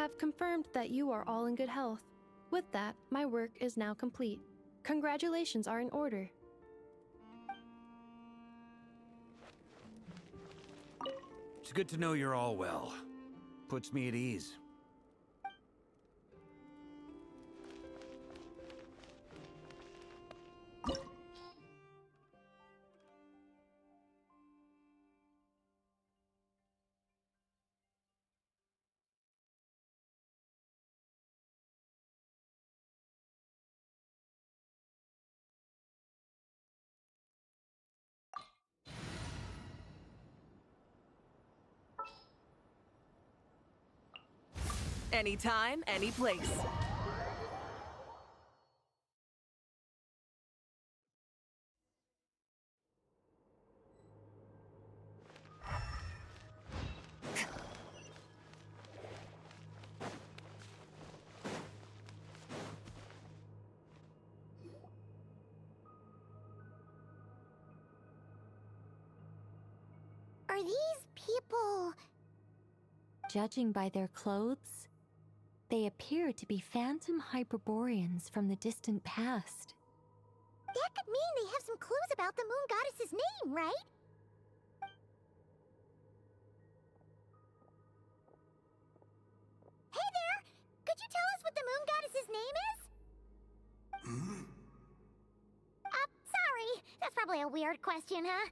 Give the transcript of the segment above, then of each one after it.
have confirmed that you are all in good health. With that, my work is now complete. Congratulations are in order. It's good to know you're all well. Puts me at ease. Anytime, any place. Are these people... Judging by their clothes, they appear to be phantom Hyperboreans from the distant past. That could mean they have some clues about the moon goddess's name, right? Hey there! Could you tell us what the moon goddess's name is? Sorry. That's probably a weird question, huh?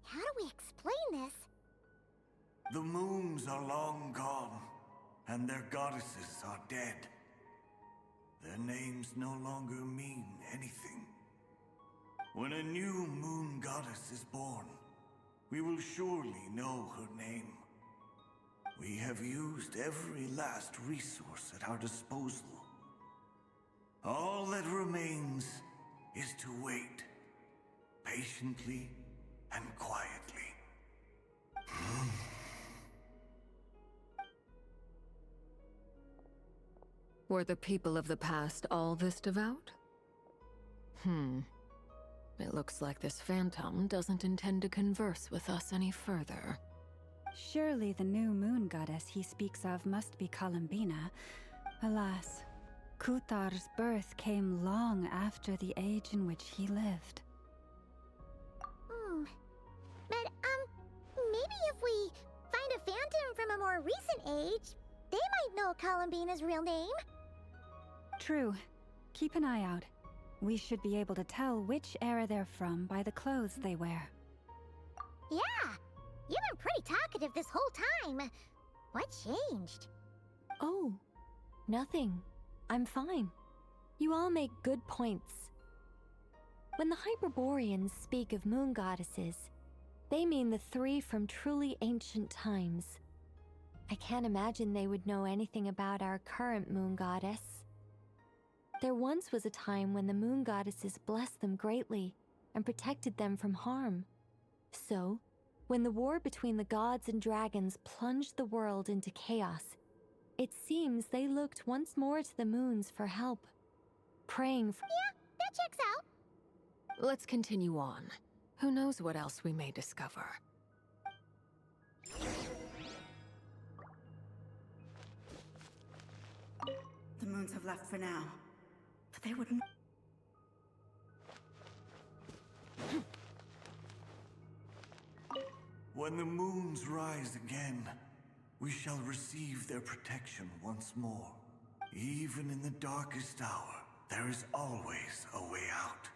How do we explain this? The moons are long gone, and their goddesses are dead. Their names no longer mean anything. When a new moon goddess is born, we will surely know her name. We have used every last resource at our disposal. All that remains is to wait, patiently and quietly. Were the people of the past all this devout? It looks like this phantom doesn't intend to converse with us any further. Surely the new moon goddess he speaks of must be Columbina. Alas, Kuthar's birth came long after the age in which he lived. But, maybe if we find a phantom from a more recent age, they might know Columbina's real name. True. Keep an eye out. We should be able to tell which era they're from by the clothes they wear. Yeah, you've been pretty talkative this whole time. What changed? Oh, nothing. I'm fine. You all make good points. When the Hyperboreans speak of moon goddesses, they mean the three from truly ancient times. I can't imagine they would know anything about our current moon goddess. There once was a time when the moon goddesses blessed them greatly and protected them from harm. So, when the war between the gods and dragons plunged the world into chaos, it seems they looked once more to the moons for help, praying for— Yeah, that checks out. Let's continue on. Who knows what else we may discover. The moons have left for now, but they wouldn't... When the moons rise again, we shall receive their protection once more. Even in the darkest hour, there is always a way out.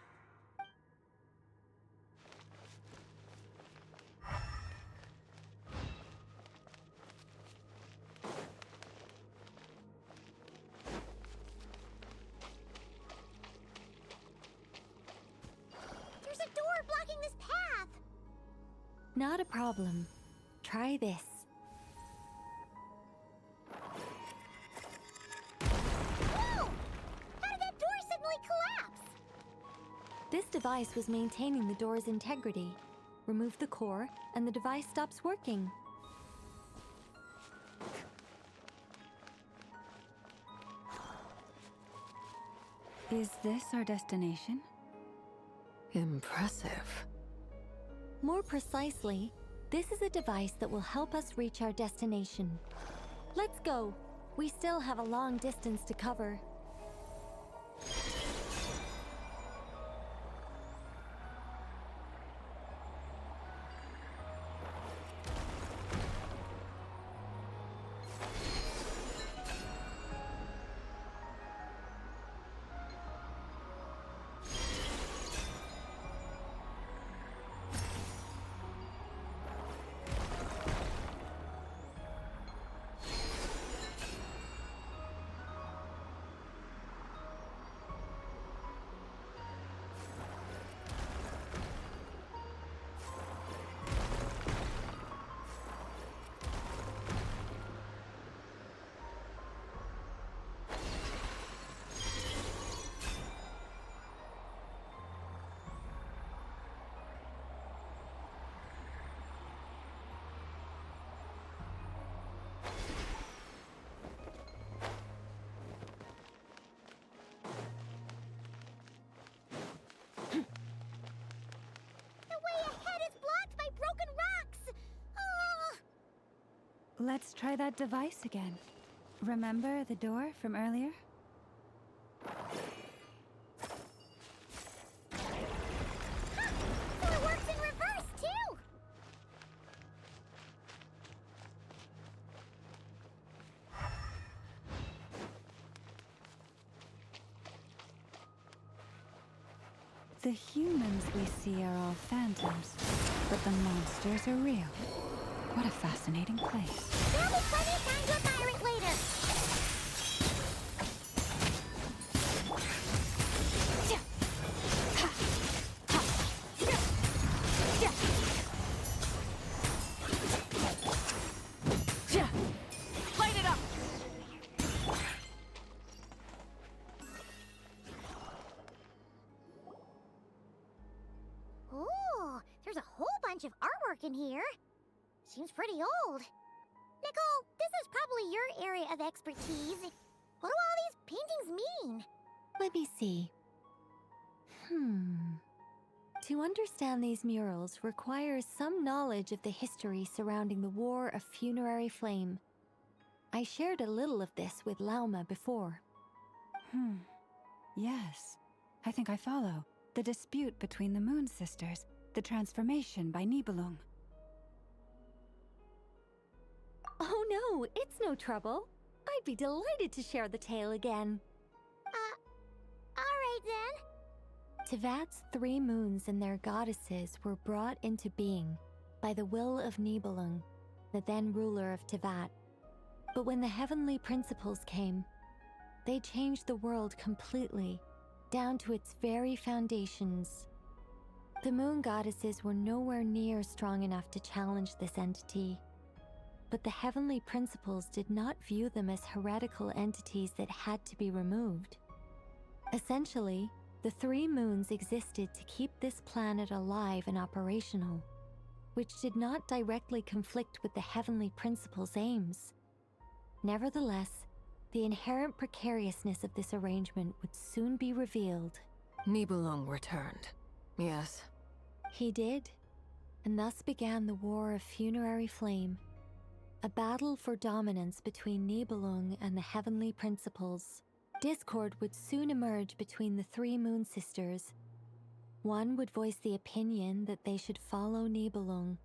There's a door blocking this path. Not a problem. Try this. Whoa! How did that door suddenly collapse? This device was maintaining the door's integrity. Remove the core, and the device stops working. Is this our destination? Impressive. More precisely, this is a device that will help us reach our destination. Let's go. We still have a long distance to cover. Let's try that device again. Remember the door from earlier? So it works in reverse, too! The humans we see are all phantoms, but the monsters are real. What a fascinating place. There'll be plenty of time to admire it later! Light it up! Ooh, there's a whole bunch of artwork in here. Seems pretty old. Nicole, this is probably your area of expertise. What do all these paintings mean? Let me see. To understand these murals requires some knowledge of the history surrounding the War of Funerary Flame. I shared a little of this with Lauma before. Yes, I think I follow. The dispute between the Moon Sisters, the transformation by Nibelung. Oh no, it's no trouble. I'd be delighted to share the tale again. Alright then. Tevat's 3 moons and their goddesses were brought into being by the will of Nibelung, the then ruler of Tevat. But when the heavenly principles came, they changed the world completely, down to its very foundations. The moon goddesses were nowhere near strong enough to challenge this entity. But the heavenly principles did not view them as heretical entities that had to be removed. Essentially, the 3 moons existed to keep this planet alive and operational, which did not directly conflict with the heavenly principles' aims. Nevertheless, the inherent precariousness of this arrangement would soon be revealed. Nibelung returned. Yes. He did, and thus began the War of Funerary Flame, a battle for dominance between Nibelung and the heavenly principles. Discord would soon emerge between the 3 moon sisters. One would voice the opinion that they should follow Nibelung,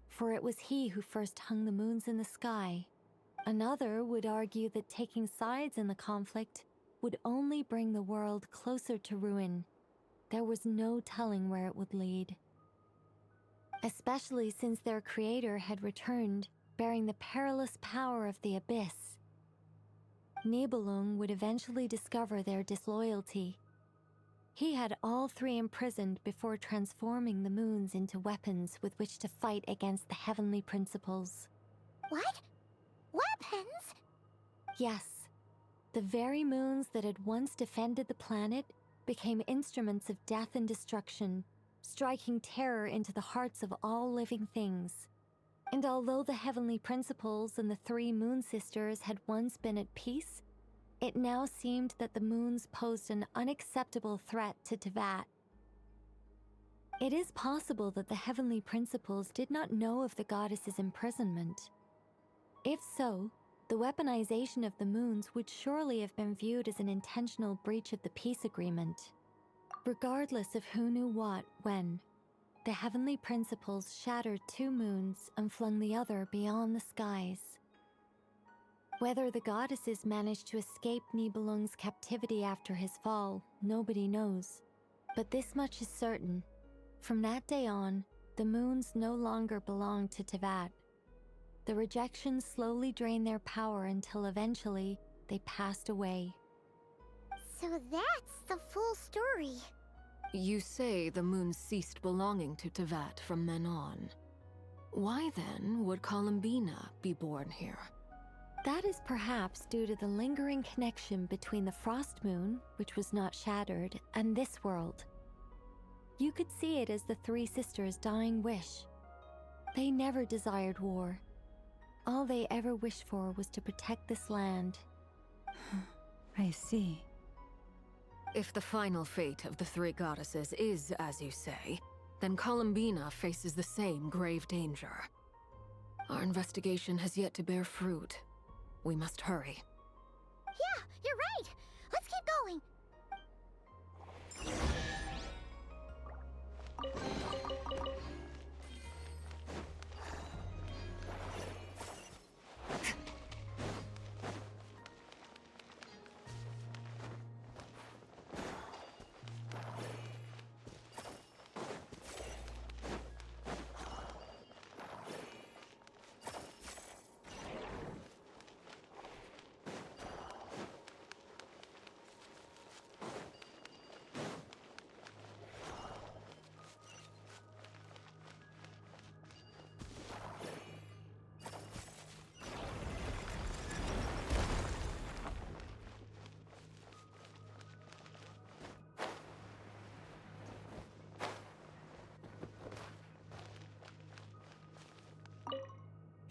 for it was he who first hung the moons in the sky. Another would argue that taking sides in the conflict would only bring the world closer to ruin. There was no telling where it would lead. Especially since their creator had returned, bearing the perilous power of the abyss. Nibelung would eventually discover their disloyalty. He had all 3 imprisoned before transforming the moons into weapons with which to fight against the heavenly principles. What? Weapons? Yes, the very moons that had once defended the planet became instruments of death and destruction, striking terror into the hearts of all living things. And although the heavenly principles and the 3 moon sisters had once been at peace, it now seemed that the moons posed an unacceptable threat to Tevat. It is possible that the heavenly principles did not know of the goddess's imprisonment. If so, The weaponization of the moons would surely have been viewed as an intentional breach of the peace agreement. Regardless of who knew what, when, the heavenly principles shattered 2 moons and flung the other beyond the skies. Whether the goddesses managed to escape Nibelung's captivity after his fall, nobody knows. But this much is certain. From that day on, the moons no longer belonged to Tevat. The rejection slowly drained their power until eventually they passed away. So that's the full story. You say the moon ceased belonging to Tevat from then on. Why then would Columbina be born here? That is perhaps due to the lingering connection between the Frost Moon, which was not shattered, and this world. You could see it as the 3 sisters' dying wish. They never desired war. All they ever wished for was to protect this land. I see. If the final fate of the 3 goddesses is as you say, then Columbina faces the same grave danger. Our investigation has yet to bear fruit. We must hurry. Yeah, you're right. Let's keep going.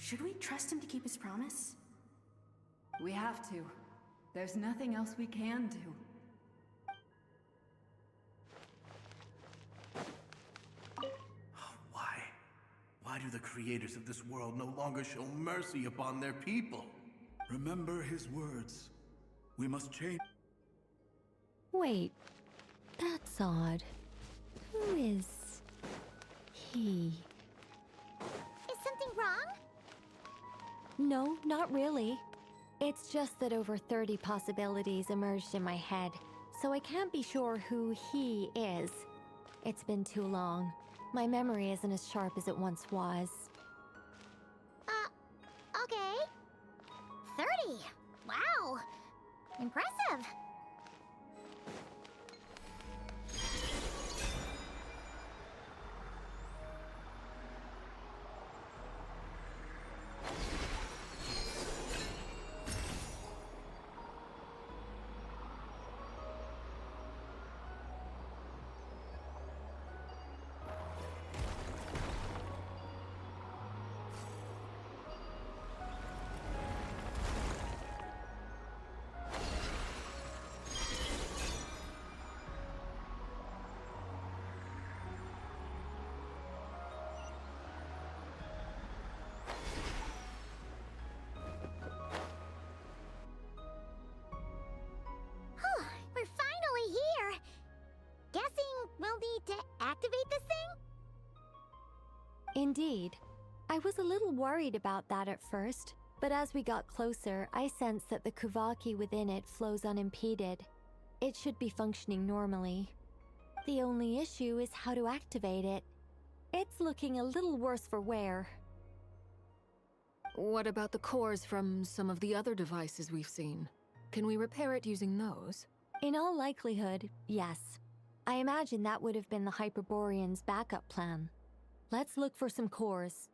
Should we trust him to keep his promise? We have to. There's nothing else we can do. Why? Why do the creators of this world no longer show mercy upon their people? Remember his words. We must change. Wait, that's odd. Who is he? Is something wrong? No, not really. It's just that over 30 possibilities emerged in my head, so I can't be sure who he is. It's been too long. My memory isn't as sharp as it once was. Okay. 30. Wow. Impressive. We're finally here. Guessing we'll need to activate this thing? Indeed. I was a little worried about that at first, but as we got closer, I sensed that the Kuvaki within it flows unimpeded. It should be functioning normally. The only issue is how to activate it. It's looking a little worse for wear. What about the cores from some of the other devices we've seen? Can we repair it using those? In all likelihood, yes. I imagine that would have been the Hyperborean's backup plan. Let's look for some cores.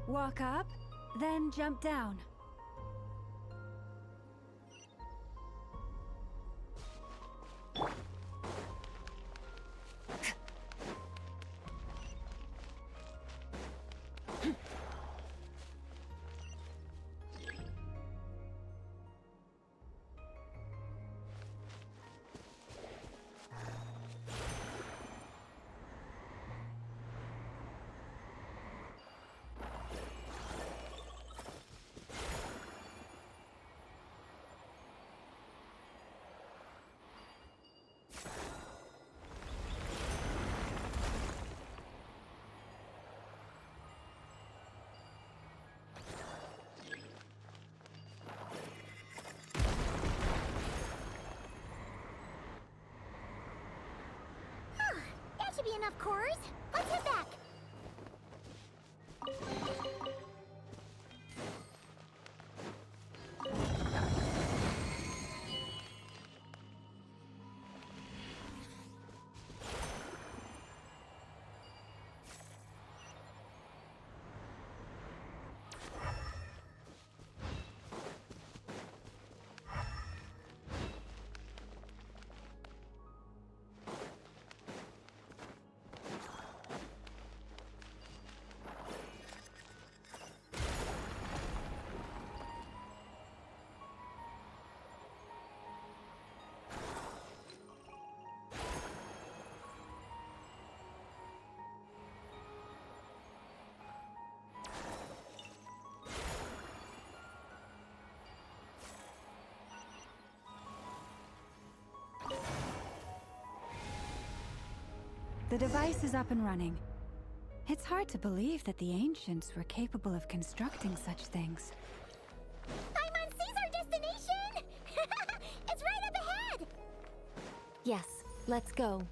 Walk up, then jump down. That should be enough cores. Let's head back. The device is up and running. It's hard to believe that the ancients were capable of constructing such things. Paimon sees our destination! It's right up ahead! Yes, let's go.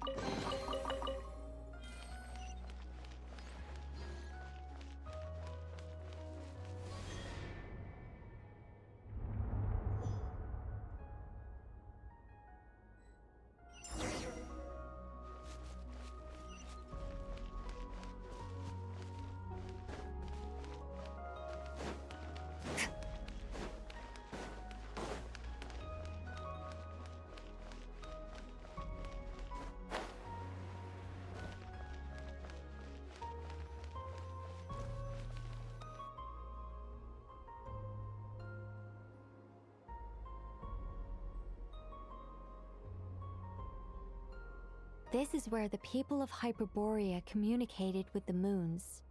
This is where the people of Hyperborea communicated with the moons.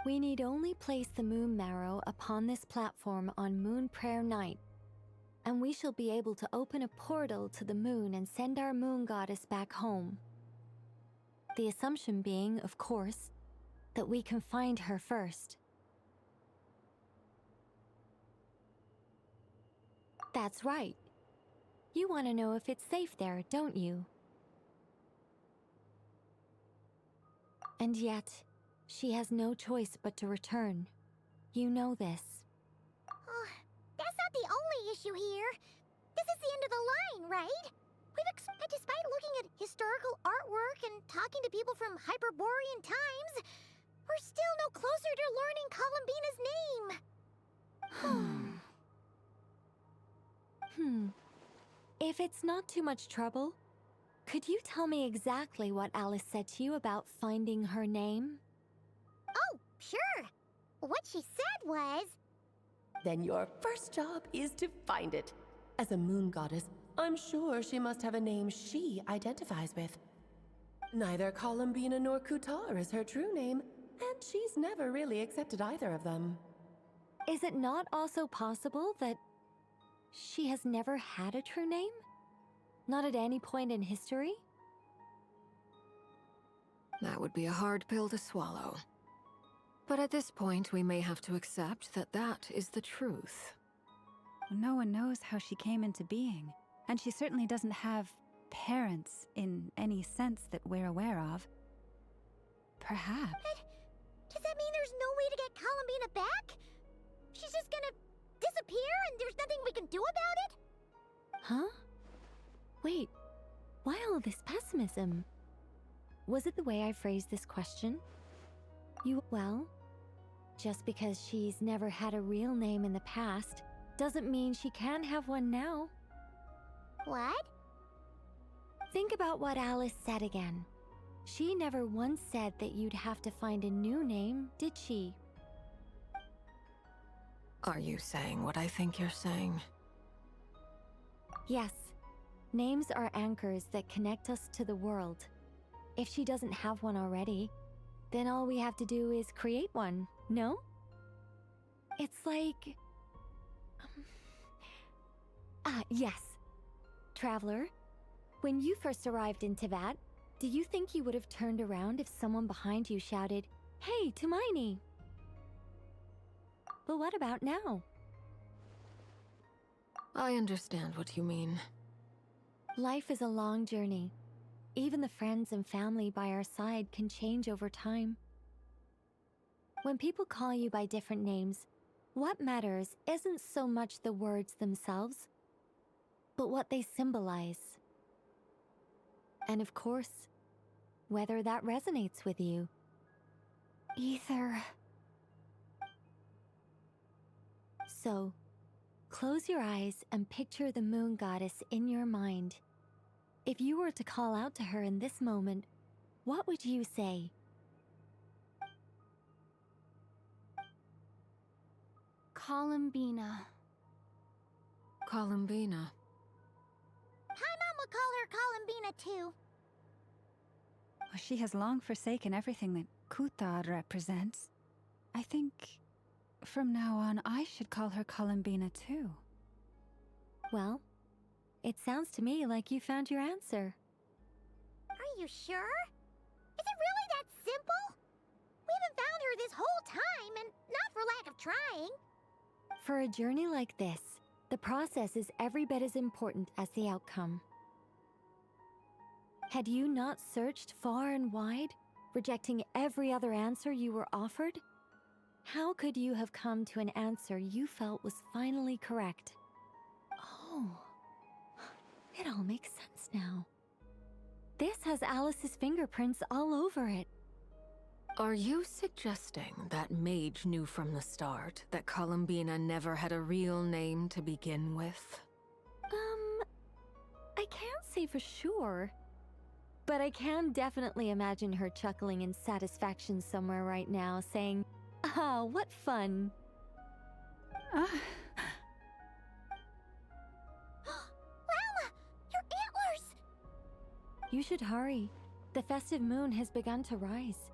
We need only place the moon marrow upon this platform on Moon Prayer Night, and we shall be able to open a portal to the moon and send our moon goddess back home. The assumption being, of course, that we can find her first. That's right. You want to know if it's safe there, don't you? And yet, she has no choice but to return. You know this. That's not the only issue here. This is the end of the line, right? Despite looking at historical artwork and talking to people from Hyperborean times, we're still no closer to learning Columbina's name. If it's not too much trouble, could you tell me exactly what Alice said to you about finding her name? Oh, sure. What she said was... Then your first job is to find it. As a moon goddess, I'm sure she must have a name she identifies with. Neither Columbina nor Kutar is her true name, and she's never really accepted either of them. Is it not also possible that she has never had a true name? Not at any point in history? That would be a hard pill to swallow. But at this point, we may have to accept that that is the truth. No one knows how she came into being, and she certainly doesn't have parents in any sense that we're aware of. Perhaps. But does that mean there's no way to get Columbina back? She's just gonna disappear and there's nothing we can do about it? Huh? Wait, why all this pessimism? Was it the way I phrased this question? Well, just because she's never had a real name in the past doesn't mean she can't have one now. What? Think about what Alice said again. She never once said that you'd have to find a new name, did she? Are you saying what I think you're saying? Yes. Names are anchors that connect us to the world. If she doesn't have one already, then all we have to do is create one, no? It's like... yes. Traveler, when you first arrived in Teyvat, do you think you would have turned around if someone behind you shouted, "Hey, Tumaini"? But what about now? I understand what you mean. Life is a long journey. Even the friends and family by our side can change over time. When people call you by different names, what matters isn't so much the words themselves, but what they symbolize. And of course, whether that resonates with you. Ether. So, close your eyes and picture the moon goddess in your mind. If you were to call out to her in this moment, what would you say? Columbina. Columbina. Paimon would call her Columbina too. Well, she has long forsaken everything that Kuthar represents. I think from now on I should call her Columbina too. Well, it sounds to me like you found your answer. Are you sure? Is it really that simple? We haven't found her this whole time, and not for lack of trying. For a journey like this, the process is every bit as important as the outcome. Had you not searched far and wide, rejecting every other answer you were offered? How could you have come to an answer you felt was finally correct? Oh, it all makes sense now. This has Alice's fingerprints all over it. Are you suggesting that Mage knew from the start that Columbina never had a real name to begin with? I can't say for sure. But I can definitely imagine her chuckling in satisfaction somewhere right now, saying, "Ah, what fun." Llama! Your antlers! You should hurry. The festive moon has begun to rise.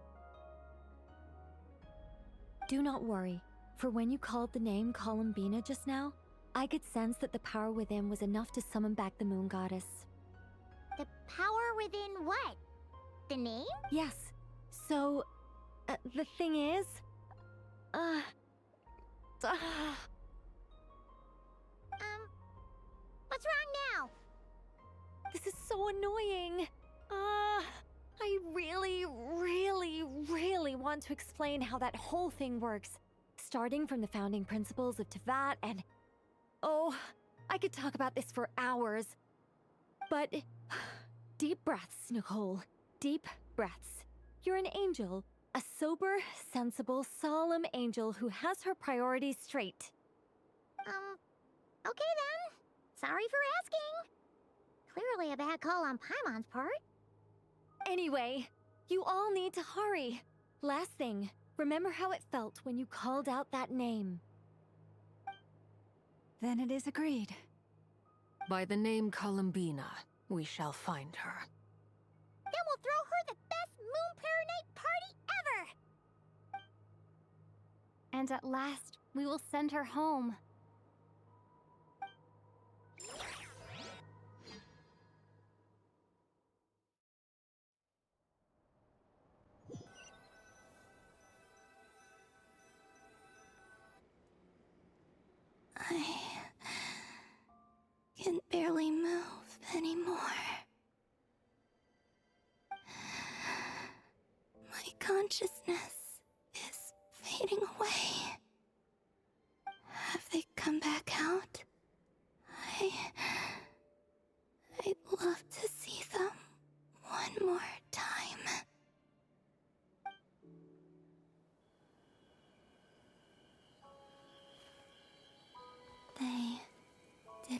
Do not worry, for when you called the name Columbina just now, I could sense that the power within was enough to summon back the moon goddess. The power within what? The name? Yes. So, the thing is... What's wrong now? This is so annoying. I really, really, really want to explain how that whole thing works. Starting from the founding principles of Teyvat and... Oh, I could talk about this for hours. But... Deep breaths, Nicole. Deep breaths. You're an angel. A sober, sensible, solemn angel who has her priorities straight. Okay then. Sorry for asking. Clearly a bad call on Paimon's part. Anyway, you all need to hurry. Last thing, remember how it felt when you called out that name. Then it is agreed. By the name Columbina, we shall find her. Then we'll throw her the best Moon Pair Night party ever! And at last, we will send her home. I can barely move anymore. My consciousness is fading away. Have they come back out? I'd love to see them 1 more time.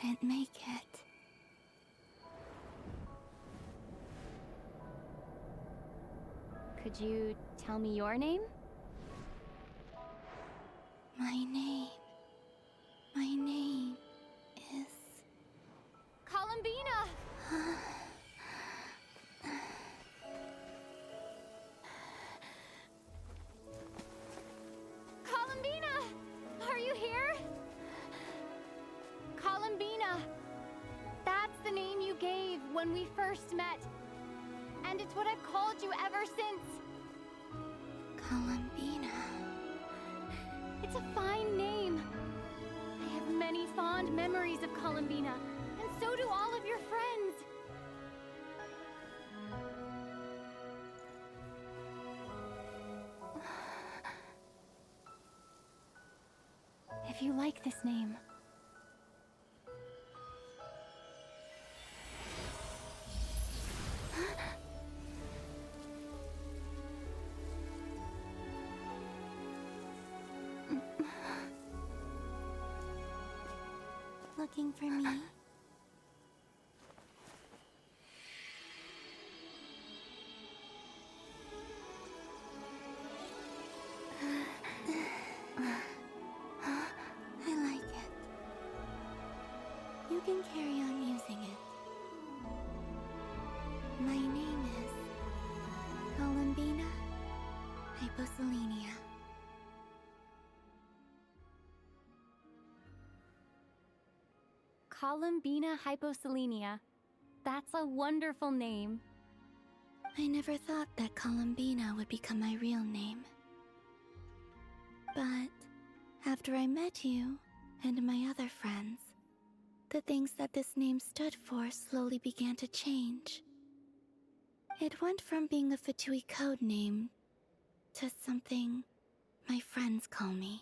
didn't make it. Could you tell me your name? My name is... Columbina! Columbina! Are you here? Columbina! That's the name you gave when we first met. And it's what I've called you ever since. Columbina. It's a fine name. I have many fond memories of Columbina, and so do all of your friends. If you like this name. Looking for me? I like it. You can carry on using it. My name is Columbina Hyposelenia. Columbina Hyposelenia. That's a wonderful name. I never thought that Columbina would become my real name. But after I met you and my other friends, the things that this name stood for slowly began to change. It went from being a Fatui code name to something my friends call me.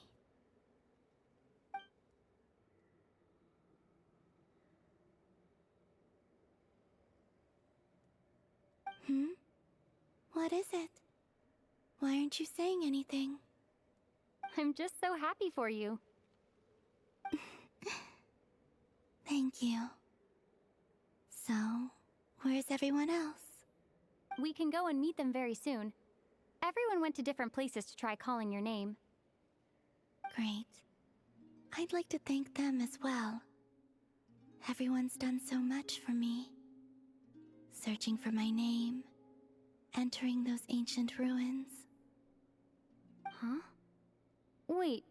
What is it? Why aren't you saying anything? I'm just so happy for you. Thank you. So, where's everyone else? We can go and meet them very soon. Everyone went to different places to try calling your name. Great. I'd like to thank them as well. Everyone's done so much for me. Searching for my name, entering those ancient ruins. Huh? Wait,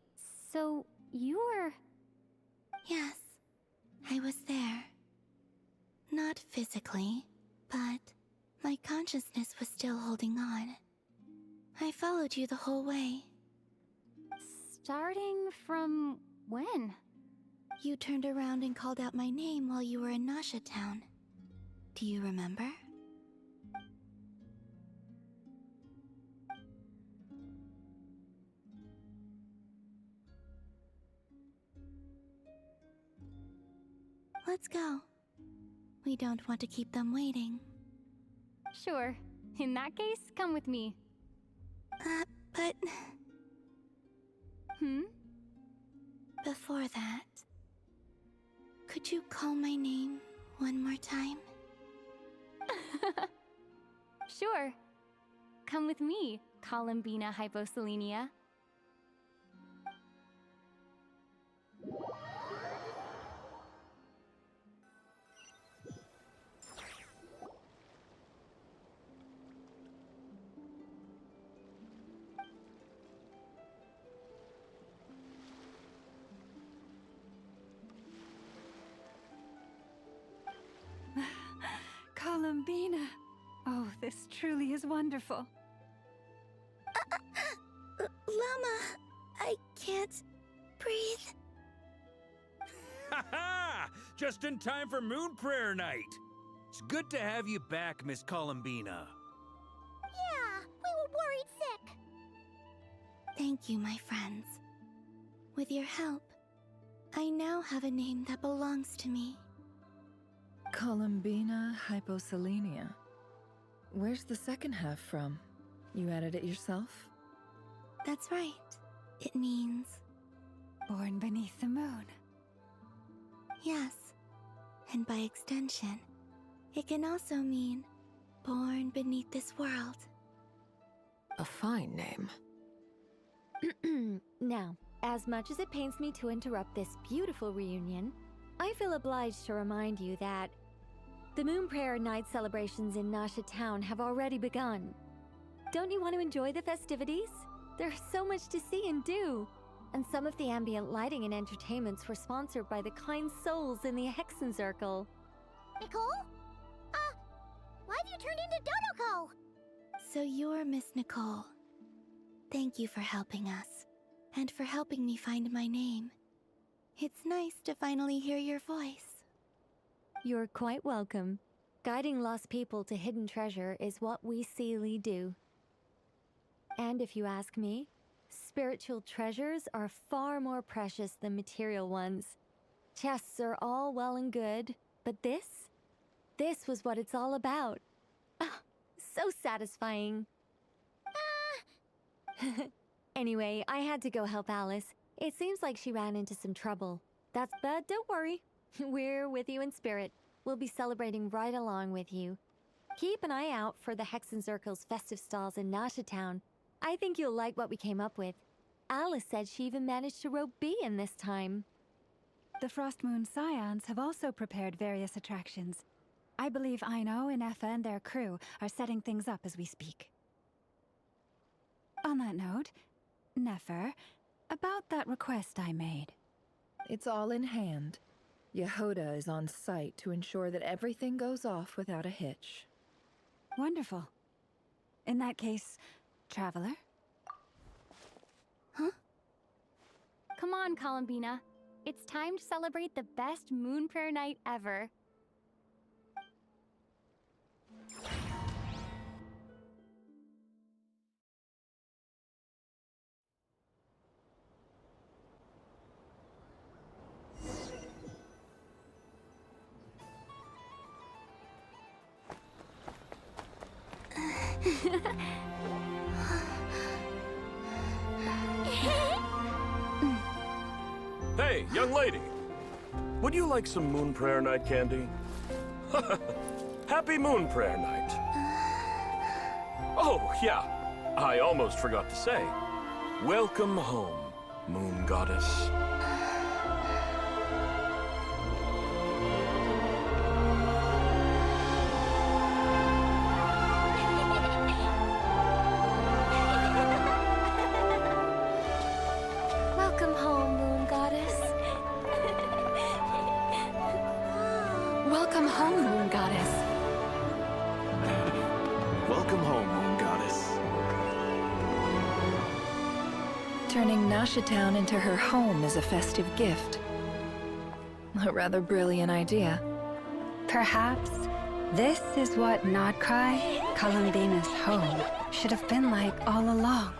so you were... Yes, I was there. Not physically, but my consciousness was still holding on. I followed you the whole way. Starting from when? You turned around and called out my name while you were in Nasha Town. Do you remember? Let's go. We don't want to keep them waiting. Sure. In that case, come with me. But... Hmm? Before that, could you call my name one more time? Sure. Come with me, Columbina Hyposelenia. Columbina! Oh, this truly is wonderful. Llama, I can't breathe. Ha ha! Just in time for Moon Prayer Night. It's good to have you back, Miss Columbina. Yeah, we were worried sick. Thank you, my friends. With your help, I now have a name that belongs to me. Columbina Hyposelenia. Where's the second half from? You added it yourself? That's right. It means... Born beneath the moon. Yes, And by extension, it can also mean born beneath this world. A fine name. Now, as much as it pains me to interrupt this beautiful reunion, I feel obliged to remind you that the Moon Prayer Night celebrations in Nasha Town have already begun. Don't you want to enjoy the festivities? There's so much to see and do. And some of the ambient lighting and entertainments were sponsored by the kind souls in the Hexen Circle. Nicole? Why have you turned into Dodoko? So you're Miss Nicole. Thank you for helping us, and for helping me find my name. It's nice to finally hear your voice. You're quite welcome. Guiding lost people to hidden treasure is what we Seelie do. And if you ask me, spiritual treasures are far more precious than material ones. Chests are all well and good, but this was what it's all about. Ah, so satisfying. Anyway, I had to go help Alice. It seems like she ran into some trouble. But don't worry. We're with you in spirit. We'll be celebrating right along with you. Keep an eye out for the Hexen Circle's festive stalls in Nasha Town. I think you'll like what we came up with. Alice said she even managed to rope B in this time. The Frost Moon Scions have also prepared various attractions. I believe Aino, Inefa, and their crew are setting things up as we speak. On that note, Nefer, about that request I made. It's all in hand. Yehoda is on site to ensure that everything goes off without a hitch. Wonderful. In that case, Traveler? Huh? Come on, Columbina. It's time to celebrate the best Moon Prayer Night ever. Hey, young lady! Would you like some Moon Prayer Night candy? Happy Moon Prayer Night! Oh, yeah, I almost forgot to say. Welcome home, Moon Goddess. Welcome home, Moon Goddess. Welcome home, Moon Goddess. Welcome home, Moon Goddess. Turning Nasha Town into her home is a festive gift. A rather brilliant idea. Perhaps this is what Nodcry, Columbina's home, should have been like all along.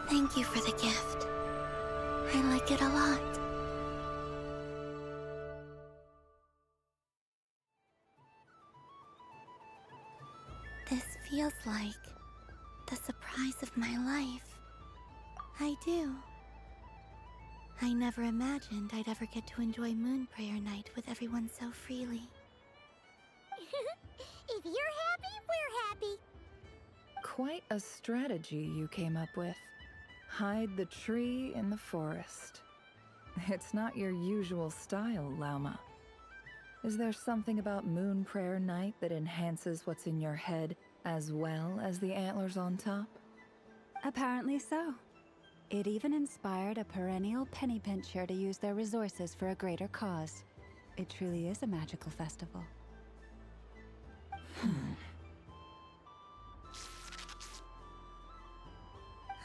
Thank you for the gift. I like it a lot. This feels like the surprise of my life. I do. I never imagined I'd ever get to enjoy Moon Prayer Night with everyone so freely. If you're happy, we're happy. Quite a strategy you came up with. Hide the tree in the forest. It's not your usual style, Lauma. Is there something about Moon Prayer Night that enhances what's in your head as well as the antlers on top? Apparently so. It even inspired a perennial penny pincher to use their resources for a greater cause. It truly is a magical festival.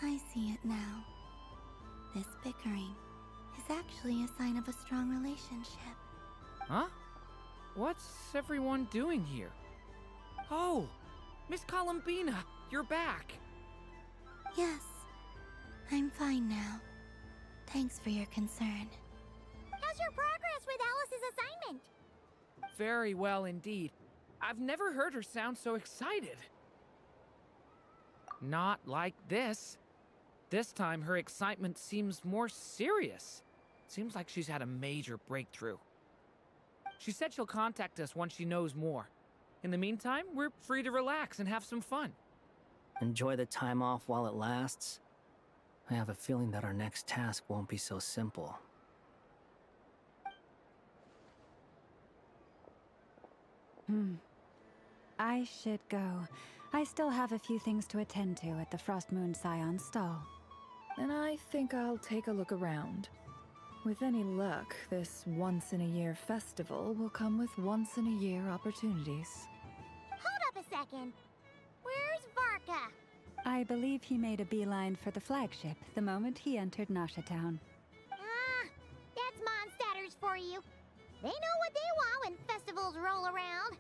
I see it now. This bickering is actually a sign of a strong relationship. Huh? What's everyone doing here? Oh, Miss Columbina, you're back. Yes, I'm fine now. Thanks for your concern. How's your progress with Alice's assignment? Very well indeed. I've never heard her sound so excited. Not like this. this time her excitement seems more serious. Seems like she's had a major breakthrough. She said she'll contact us once she knows more. In the meantime, we're free to relax and have some fun. Enjoy the time off while it lasts. I have a feeling that our next task won't be so simple. I should go. I still have a few things to attend to at the Frost Moon Scion stall. And I think I'll take a look around. With any luck, this once-in-a-year festival will come with once-in-a-year opportunities. Hold up a second. Where's Varka? I believe he made a beeline for the flagship the moment he entered Nasha Town. Ah, that's Mondstadters for you. They know what they want when festivals roll around.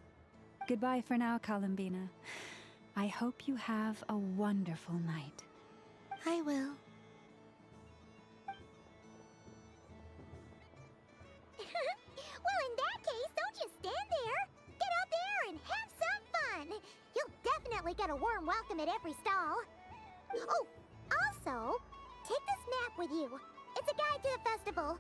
Goodbye for now, Columbina. I hope you have a wonderful night. I will. Well, in that case, don't just stand there. Get out there and have some fun. You'll definitely get a warm welcome at every stall. Oh, also, take this map with you. It's a guide to the festival.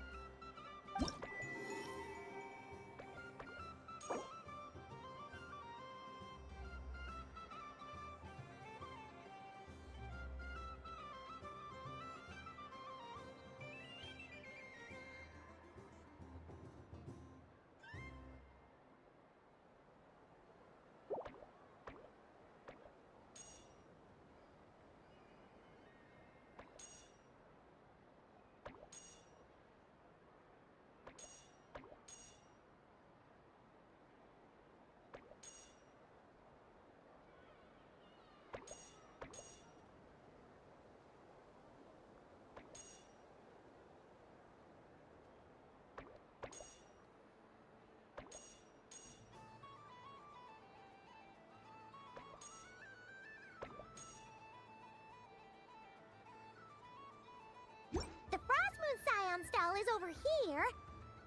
The Frost Moon Scion stall is over here.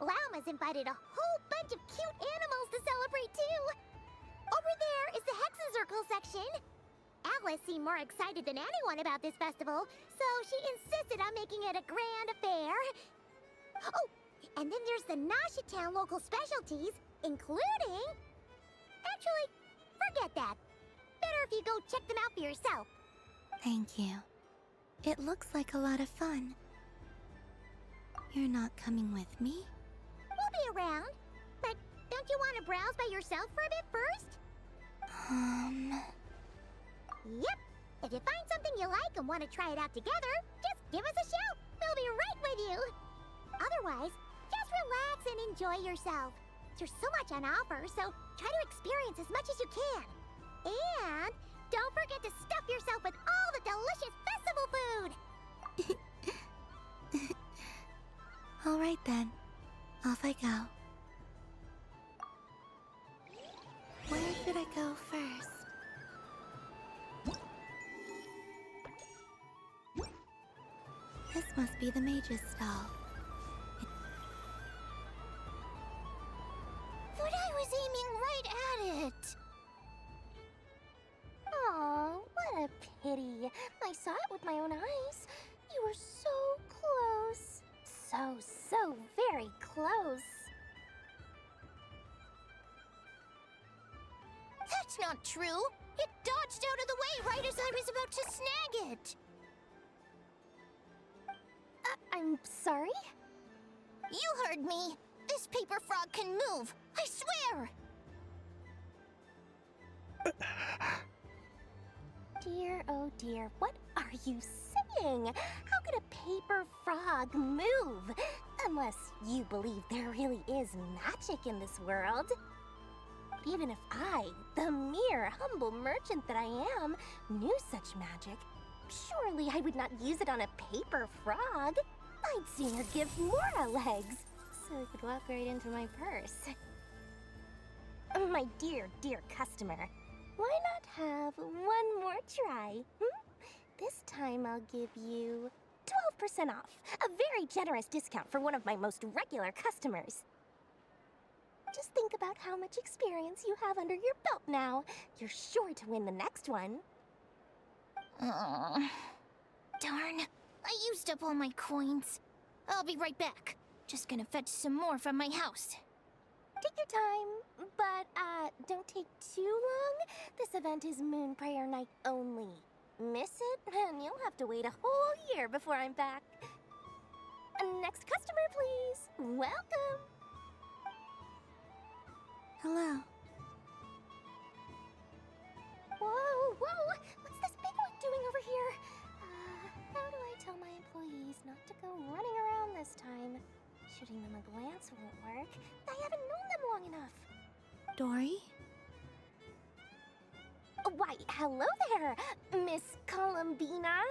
Lauma's invited a whole bunch of cute animals to celebrate too. Over there is the Hexen section. Alice seemed more excited than anyone about this festival, so she insisted on making it a grand affair. Oh, and then there's the Nasha Town local specialties, including... Actually, forget that. Better if you go check them out for yourself. Thank you. It looks like a lot of fun. You're not coming with me? We'll be around. But don't you want to browse by yourself for a bit first? Yep. If you find something you like and want to try it out together, just give us a shout. We'll be right with you. Otherwise, just relax and enjoy yourself. There's so much on offer, so try to experience as much as you can. And don't forget to stuff yourself with all the delicious festival food. All right then. Off I go. Where should I go first? This must be the mage's stall. But I was aiming right at it. Aw, what a pity. I saw it with my own eyes. You were so close. So very close. That's not true. It dodged out of the way right as I was about to snag it. I'm sorry? You heard me. This paper frog can move. I swear. Dear, oh dear, what are you saying? How could a paper frog move? Unless you believe there really is magic in this world. But even if I, the mere humble merchant that I am, knew such magic, surely I would not use it on a paper frog. I'd sooner give Mora legs, so it could walk right into my purse. My dear, dear customer, why not have one more try? This time I'll give you 12% off, a very generous discount for one of my most regular customers. Just think about how much experience you have under your belt now. You're sure to win the next one. Darn. I used up all my coins. I'll be right back. Just gonna fetch some more from my house. Take your time, but don't take too long. This event is Moon Prayer Night only. Miss it, and you'll have to wait a whole year before I'm back. Next customer, please. Welcome. Hello. Whoa, whoa! What's this big one doing over here? How do I tell my employees not to go running around this time? Shooting them a glance won't work. I haven't known them long enough. Dory? Why, hello there, Miss Columbina.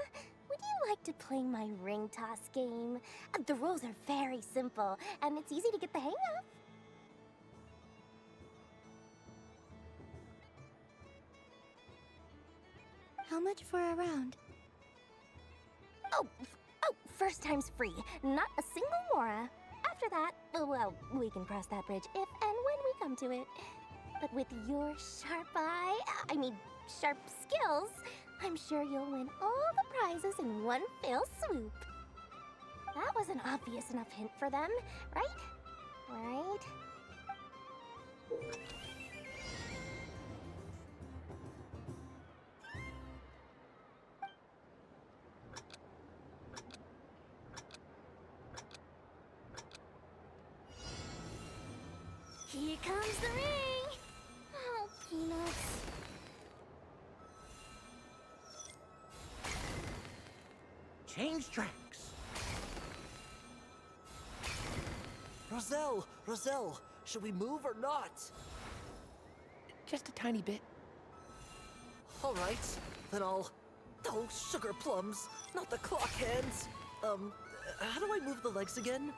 Would you like to play my ring toss game? The rules are very simple, and it's easy to get the hang of. How much for a round? Oh, first time's free. Not a single mora. After that, well, we can cross that bridge if and when we come to it. But with your sharp eye, sharp skills, I'm sure you'll win all the prizes in one fell swoop. That was an obvious enough hint for them, right? Right? Here comes the ring! Oh, peanuts. Change tracks. Roselle, should we move or not? Just a tiny bit. All right, then I'll... Oh, sugar plums, not the clock hands. How do I move the legs again?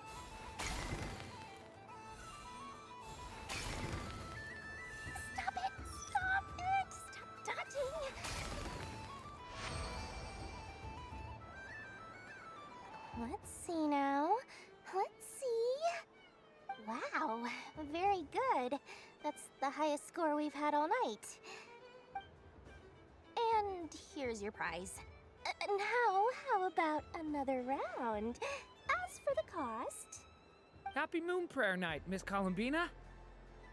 Stop it! Stop dodging! Let's see now. Let's see. Wow, very good. That's the highest score we've had all night. And here's your prize. Now, how about another round? As for the cost... Happy Moon Prayer Night, Miss Columbina.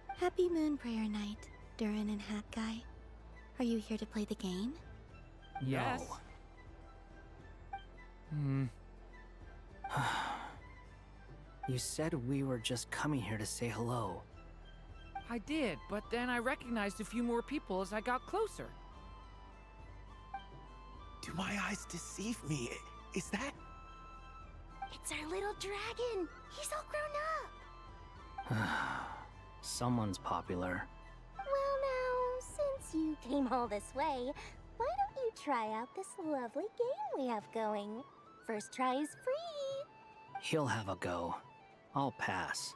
Happy Moon Prayer Night, Durin and Hat Guy. Are you here to play the game? Yes. You said we were just coming here to say hello. I did, but then I recognized a few more people as I got closer. Do my eyes deceive me? Is that... It's our little dragon! He's all grown up! Someone's popular. Well now, since you came all this way, why don't you try out this lovely game we have going? First try is free! He'll have a go. I'll pass.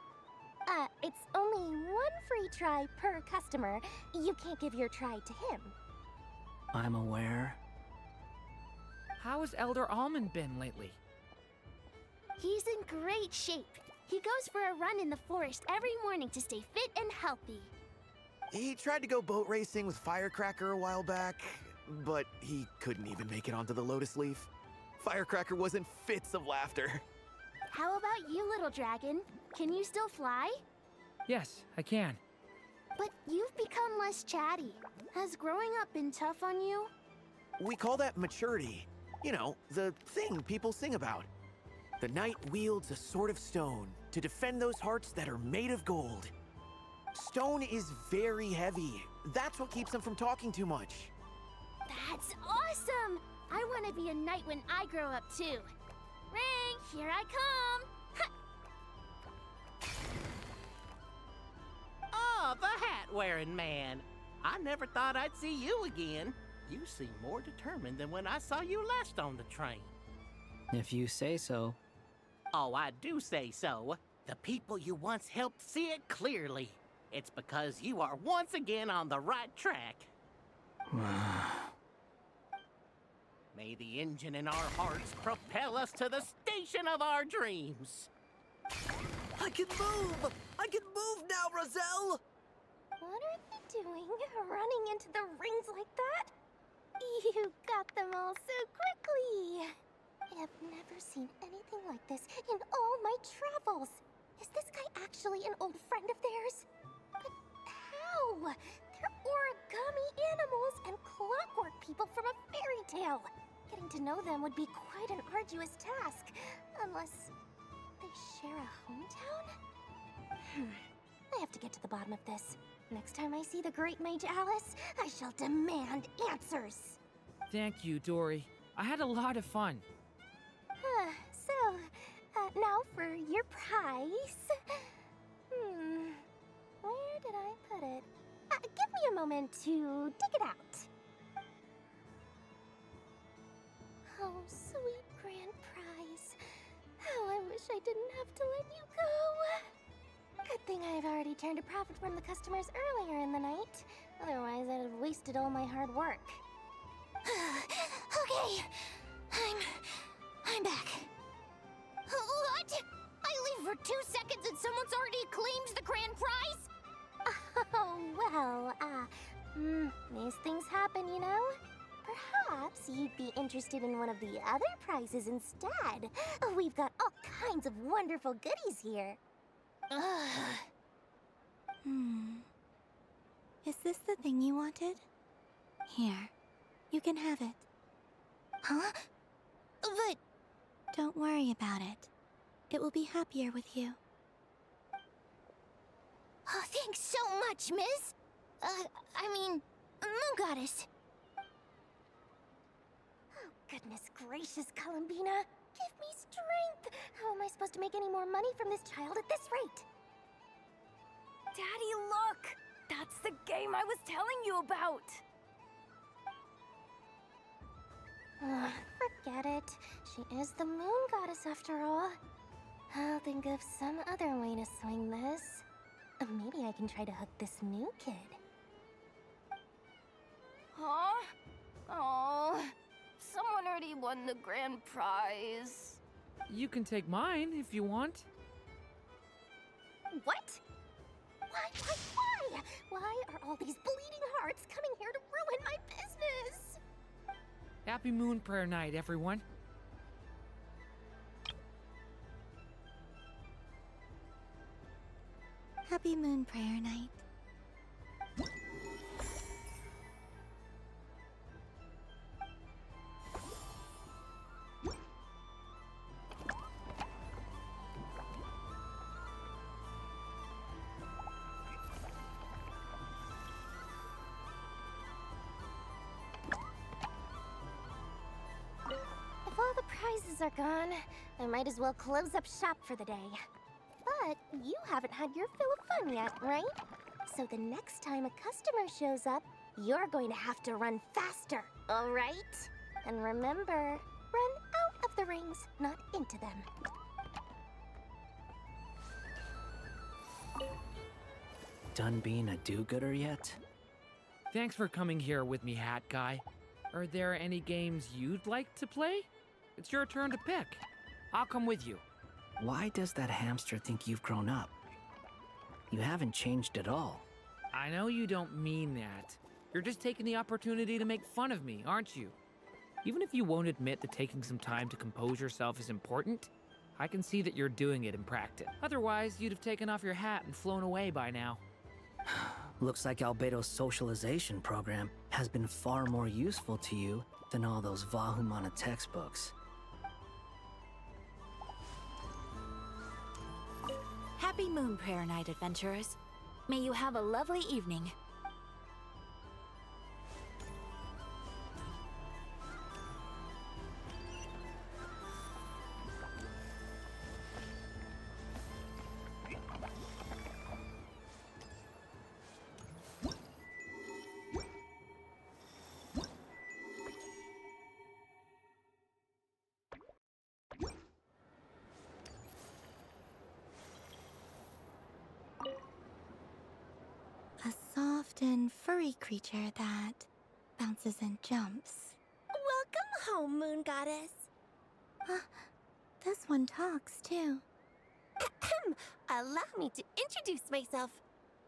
It's only one free try per customer. You can't give your try to him. I'm aware. How has Elder Almond been lately? He's in great shape. He goes for a run in the forest every morning to stay fit and healthy. He tried to go boat racing with Firecracker a while back, but he couldn't even make it onto the Lotus Leaf. Firecracker was in fits of laughter. How about you, little dragon? Can you still fly? Yes, I can. But you've become less chatty. Has growing up been tough on you? We call that maturity. You know, the thing people sing about. The knight wields a sword of stone to defend those hearts that are made of gold. Stone is very heavy. That's what keeps them from talking too much. That's awesome! I want to be a knight when I grow up too. Ring, here I come! Oh, the hat-wearing man. I never thought I'd see you again. You seem more determined than when I saw you last on the train. If you say so. Oh, I do say so. The people you once helped see it clearly. It's because you are once again on the right track. May the engine in our hearts propel us to the station of our dreams. I can move! I can move now, Roselle! What are they doing? Running into the rings like that? You got them all so quickly. I have never seen anything like this in all my travels. Is this guy actually an old friend of theirs? But how? They're origami animals and clockwork people from a fairy tale. Getting to know them would be quite an arduous task, unless they share a hometown? I have to get to the bottom of this. Next time I see the great mage Alice, I shall demand answers. Thank you, Dory. I had a lot of fun. Now for your prize. Where did I put it? Give me a moment to dig it out. Oh, sweet grand prize. How I wish I didn't have to let you go. Good thing I've already turned a profit from the customers earlier in the night. Otherwise, I'd have wasted all my hard work. Okay, I'm back. What? I leave for 2 seconds and someone's already claims the grand prize? Oh, well, these things happen, you know? Perhaps you'd be interested in one of the other prizes instead. We've got all kinds of wonderful goodies here. Is this the thing you wanted? Here, you can have it. Huh? But... Don't worry about it. It will be happier with you. Oh, thanks so much, Miss. Moon Goddess. Oh, goodness gracious, Columbina. Give me strength. How am I supposed to make any more money from this child at this rate? Daddy, look! That's the game I was telling you about! Forget it. She is the Moon Goddess after all. I'll think of some other way to swing this. Maybe I can try to hook this new kid. Huh? Oh, someone already won the grand prize. You can take mine if you want. What? Why? Why are all these bleeding hearts coming here to ruin my business? Happy Moon Prayer Night, everyone. Happy Moon Prayer Night. If all the prizes are gone, I might as well close up shop for the day. But you haven't had your fill of fun yet, right? So the next time a customer shows up, you're going to have to run faster, all right? And remember, run out of the rings, not into them. Done being a do-gooder yet? Thanks for coming here with me, Hat Guy. Are there any games you'd like to play? It's your turn to pick. I'll come with you. Why does that hamster think you've grown up? You haven't changed at all. I know you don't mean that. You're just taking the opportunity to make fun of me, aren't you? Even if you won't admit that taking some time to compose yourself is important, I can see that you're doing it in practice. Otherwise, you'd have taken off your hat and flown away by now. Looks like Albedo's socialization program has been far more useful to you than all those Vahumana textbooks. Happy Moon Prayer Night, adventurers. May you have a lovely evening. A soft and furry creature that bounces and jumps. Welcome home, Moon Goddess. This one talks too. Allow me to introduce myself.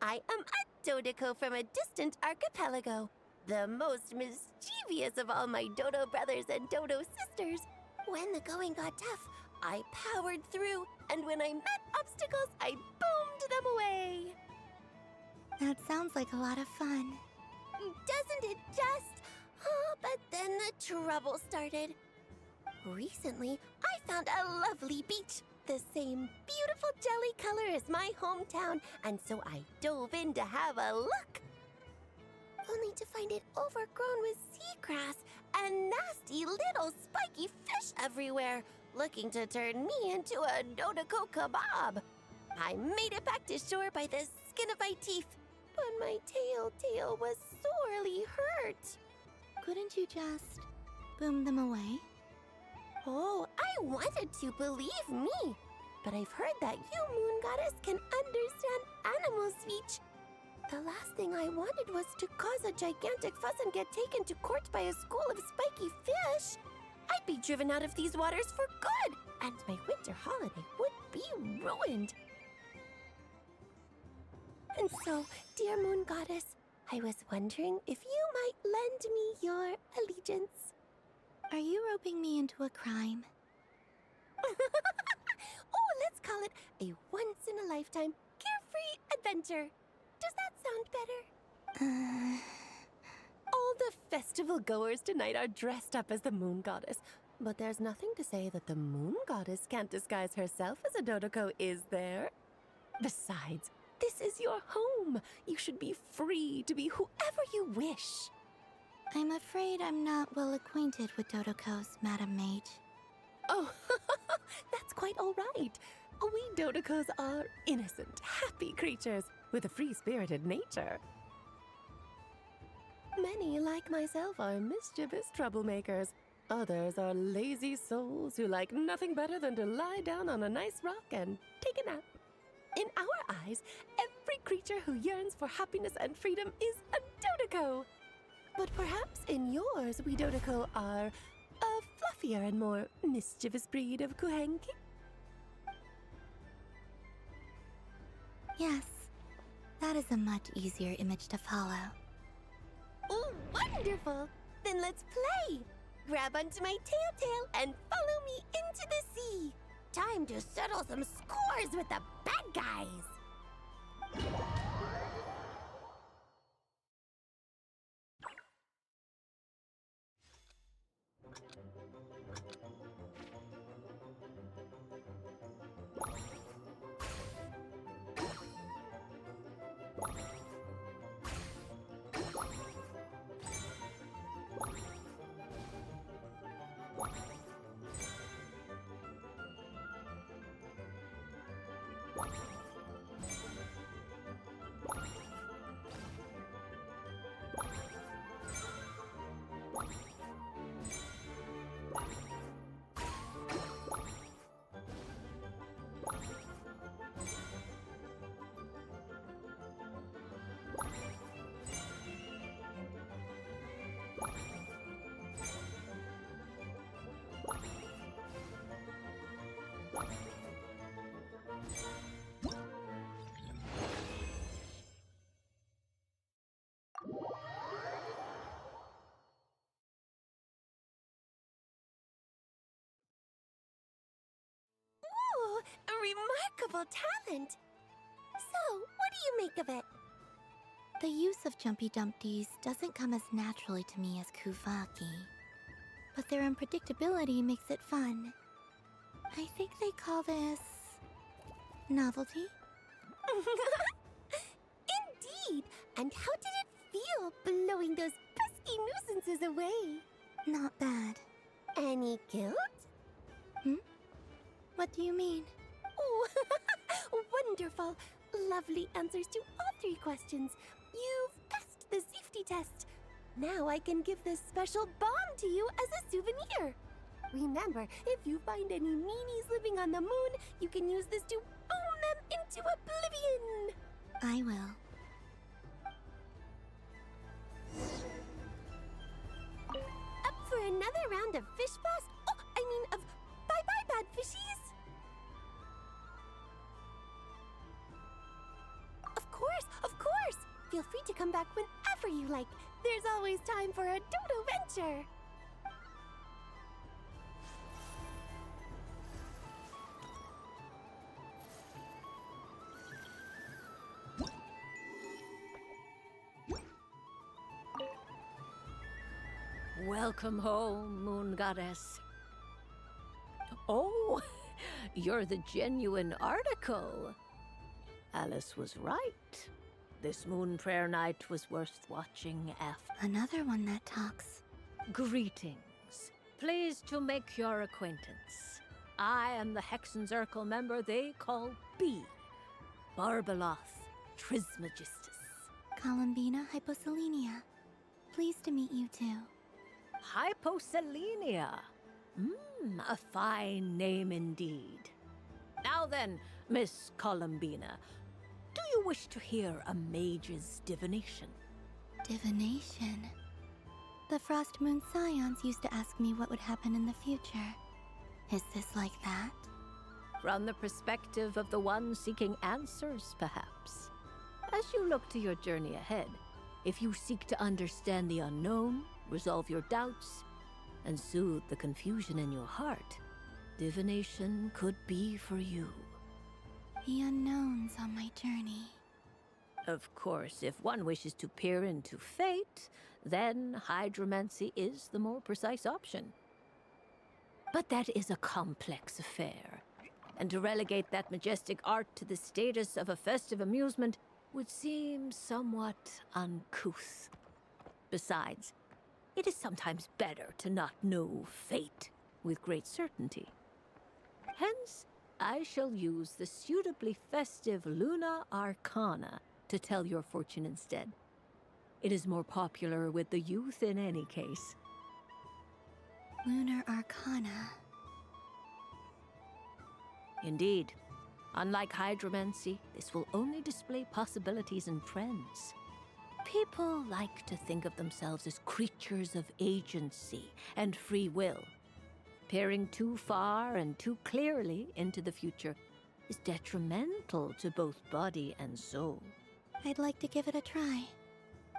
I am a Dodico from a distant archipelago, the most mischievous of all my Dodo brothers and Dodo sisters. When the going got tough, I powered through, and when I met obstacles, I boomed them away. That sounds like a lot of fun. Doesn't it just? Oh, but then the trouble started. Recently, I found a lovely beach, the same beautiful jelly color as my hometown, and so I dove in to have a look. Only to find it overgrown with seagrass and nasty little spiky fish everywhere, looking to turn me into a Dodoko kebab. I made it back to shore by the skin of my teeth, but my tail was sorely hurt. Couldn't you just boom them away? Oh, I wanted to, believe me. But I've heard that you, Moon Goddess, can understand animal speech. The last thing I wanted was to cause a gigantic fuss and get taken to court by a school of spiky fish. I'd be driven out of these waters for good, and my winter holiday would be ruined. And so, dear Moon Goddess, I was wondering if you might lend me your allegiance. Are you roping me into a crime? Oh, let's call it a once-in-a-lifetime carefree adventure. Does that sound better? All the festival goers tonight are dressed up as the Moon Goddess, but there's nothing to say that the Moon Goddess can't disguise herself as a Dodoko, is there? Besides, this is your home. You should be free to be whoever you wish. I'm afraid I'm not well acquainted with Dodokos, Madam Mage. Oh, that's quite all right. We Dodokos are innocent, happy creatures with a free-spirited nature. Many, like myself, are mischievous troublemakers. Others are lazy souls who like nothing better than to lie down on a nice rock and take a nap. In our eyes, every creature who yearns for happiness and freedom is a Dodoko. But perhaps in yours, we Dodoko are a fluffier and more mischievous breed of Kuhenki? Yes, that is a much easier image to follow. Oh, wonderful! Then let's play! Grab onto my tail and follow me into the sea! Time to settle some scores with the bad guys! Ooh, a remarkable talent! So, what do you make of it? The use of Jumpy Dumpties doesn't come as naturally to me as Kuvaki, but their unpredictability makes it fun. I think they call this novelty. Indeed! And how did it feel blowing those pesky nuisances away? Not bad. Any guilt? What do you mean? Oh, wonderful! Lovely answers to all three questions. You've passed the safety test. Now I can give this special bomb to you as a souvenir. Remember, if you find any meanies living on the moon, you can use this to boom them into oblivion. I will. Up for another round of fish blast? Oh, I mean of bye-bye, bad fishies. Of course! Feel free to come back whenever you like. There's always time for a dodo venture. Welcome home, Moon Goddess. Oh, you're the genuine article. Alice was right. This Moon Prayer Night was worth watching after. Another one that talks. Greetings. Pleased to make your acquaintance. I am the Hexenzirkel member they call B. Barbeloth Trismegistus. Columbina Hyposelenia. Pleased to meet you too. Hyposelenia. A fine name indeed. Now then, Miss Columbina, do you wish to hear a mage's divination? Divination? The Frost Moon Scions used to ask me what would happen in the future. Is this like that? From the perspective of the one seeking answers, perhaps. As you look to your journey ahead, if you seek to understand the unknown, resolve your doubts, and soothe the confusion in your heart, divination could be for you. The unknowns on my journey. Of course, if one wishes to peer into fate, then hydromancy is the more precise option. But that is a complex affair, and to relegate that majestic art to the status of a festive amusement would seem somewhat uncouth. Besides, it is sometimes better to not know fate with great certainty. Hence, I shall use the suitably festive Luna Arcana to tell your fortune instead. It is more popular with the youth in any case. Lunar Arcana. Indeed. Unlike hydromancy, this will only display possibilities and trends. People like to think of themselves as creatures of agency and free will. Peering too far and too clearly into the future is detrimental to both body and soul. I'd like to give it a try.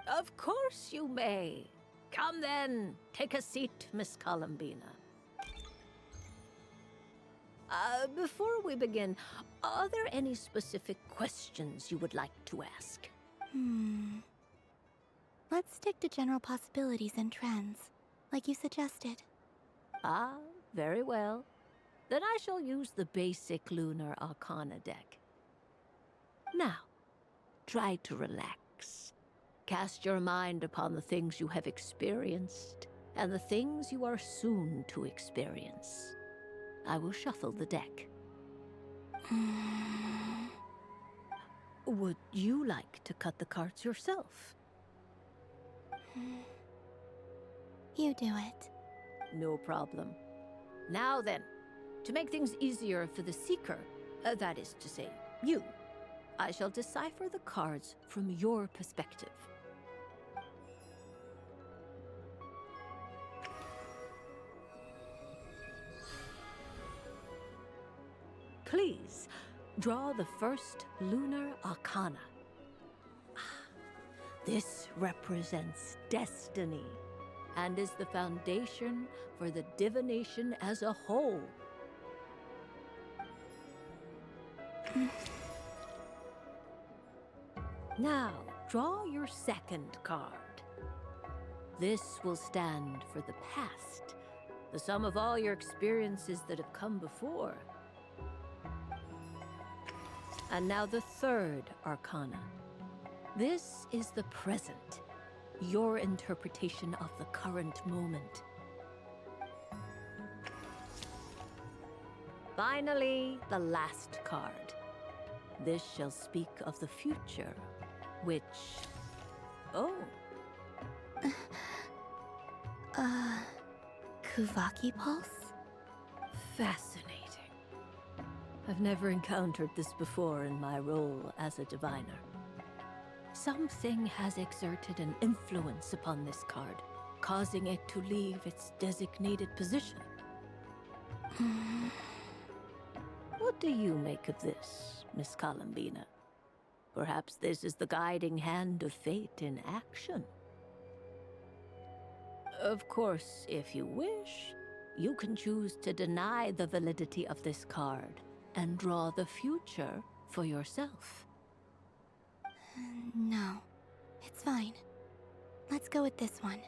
Of course you may. Come then, take a seat, Miss Columbina. Before we begin, are there any specific questions you would like to ask? Let's stick to general possibilities and trends, like you suggested. Ah, very well. Then I shall use the basic Lunar Arcana deck. Now, try to relax. Cast your mind upon the things you have experienced and the things you are soon to experience. I will shuffle the deck. Would you like to cut the cards yourself? You do it. No problem. Now then, to make things easier for the seeker, that is to say, you, I shall decipher the cards from your perspective. Please, draw the first Lunar Arcana. This represents destiny and is the foundation for the divination as a whole. Now, draw your second card. This will stand for the past, the sum of all your experiences that have come before. And now the third Arcana. This is the present, your interpretation of the current moment. Finally, the last card. This shall speak of the future, which... Oh. Kuvaki Pulse? Fascinating. I've never encountered this before in my role as a diviner. Something has exerted an influence upon this card, causing it to leave its designated position. What do you make of this, Miss Columbina? Perhaps this is the guiding hand of fate in action. Of course, if you wish, you can choose to deny the validity of this card and draw the future for yourself. No, it's fine. Let's go with this one.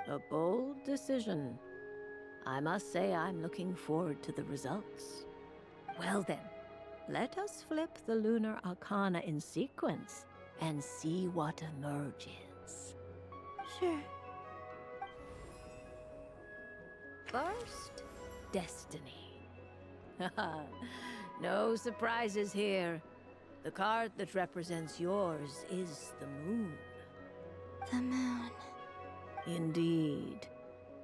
A bold decision. I must say I'm looking forward to the results. Well then, let us flip the lunar arcana in sequence and see what emerges. Sure. First, destiny. No surprises here. The card that represents yours is the moon. The moon. Indeed.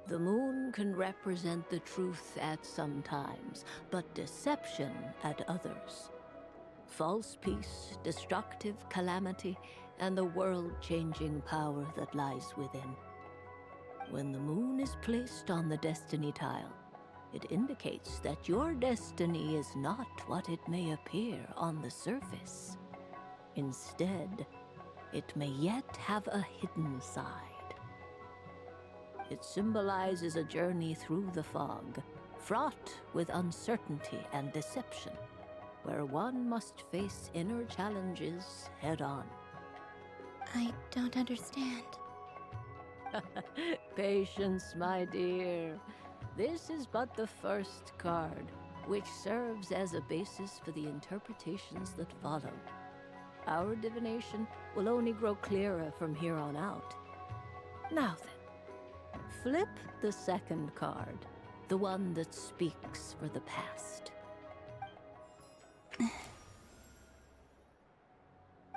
The moon can represent the truth at some times, but deception at others. False peace, destructive calamity, and the world-changing power that lies within. When the moon is placed on the destiny tile, it indicates that your destiny is not what it may appear on the surface. Instead, it may yet have a hidden side. It symbolizes a journey through the fog, fraught with uncertainty and deception, where one must face inner challenges head-on. I don't understand. Patience, my dear. This is but the first card, which serves as a basis for the interpretations that follow. Our divination will only grow clearer from here on out. Now then, flip the second card, the one that speaks for the past.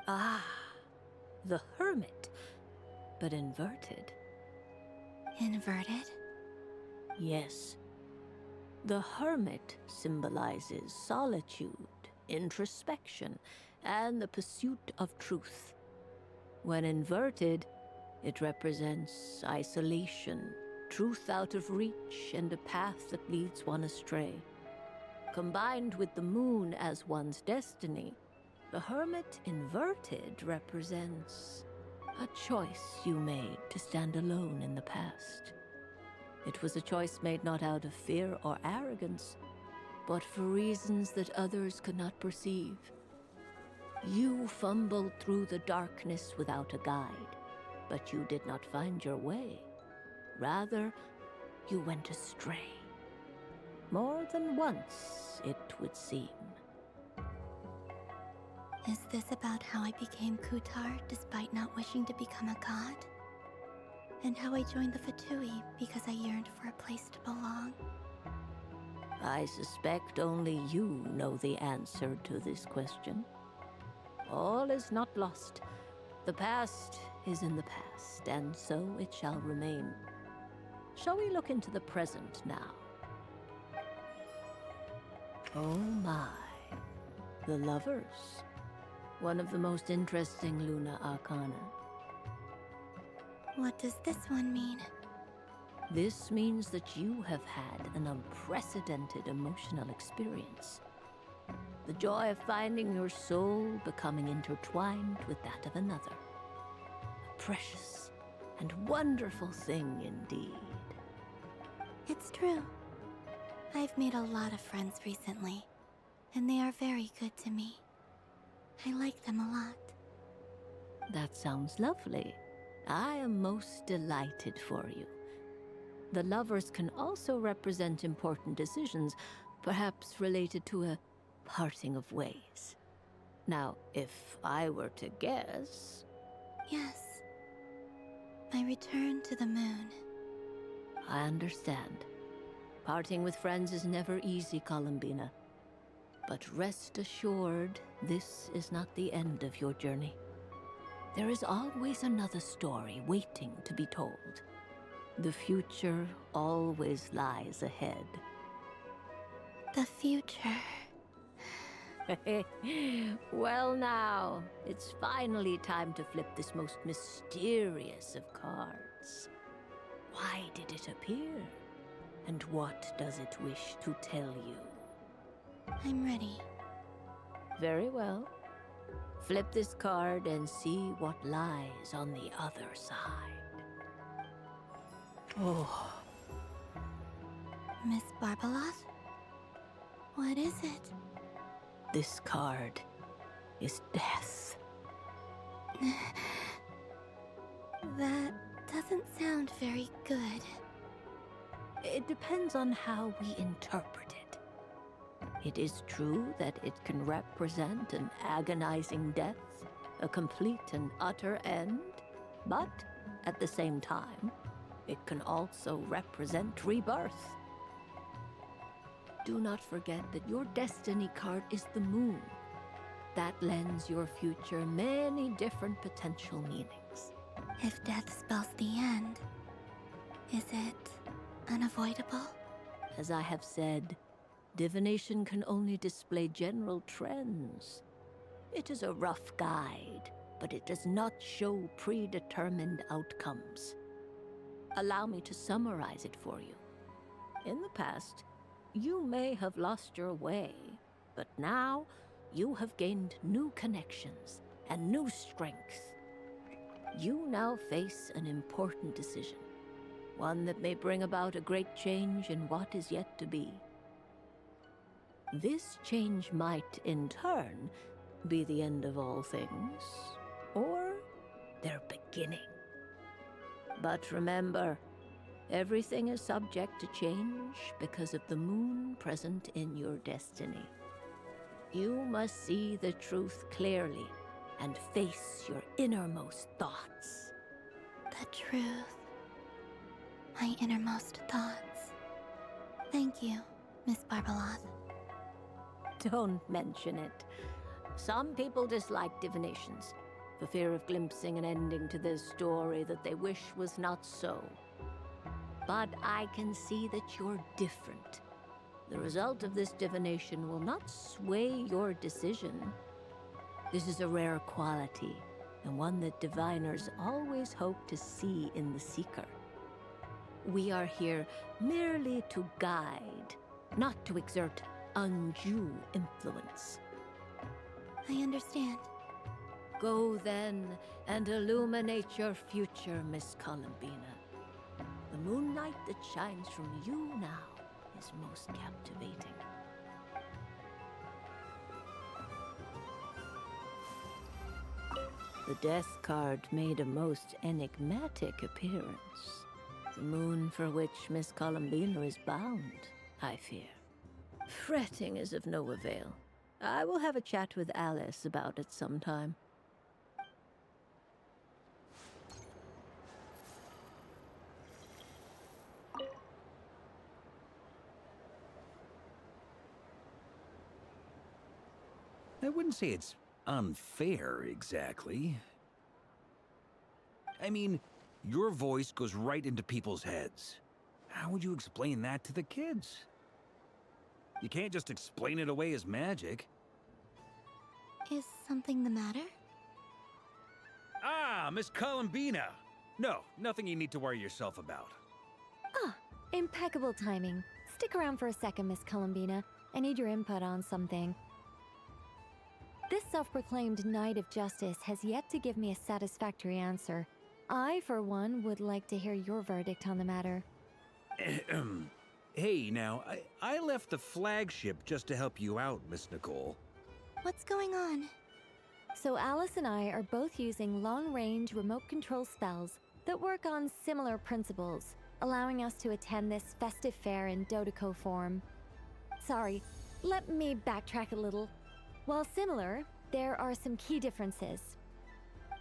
Ah, the Hermit, but inverted. Inverted? Yes. The Hermit symbolizes solitude, introspection, and the pursuit of truth. When inverted, it represents isolation, truth out of reach, and a path that leads one astray. Combined with the moon as one's destiny, the Hermit inverted represents a choice you made to stand alone in the past. It was a choice made not out of fear or arrogance, but for reasons that others could not perceive. You fumbled through the darkness without a guide, but you did not find your way. Rather, you went astray. More than once, it would seem. Is this about how I became Kutar despite not wishing to become a god? And how I joined the Fatui because I yearned for a place to belong? I suspect only you know the answer to this question. All is not lost. The past is in the past, and so it shall remain. Shall we look into the present now? Oh my. The Lovers. One of the most interesting Luna Arcana. What does this one mean? This means that you have had an unprecedented emotional experience. The joy of finding your soul becoming intertwined with that of another. A precious and wonderful thing indeed. It's true. I've made a lot of friends recently, and they are very good to me. I like them a lot. That sounds lovely. I am most delighted for you. The Lovers can also represent important decisions, perhaps related to a parting of ways. Now, if I were to guess... Yes. My return to the moon. I understand. Parting with friends is never easy, Columbina. But rest assured, this is not the end of your journey. There is always another story waiting to be told. The future always lies ahead. The future. Well now, it's finally time to flip this most mysterious of cards. Why did it appear? And what does it wish to tell you? I'm ready. Very well. Flip this card and see what lies on the other side. Oh. Miss Barbeloth? What is it? This card is death. That doesn't sound very good. It depends on how we interpret it. It is true that it can represent an agonizing death, a complete and utter end, but at the same time, it can also represent rebirth. Do not forget that your destiny card is the moon. That lends your future many different potential meanings. If death spells the end, is it unavoidable? As I have said, divination can only display general trends. It is a rough guide, but it does not show predetermined outcomes. Allow me to summarize it for you. In the past, you may have lost your way, but now you have gained new connections and new strength. You now face an important decision, one that may bring about a great change in what is yet to be. This change might, in turn, be the end of all things, or their beginning. But remember, everything is subject to change because of the moon present in your destiny. You must see the truth clearly and face your innermost thoughts. The truth. My innermost thoughts. Thank you, Miss Barbaloth. Don't mention it. Some people dislike divinations, for fear of glimpsing an ending to their story that they wish was not so. But I can see that you're different. The result of this divination will not sway your decision. This is a rare quality, and one that diviners always hope to see in the seeker. We are here merely to guide, not to exert undue influence. I understand. Go then and illuminate your future, Miss Columbina. The moonlight that shines from you now is most captivating. The death card made a most enigmatic appearance. The moon for which Miss Columbina is bound, I fear. Fretting is of no avail. I will have a chat with Alice about it sometime. I wouldn't say it's unfair, exactly. I mean, your voice goes right into people's heads. How would you explain that to the kids? You can't just explain it away as magic. Is something the matter? Ah, Miss Columbina! No, nothing you need to worry yourself about. Ah, impeccable timing. Stick around for a second, Miss Columbina. I need your input on something. This self-proclaimed Knight of Justice has yet to give me a satisfactory answer. I, for one, would like to hear your verdict on the matter. Hey, now, I left the flagship just to help you out, Miss Nicole. What's going on? So Alice and I are both using long-range remote control spells that work on similar principles, allowing us to attend this festive fair in Dodeco form. Sorry, let me backtrack a little. While similar, there are some key differences.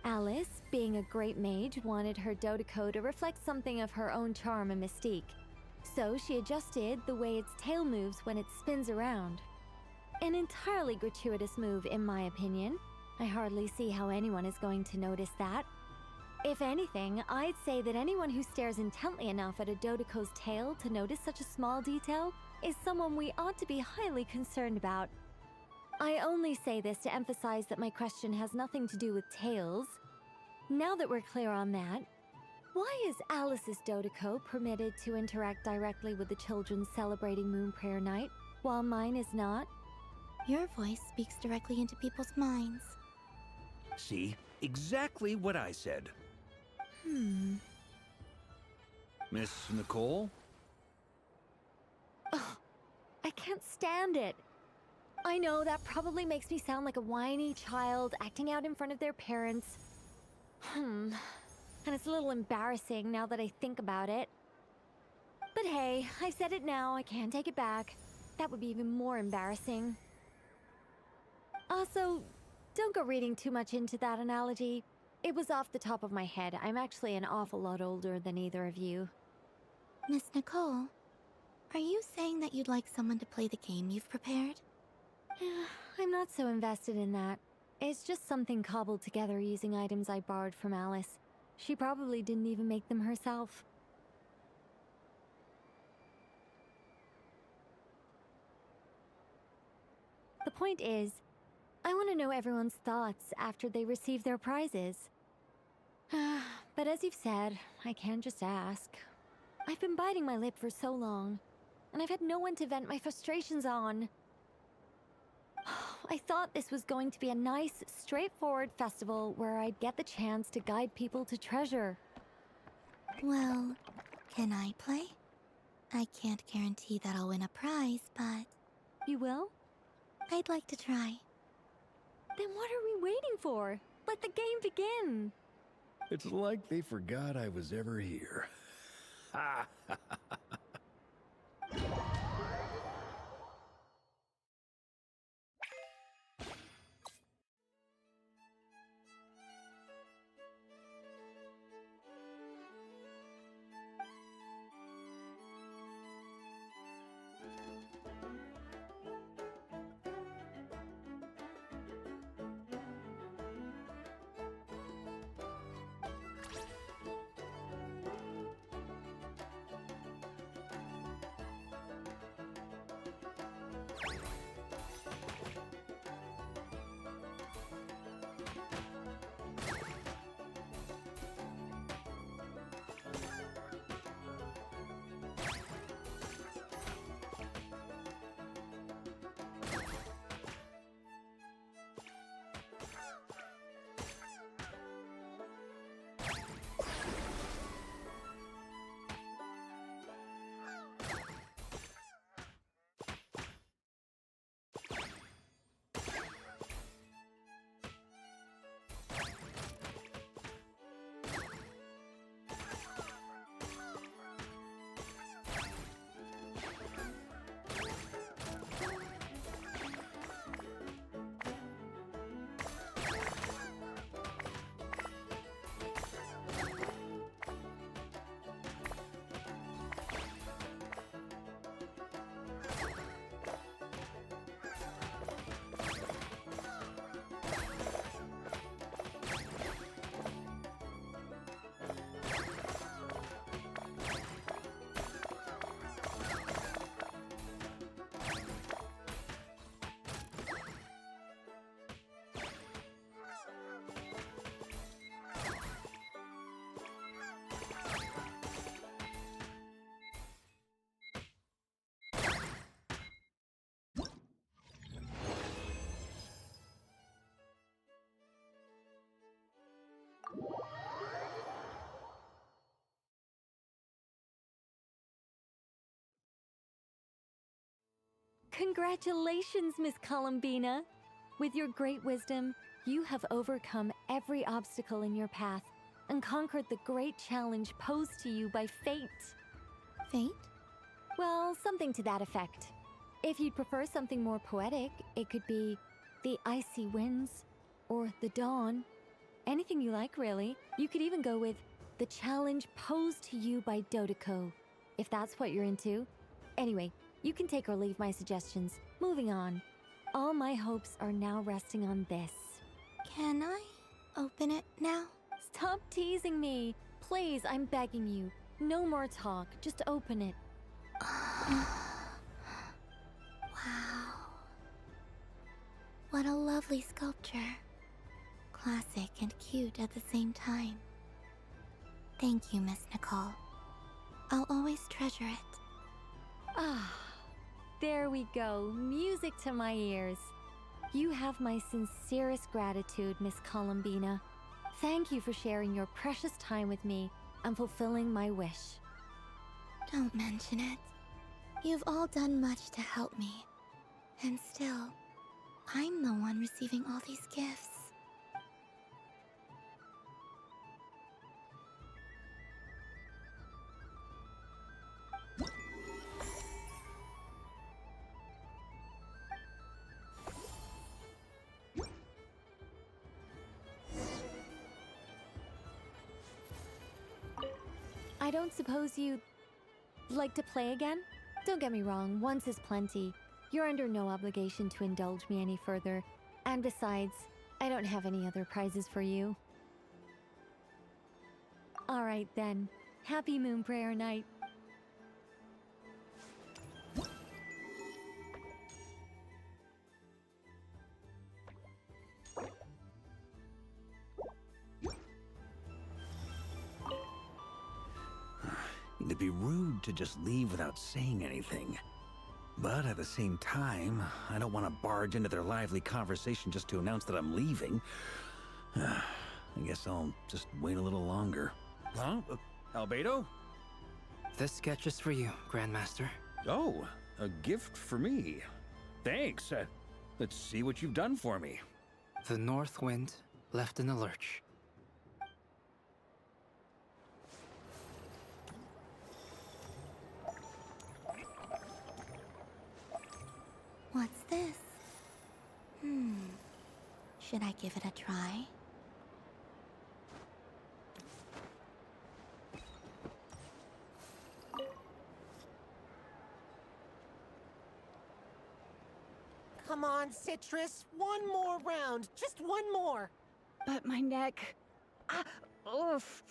Alice, being a great mage, wanted her Dodeco to reflect something of her own charm and mystique. So she adjusted the way its tail moves when it spins around. An entirely gratuitous move, in my opinion. I hardly see how anyone is going to notice that. If anything, I'd say that anyone who stares intently enough at a Dodeco's tail to notice such a small detail is someone we ought to be highly concerned about. I only say this to emphasize that my question has nothing to do with tails. Now that we're clear on that, why is Alice's Dodeco permitted to interact directly with the children celebrating Moon Prayer Night, while mine is not? Your voice speaks directly into people's minds. See? Exactly what I said. Miss Nicole? Ugh, I can't stand it. I know that probably makes me sound like a whiny child acting out in front of their parents. and it's a little embarrassing now that I think about it. But hey, I've said it now, I can't take it back. That would be even more embarrassing. Also, don't go reading too much into that analogy. It was off the top of my head. I'm actually an awful lot older than either of you. Miss Nicole, are you saying that you'd like someone to play the game you've prepared? I'm not so invested in that. It's just something cobbled together using items I borrowed from Alice. She probably didn't even make them herself. The point is, I want to know everyone's thoughts after they receive their prizes. But as you've said, I can't just ask. I've been biting my lip for so long, and I've had no one to vent my frustrations on. I thought this was going to be a nice, straightforward festival where I'd get the chance to guide people to treasure. Well, can I play? I can't guarantee that I'll win a prize, but... You will? I'd like to try. Then what are we waiting for? Let the game begin! It's like they forgot I was ever here. Ha ha ha ha. Congratulations, Miss Columbina! With your great wisdom, you have overcome every obstacle in your path and conquered the great challenge posed to you by fate. Fate? Well, something to that effect. If you'd prefer something more poetic, it could be the icy winds or the dawn. Anything you like, really. You could even go with the challenge posed to you by Dodeko, if that's what you're into. Anyway, you can take or leave my suggestions. Moving on. All my hopes are now resting on this. Can I open it now? Stop teasing me. Please, I'm begging you. No more talk. Just open it. Wow. What a lovely sculpture. Classic and cute at the same time. Thank you, Miss Nicole. I'll always treasure it. Ah, there we go. Music to my ears. You have my sincerest gratitude, Miss Columbina. Thank you for sharing your precious time with me and fulfilling my wish. Don't mention it. You've all done much to help me. And still, I'm the one receiving all these gifts. I don't suppose you'd like to play again? Don't get me wrong, once is plenty. You're under no obligation to indulge me any further. And besides, I don't have any other prizes for you. Alright then. Happy Moon Prayer Night. It'd be rude to just leave without saying anything. But at the same time, I don't want to barge into their lively conversation just to announce that I'm leaving. I guess I'll just wait a little longer. Huh? Albedo? This sketch is for you, Grandmaster. Oh, a gift for me. Thanks. Let's see what you've done for me. The North Wind left in a lurch. What's this? Should I give it a try? Come on, Citrus. One more round. Just one more. But my neck... oof.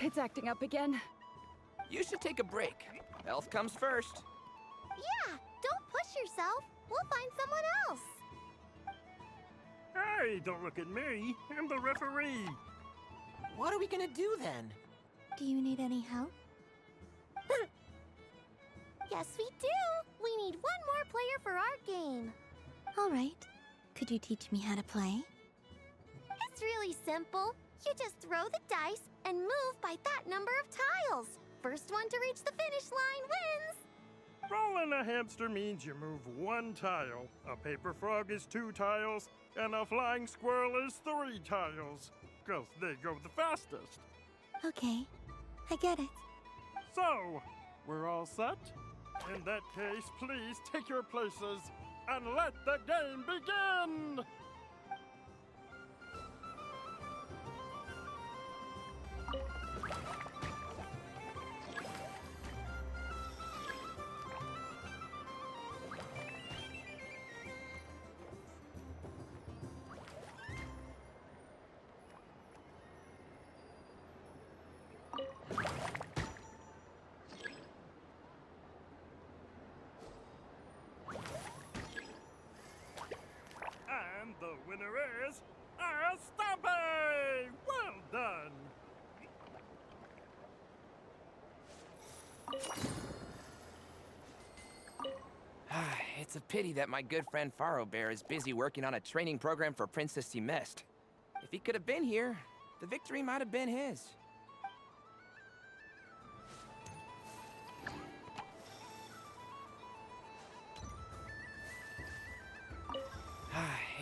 It's acting up again. You should take a break. Health comes first. Yeah, don't push yourself. We'll find someone else. Hey, don't look at me. I'm the referee. What are we gonna do then? Do you need any help? Yes, we do. We need one more player for our game. All right. Could you teach me how to play? It's really simple. You just throw the dice and move by that number of tiles. First one to reach the finish line wins. Rolling a hamster means you move one tile. A paper frog is 2 tiles, and a flying squirrel is 3 tiles. 'Cause they go the fastest. Okay, I get it. So, we're all set? In that case, please take your places and let the game begin! And the winner is Stampy! Well done! It's a pity that my good friend Faro Bear is busy working on a training program for Princess Mist. If he could have been here, the victory might have been his.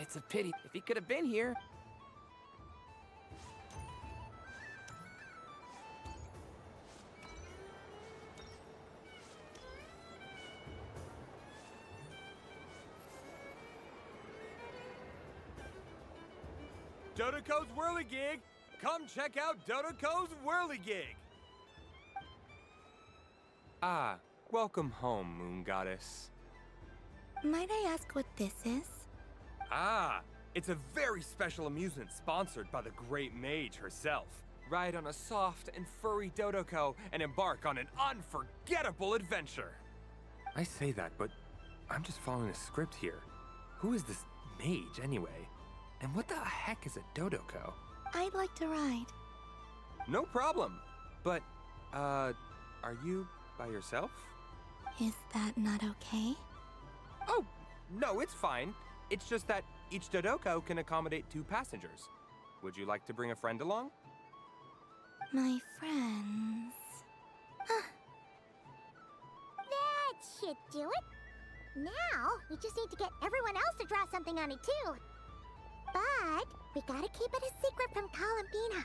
It's a pity. If he could have been here. Dodoco's Whirligig! Come check out Dodoco's Whirligig! Ah, welcome home, Moon Goddess. Might I ask what this is? Ah, it's a very special amusement sponsored by the great mage herself. Ride on a soft and furry Dodoco and embark on an unforgettable adventure. I say that, but I'm just following a script here. Who is this mage, anyway? And what the heck is a Dodoco? I'd like to ride. No problem. But, are you by yourself? Is that not okay? Oh, no, it's fine. It's just that each Dodoco can accommodate 2 passengers. Would you like to bring a friend along? My friends... That should do it. Now, we just need to get everyone else to draw something on it too. But we gotta keep it a secret from Columbina.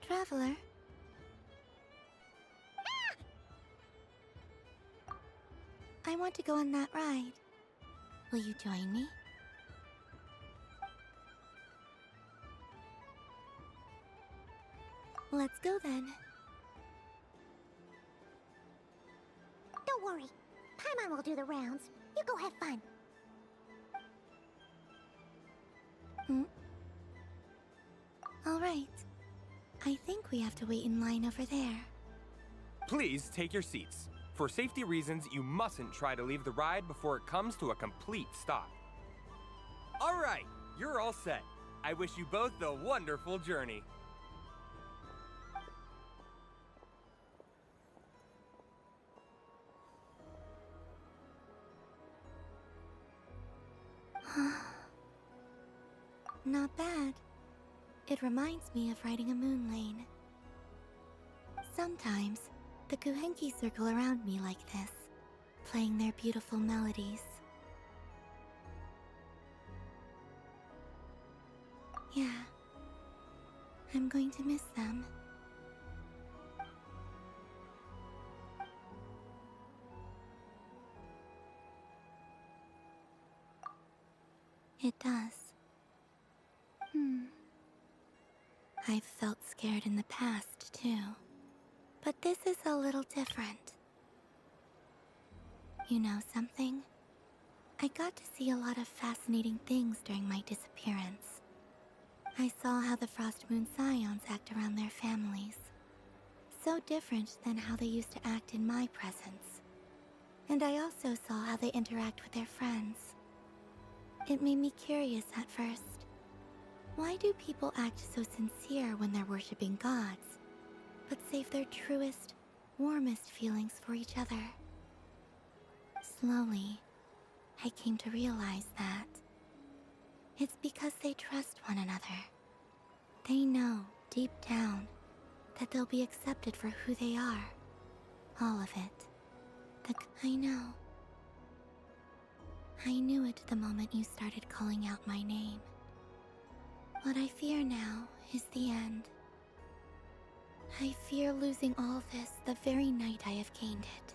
Traveler? I want to go on that ride. Will you join me? Let's go then. Don't worry. Paimon will do the rounds. You go have fun. All right. I think we have to wait in line over there. Please take your seats. For safety reasons, you mustn't try to leave the ride before it comes to a complete stop. All right, you're all set. I wish you both a wonderful journey. Not bad. It reminds me of riding a moon lane. Sometimes, the Kuhenki circle around me like this, playing their beautiful melodies. Yeah, I'm going to miss them. It does. I've felt scared in the past, too. But this is a little different. You know something? I got to see a lot of fascinating things during my disappearance. I saw how the Frost Moon Scions act around their families. So different than how they used to act in my presence. And I also saw how they interact with their friends. It made me curious at first. Why do people act so sincere when they're worshipping gods, but save their truest, warmest feelings for each other? Slowly, I came to realize that it's because they trust one another. They know, deep down, that they'll be accepted for who they are. All of it. I know. I knew it the moment you started calling out my name. What I fear now is the end. I fear losing all this the very night I have gained it.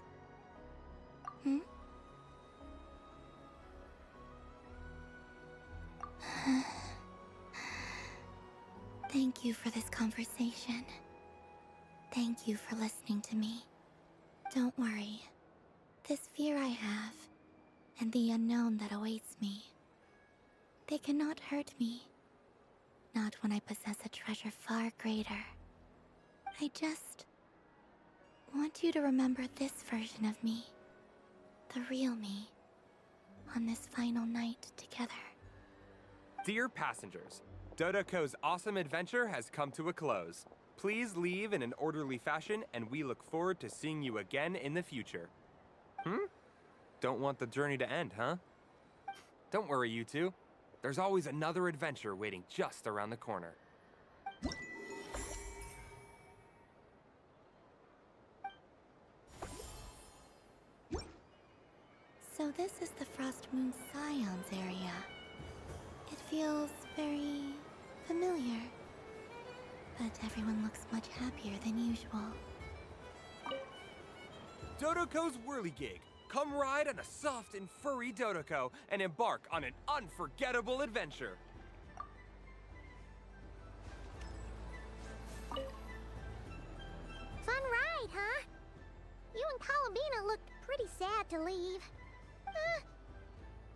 Thank you for this conversation. Thank you for listening to me. Don't worry. This fear I have, and the unknown that awaits me, they cannot hurt me. Not when I possess a treasure far greater. I just want you to remember this version of me, the real me, on this final night together. Dear passengers, Dodoko's awesome adventure has come to a close. Please leave in an orderly fashion, and we look forward to seeing you again in the future. Don't want the journey to end, huh? Don't worry, you two. There's always another adventure waiting just around the corner. So this is the Frost Moon Scions area. It feels very familiar. But everyone looks much happier than usual. Dodoko's Whirligig. Come ride on a soft and furry Dodoko and embark on an unforgettable adventure. Fun ride, huh? You and Columbina looked pretty sad to leave.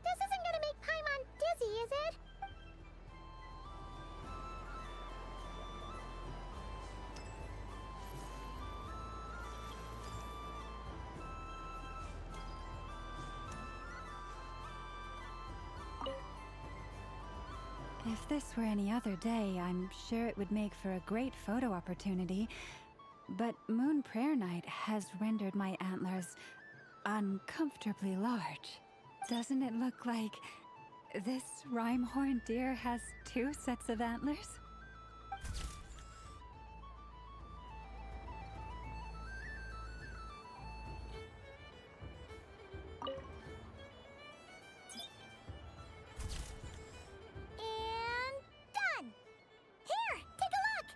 This isn't gonna make Paimon dizzy, is it? If this were any other day, I'm sure it would make for a great photo opportunity. But Moon Prayer Night has rendered my antlers uncomfortably large. Doesn't it look like this rhyme-horned deer has 2 sets of antlers? And done! Here, take a look!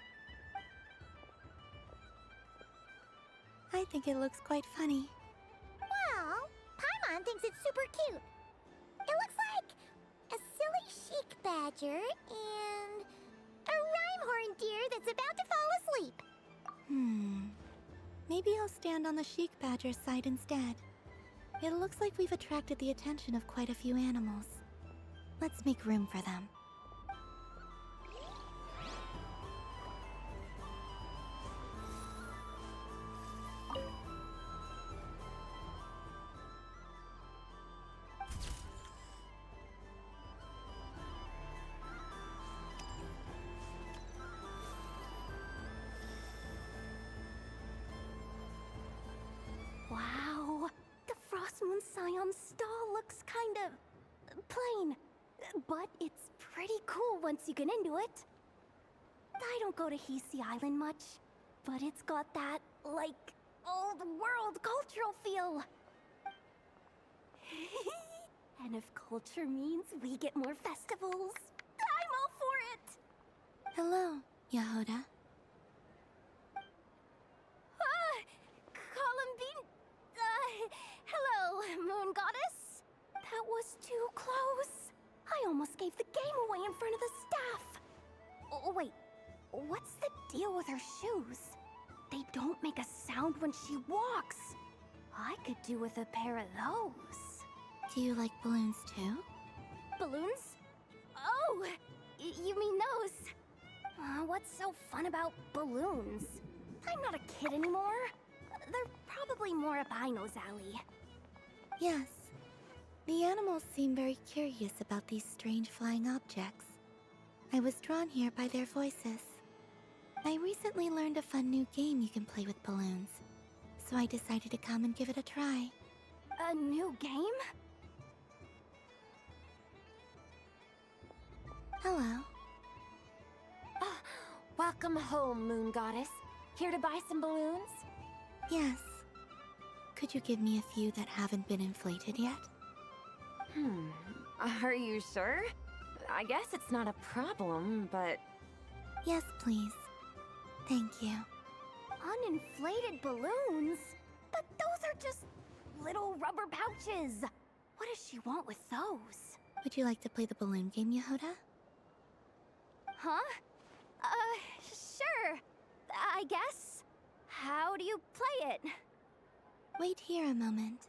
I think it looks quite funny. Well, Paimon thinks it's super cute. It looks like a silly chic badger and a rhyme-horned deer that's about to fall asleep. Maybe I'll stand on the Sheik Badger's side instead. It looks like we've attracted the attention of quite a few animals. Let's make room for them. Wow, the Frost Moon Scion stall looks kind of plain, but it's pretty cool once you get into it. I don't go to Hisi Island much, but it's got that, like, old world cultural feel. And if culture means we get more festivals, I'm all for it! Hello, Yehoda. Columbine... hello, Moon Goddess. That was too close. I almost gave the game away in front of the staff. Oh, wait, what's the deal with her shoes? They don't make a sound when she walks. I could do with a pair of those. Do you like balloons too? Balloons? Oh, you mean those? What's so fun about balloons? I'm not a kid anymore. They're probably more up Aino's alley. Yes. The animals seem very curious about these strange flying objects. I was drawn here by their voices. I recently learned a fun new game you can play with balloons, so I decided to come and give it a try. A new game? Hello. Welcome home, Moon Goddess. Here to buy some balloons? Yes. Could you give me a few that haven't been inflated yet? Are you sure? I guess it's not a problem, but... Yes, please. Thank you. Uninflated balloons? But those are just little rubber pouches. What does she want with those? Would you like to play the balloon game, Yehoda? Huh? Sure. I guess. How do you play it? Wait here a moment.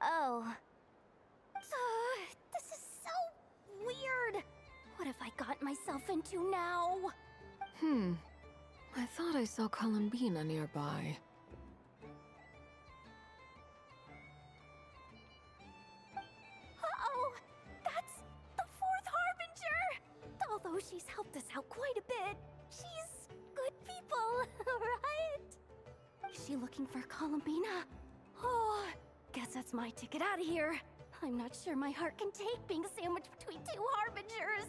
Oh. This is so weird. What have I got myself into now? I thought I saw Columbina nearby. Uh-oh! That's the fourth Harbinger! Although she's helped us out quite a bit, she's good people, right? Is she looking for Columbina? Oh, guess that's my ticket out of here. I'm not sure my heart can take being sandwiched between two Harbingers.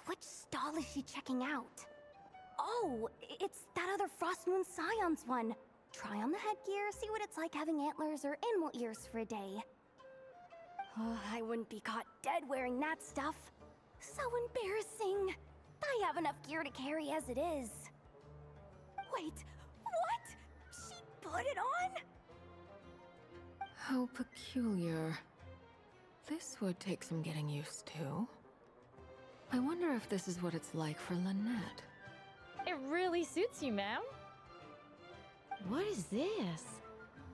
Which stall is she checking out? Oh, it's that other Frost Moon Scion's one. Try on the headgear, see what it's like having antlers or animal ears for a day. Oh, I wouldn't be caught dead wearing that stuff. So embarrassing. I have enough gear to carry as it is. Wait, what? She put it on? How peculiar. This would take some getting used to. I wonder if this is what it's like for Lynette. It really suits you, ma'am. What is this?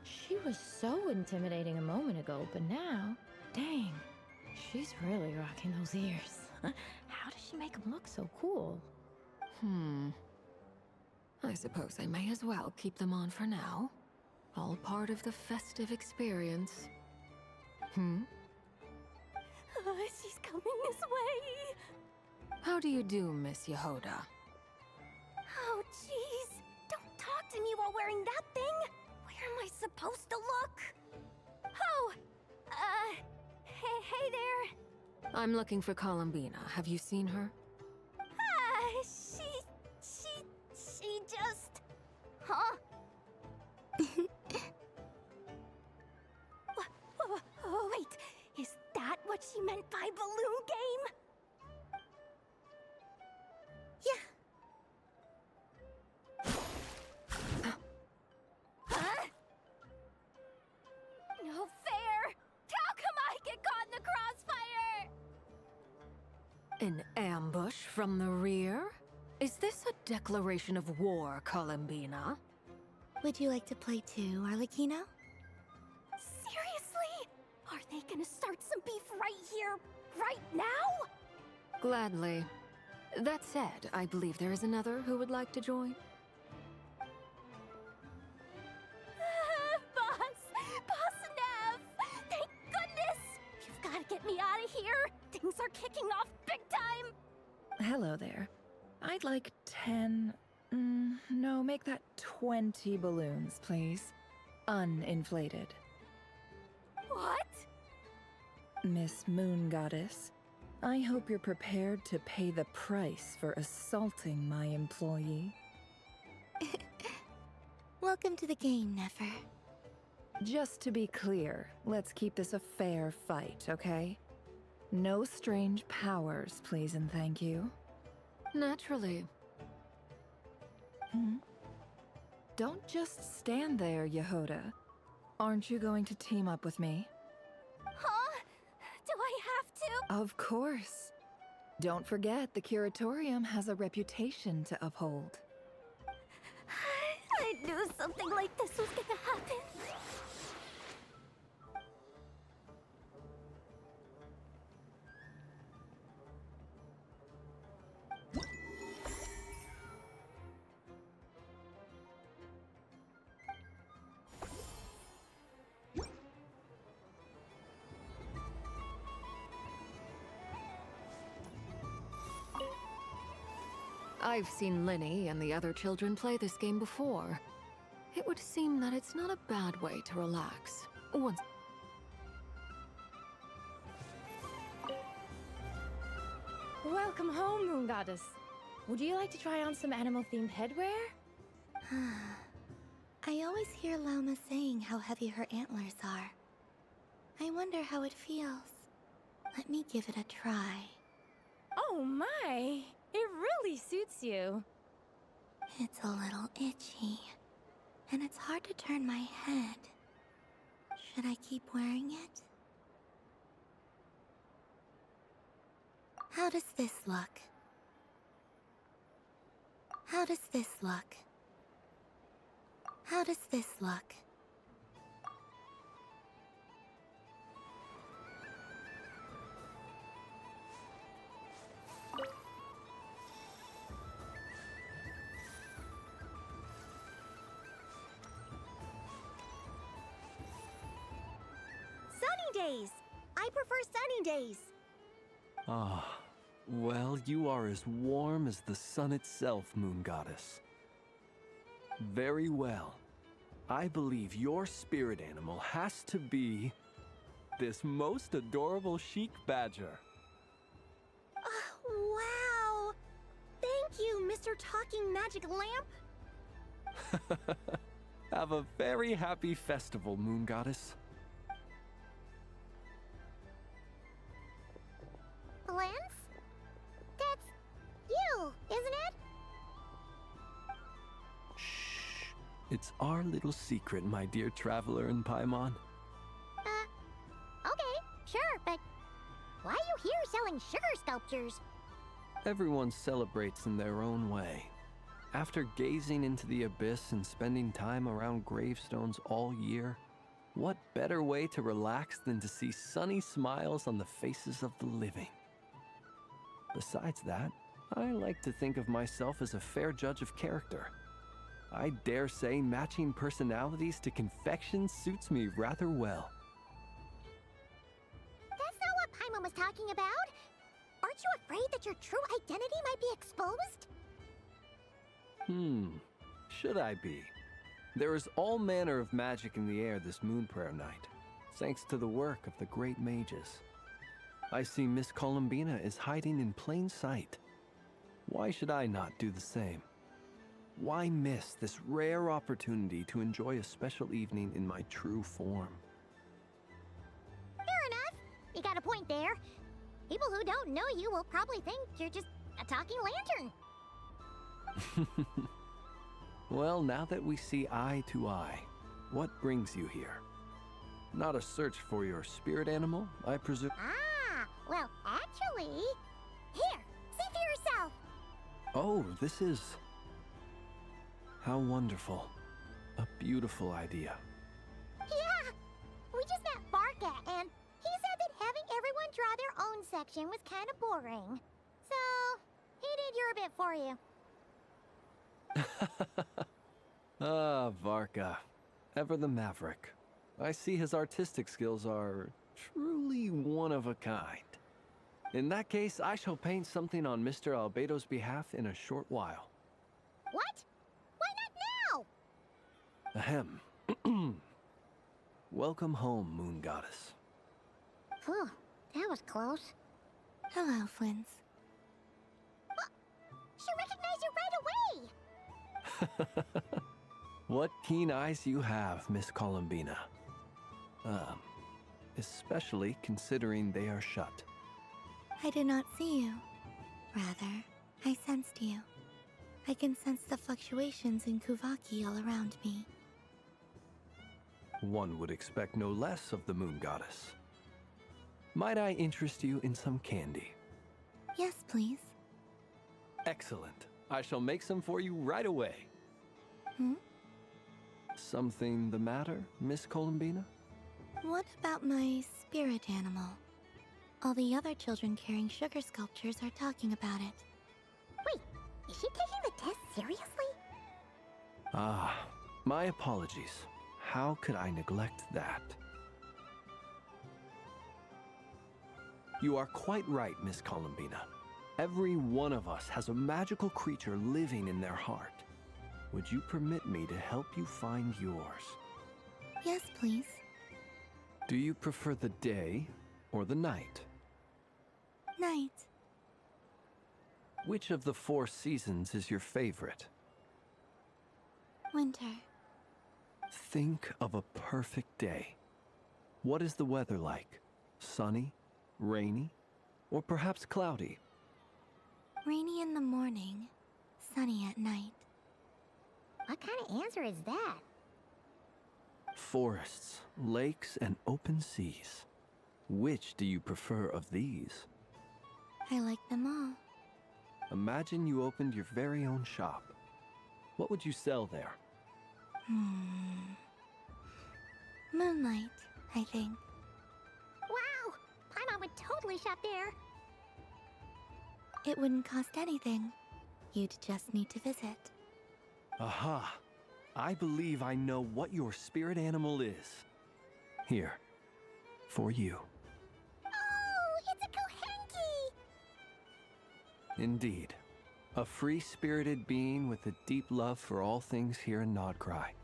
She was so intimidating a moment ago, but now, dang, she's really rocking those ears. How does she make them look so cool? I suppose I may as well keep them on for now. All part of the festive experience. She's coming this way. How do you do, Miss Yehoda? Oh, jeez. Don't talk to me while wearing that thing. Where am I supposed to look? Oh, hey there. I'm looking for Columbina. Have you seen her? She just... Huh? Wait, is that what she meant by balloon game? Huh? No fair! How come I get caught in the crossfire? An ambush from the rear? Is this a declaration of war, Columbina? Would you like to play too, Arlecchino? Seriously? Are they gonna start some beef right here, right now? Gladly. That said, I believe there is another who would like to join. Boss Nev! Thank goodness! You've gotta get me out of here! Things are kicking off big time! Hello there. I'd like 10... no, make that 20 balloons, please. Uninflated. What? Miss Moon Goddess, I hope you're prepared to pay the price for assaulting my employee. Welcome to the game, Nefer. Just to be clear, let's keep this a fair fight, okay? No strange powers, please and thank you. Naturally. Don't just stand there, Yehoda. Aren't you going to team up with me? Huh? Do I have to? Of course. Don't forget, the Curatorium has a reputation to uphold. I knew something like this was gonna happen. I've seen Linny and the other children play this game before. It would seem that it's not a bad way to relax. Once... Welcome home, Moon Goddess. Would you like to try on some animal-themed headwear? I always hear Lauma saying how heavy her antlers are. I wonder how it feels. Let me give it a try. Oh my! It really suits you. It's a little itchy, and it's hard to turn my head. Should I keep wearing it? How does this look? How does this look? How does this look? Sunny days! I prefer sunny days. Ah, well, you are as warm as the sun itself, Moon Goddess. Very well. I believe your spirit animal has to be this most adorable chic badger. Wow! Thank you, Mr. Talking Magic Lamp. Have a very happy festival, Moon Goddess. Lance? That's you, isn't it? It's our little secret, my dear traveler in Paimon. Okay, sure, but why are you here selling sugar sculptures? Everyone celebrates in their own way. After gazing into the abyss and spending time around gravestones all year, what better way to relax than to see sunny smiles on the faces of the living? Besides that, I like to think of myself as a fair judge of character. I dare say matching personalities to confection suits me rather well. That's not what Paimon was talking about. Aren't you afraid that your true identity might be exposed? Should I be? There is all manner of magic in the air this Moon Prayer night, thanks to the work of the great mages. I see Miss Columbina is hiding in plain sight. Why should I not do the same? Why miss this rare opportunity to enjoy a special evening in my true form? Fair enough. You got a point there. People who don't know you will probably think you're just a talking lantern. Well, now that we see eye to eye, what brings you here? Not a search for your spirit animal, I presume? Ah, well, actually... Here, Oh, this is... How wonderful. A beautiful idea. Yeah! We just met Barka, and he said that having everyone draw their own section was kind of boring. So, he did your bit for you. Ah, Varka. Ever the maverick. I see his artistic skills are truly one of a kind. In that case, I shall paint something on Mr. Albedo's behalf in a short while. What? Why not now? Ahem. Welcome home, Moon Goddess. Phew, that was close. Hello, Flins. She recognized you right away! What keen eyes you have, Miss Columbina. Especially considering they are shut. I did not see you. Rather, I sensed you. I can sense the fluctuations in Kuvaki all around me. One would expect no less of the Moon Goddess. Might I interest you in some candy? Yes, please. Excellent. I shall make some for you right away. Hmm? Something the matter, Miss Columbina? What about my spirit animal? All the other children carrying sugar sculptures are talking about it. Wait, is she taking the test seriously? Ah, my apologies. How could I neglect that? You are quite right, Miss Columbina. Every one of us has a magical creature living in their heart. Would you permit me to help you find yours? Yes, please. Do you prefer the day or the night? Night. Which of the 4 seasons is your favorite? Winter. Think of a perfect day. What is the weather like? Sunny, rainy, or perhaps cloudy? Rainy in the morning, sunny at night. What kind of answer is that? Forests, lakes, and open seas. Which do you prefer of these? I like them all. Imagine you opened your very own shop. What would you sell there? Moonlight, I think. Wow! Paimon would totally shop there. It wouldn't cost anything. You'd just need to visit. Aha! I believe I know what your spirit animal is. Here, for you. Oh, it's a Kohenki! Indeed. A free-spirited being with a deep love for all things here in Nodcry,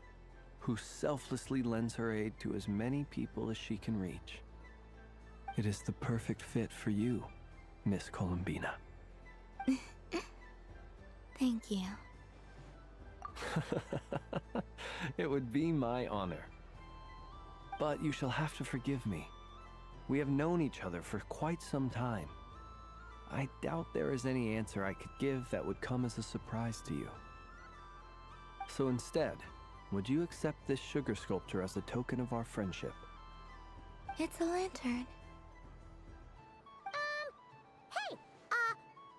who selflessly lends her aid to as many people as she can reach. It is the perfect fit for you, Miss Columbina. Thank you. It would be my honor. But you shall have to forgive me. We have known each other for quite some time. I doubt there is any answer I could give that would come as a surprise to you. So instead, would you accept this sugar sculpture as a token of our friendship? It's a lantern. Hey,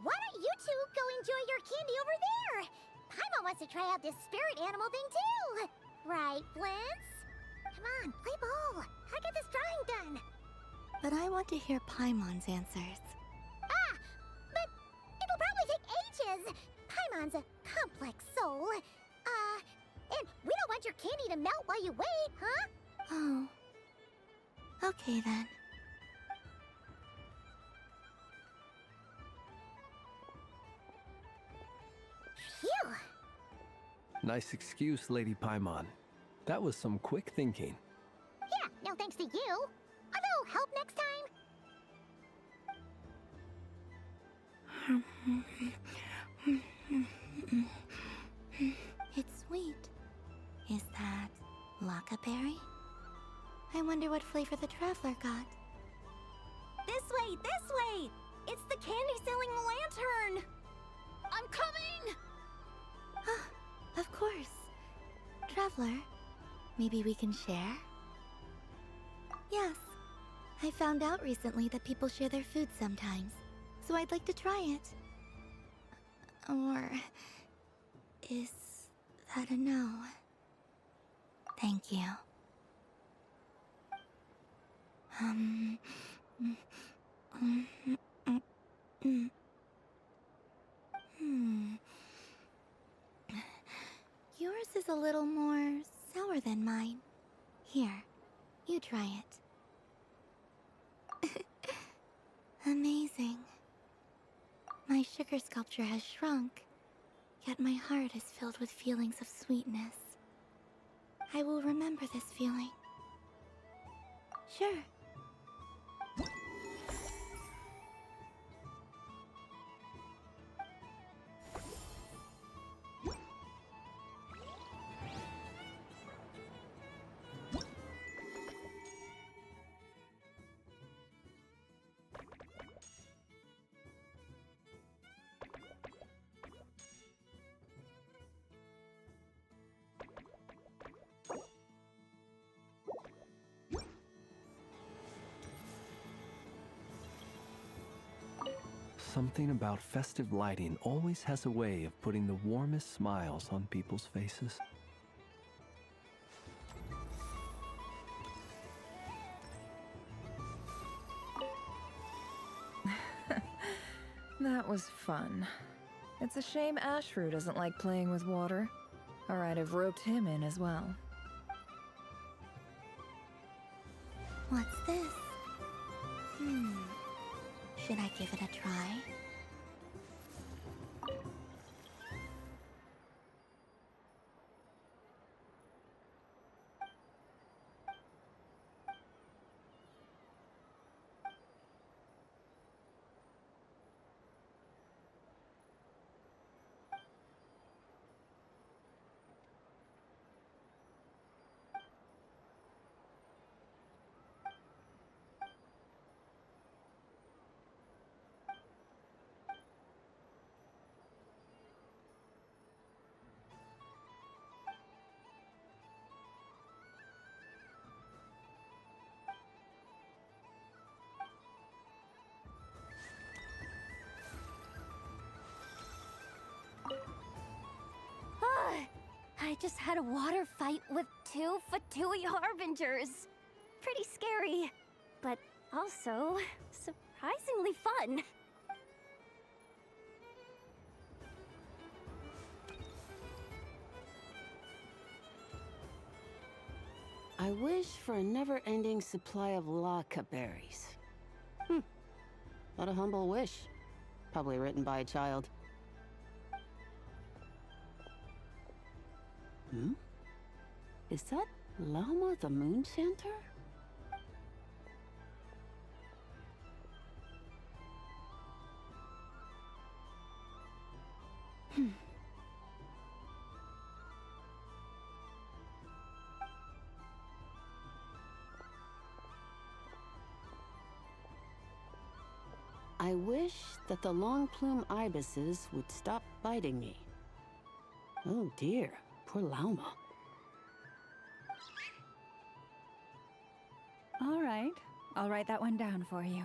why don't you two go enjoy your candy over there? Paimon wants to try out this spirit animal thing too. Right, Flint's? Come on, play ball. I get this drawing done. But I want to hear Paimon's answers. Ah, but it'll probably take ages. Paimon's a complex soul. And we don't want your candy to melt while you wait, huh? Oh. Okay then. Phew. Nice excuse, Lady Paimon. That was some quick thinking. Yeah, no thanks to you. A little help next time? It's sweet. Is that Laka berry? I wonder what flavor the traveler got. This way, this way! It's the candy-selling lantern! I'm coming! Ah, of course. Traveler, maybe we can share? Yes. I found out recently that people share their food sometimes, so I'd like to try it. Or is that a no? Thank you. Yours is a little more sour than mine. Here, you try it. Amazing. My sugar sculpture has shrunk, yet my heart is filled with feelings of sweetness. I will remember this feeling. Sure. Something about festive lighting always has a way of putting the warmest smiles on people's faces. That was fun. It's a shame Ashru doesn't like playing with water, or I'd have roped him in as well. What's this? Should I give it a try? I just had a water fight with 2 Fatui Harbingers. Pretty scary, but also surprisingly fun. I wish for a never-ending supply of laka berries. What a humble wish. Probably written by a child. Is that Lama the Moon Chanter? I wish that the long plume ibises would stop biting me. Oh dear, poor Lauma. All right, I'll write that one down for you.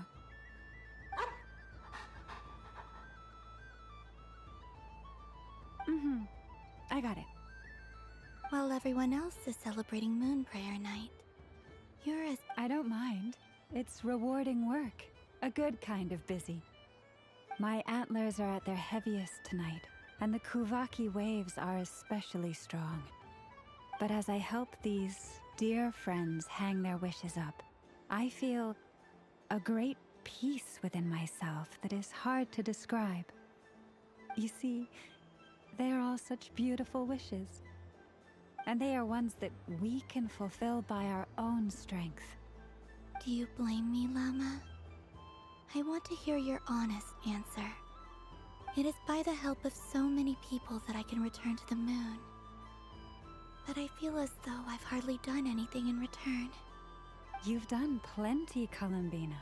I got it. While everyone else is celebrating Moon Prayer Night, you're as... I don't mind. It's rewarding work. A good kind of busy. My antlers are at their heaviest tonight, and the Kuvaki waves are especially strong. But as I help these dear friends hang their wishes up, I feel a great peace within myself that is hard to describe. You see, they are all such beautiful wishes. And they are ones that we can fulfill by our own strength. Do you blame me, Lama? I want to hear your honest answer. It is by the help of so many people that I can return to the moon. But I feel as though I've hardly done anything in return. You've done plenty, Columbina.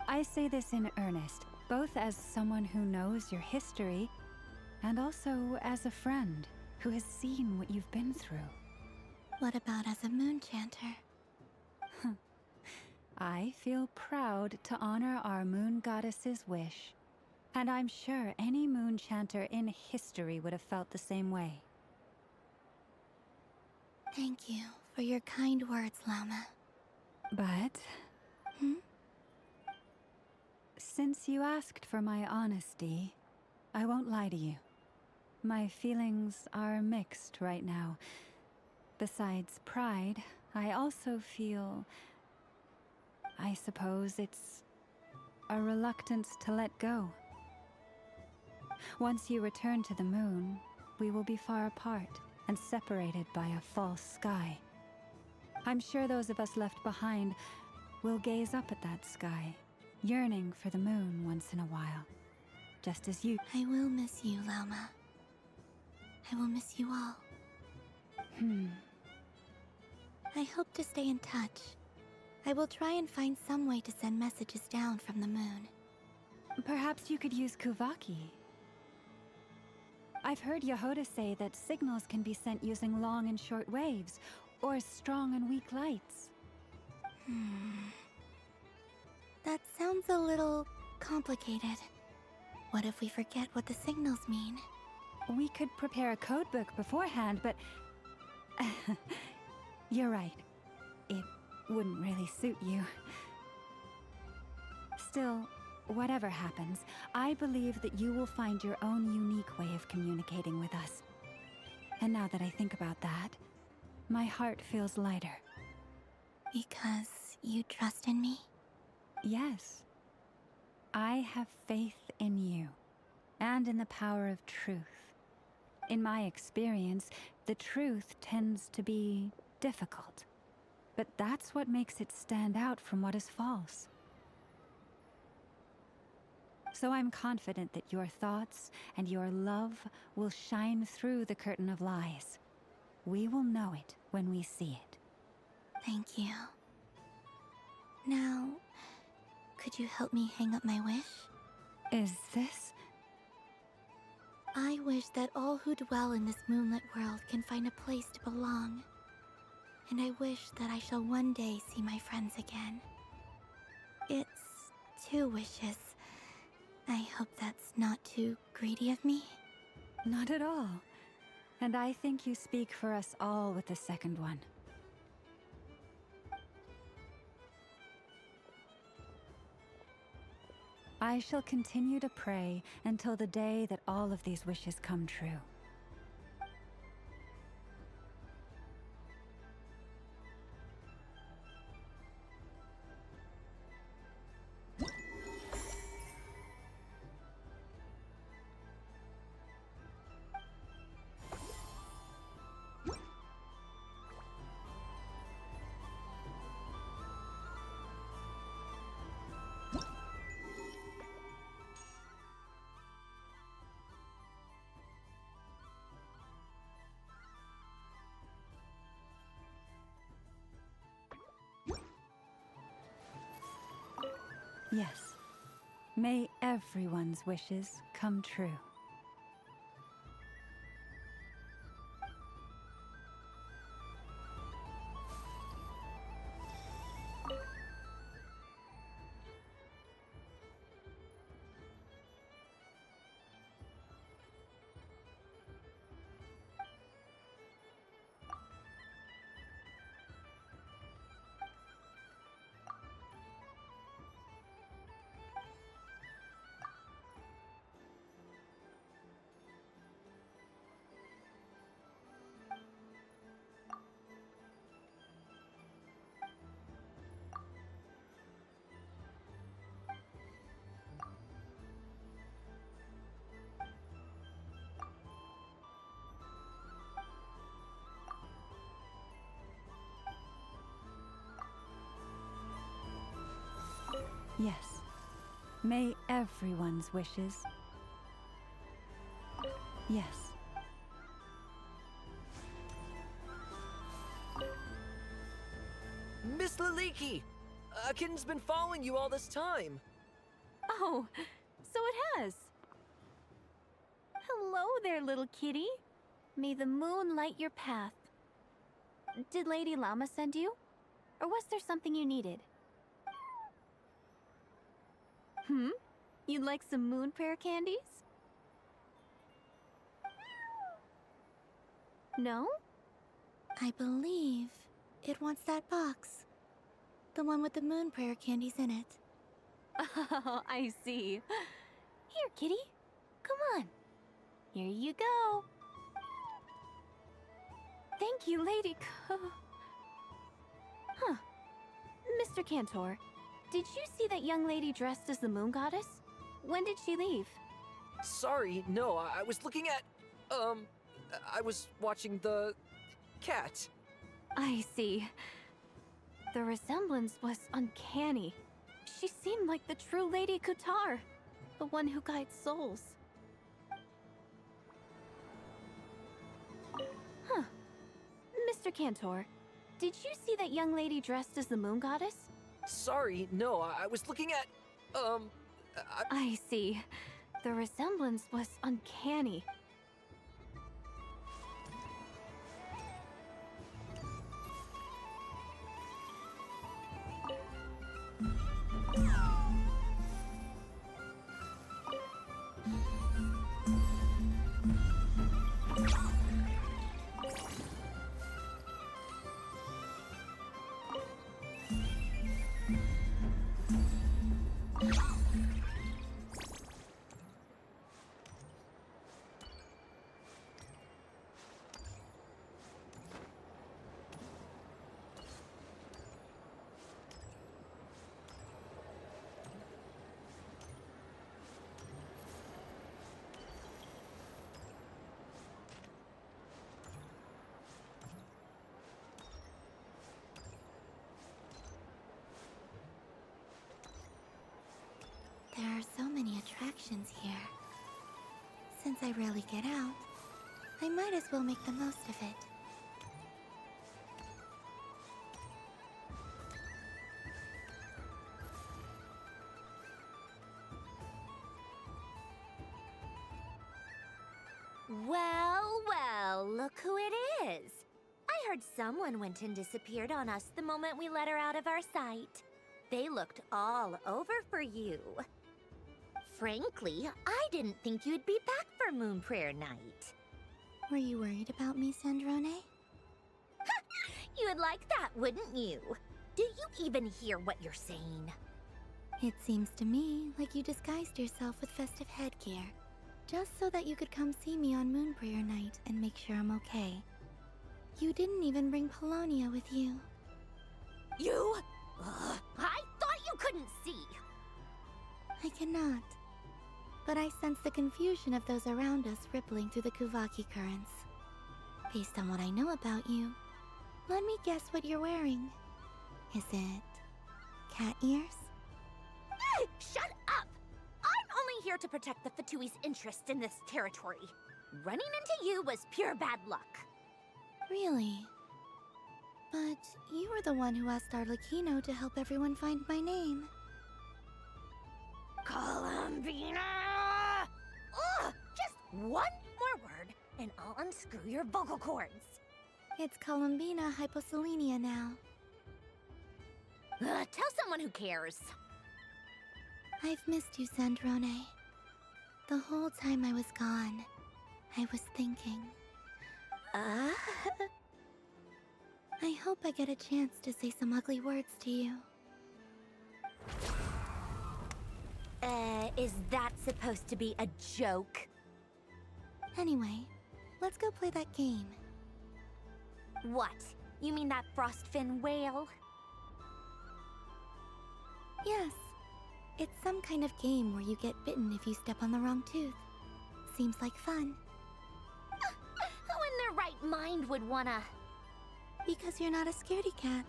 I say this in earnest, both as someone who knows your history, and also as a friend who has seen what you've been through. What about as a moon chanter? I feel proud to honor our moon goddess's wish. And I'm sure any moon chanter in history would have felt the same way. Thank you for your kind words, Lama. But... Since you asked for my honesty, I won't lie to you. My feelings are mixed right now. Besides pride, I also feel... I suppose it's a reluctance to let go. Once you return to the moon, we will be far apart and separated by a false sky. I'm sure those of us left behind will gaze up at that sky, yearning for the moon once in a while, just as you... I will miss you, Lama. I will miss you all. I hope to stay in touch. I will try and find some way to send messages down from the moon. Perhaps you could use Kuvaki. I've heard Yehoda say that signals can be sent using long and short waves, or strong and weak lights. That sounds a little complicated. What if we forget what the signals mean? We could prepare a codebook beforehand, but... You're right. It wouldn't really suit you. Still, whatever happens, I believe that you will find your own unique way of communicating with us. And now that I think about that, my heart feels lighter. Because you trust in me? Yes. I have faith in you, and in the power of truth. In my experience, the truth tends to be difficult. But that's what makes it stand out from what is false. So I'm confident that your thoughts and your love will shine through the curtain of lies. We will know it when we see it. Thank you. Now, could you help me hang up my wish? Is this? I wish that all who dwell in this moonlit world can find a place to belong. And I wish that I shall one day see my friends again. It's 2 wishes. I hope that's not too greedy of me. Not at all. And I think you speak for us all with the second one. I shall continue to pray until the day that all of these wishes come true. Yes. May everyone's wishes come true. Yes. May everyone's wishes. Yes. Miss Laliki! A kitten's been following you all this time. Oh, so it has. Hello there, little kitty. May the moon light your path. Did Lady Llama send you? Or was there something you needed? You'd like some moon prayer candies? No? I believe it wants that box. The one with the moon prayer candies in it. Oh, I see. Here, kitty. Come on. Here you go. Thank you, Lady Huh. Mr. Cantor, did you see that young lady dressed as the moon goddess? When did she leave? Sorry, no, I was looking at... I was watching the... cat. I see. The resemblance was uncanny. She seemed like the true Lady Kutar, the one who guides souls. Huh. Mr. Cantor, did you see that young lady dressed as the moon goddess? Sorry, no, I was looking at... I see. The resemblance was uncanny. There are so many attractions here. Since I rarely get out, I might as well make the most of it. Well, well, look who it is. I heard someone went and disappeared on us the moment we let her out of our sight. They looked all over for you. Frankly, I didn't think you'd be back for Moon Prayer Night. Were you worried about me, Sandrone? You would like that, wouldn't you? Do you even hear what you're saying? It seems to me like you disguised yourself with festive headgear, just so that you could come see me on Moon Prayer Night and make sure I'm okay. You didn't even bring Polonia with you. You? I thought you couldn't see. I cannot. But I sense the confusion of those around us rippling through the Kuvaki currents. Based on what I know about you, let me guess what you're wearing. Is it cat ears? Shut up! I'm only here to protect the Fatui's interest in this territory. Running into you was pure bad luck. Really? But you were the one who asked Arlecchino to help everyone find my name. Columbina! Ugh! Just one more word, and I'll unscrew your vocal cords. It's Columbina Hyposelenia now. Tell someone who cares. I've missed you, Sandrone. The whole time I was gone, I was thinking. I hope I get a chance to say some ugly words to you. Is that supposed to be a joke? Anyway, let's go play that game. What? You mean that frostfin whale? Yes. It's some kind of game where you get bitten if you step on the wrong tooth. Seems like fun. Who in their right mind would wanna... Because you're not a scaredy cat.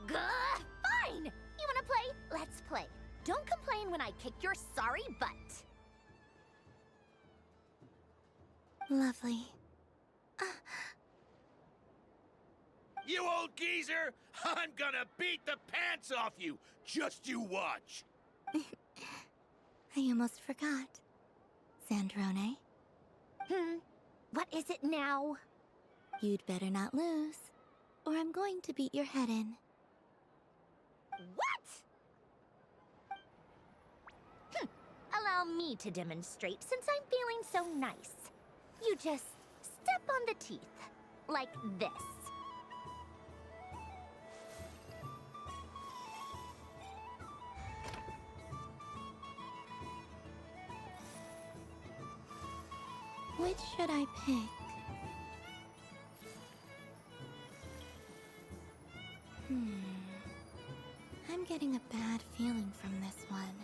Fine! You wanna play? Let's play. Don't complain when I kick your sorry butt. Lovely. You old geezer! I'm gonna beat the pants off you! Just you watch! I almost forgot. Sandrone? What is it now? You'd better not lose, or I'm going to beat your head in. What? allow me to demonstrate since I'm feeling so nice. You just step on the teeth, like this. Which should I pick? I'm getting a bad feeling from this one.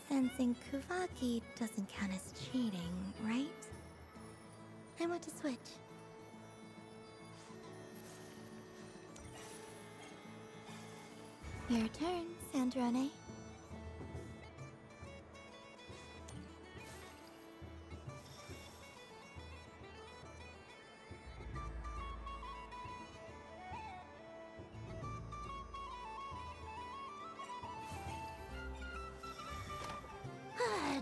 Sensing Kuvaki doesn't count as cheating, right? I want to switch. Your turn, Sandrone.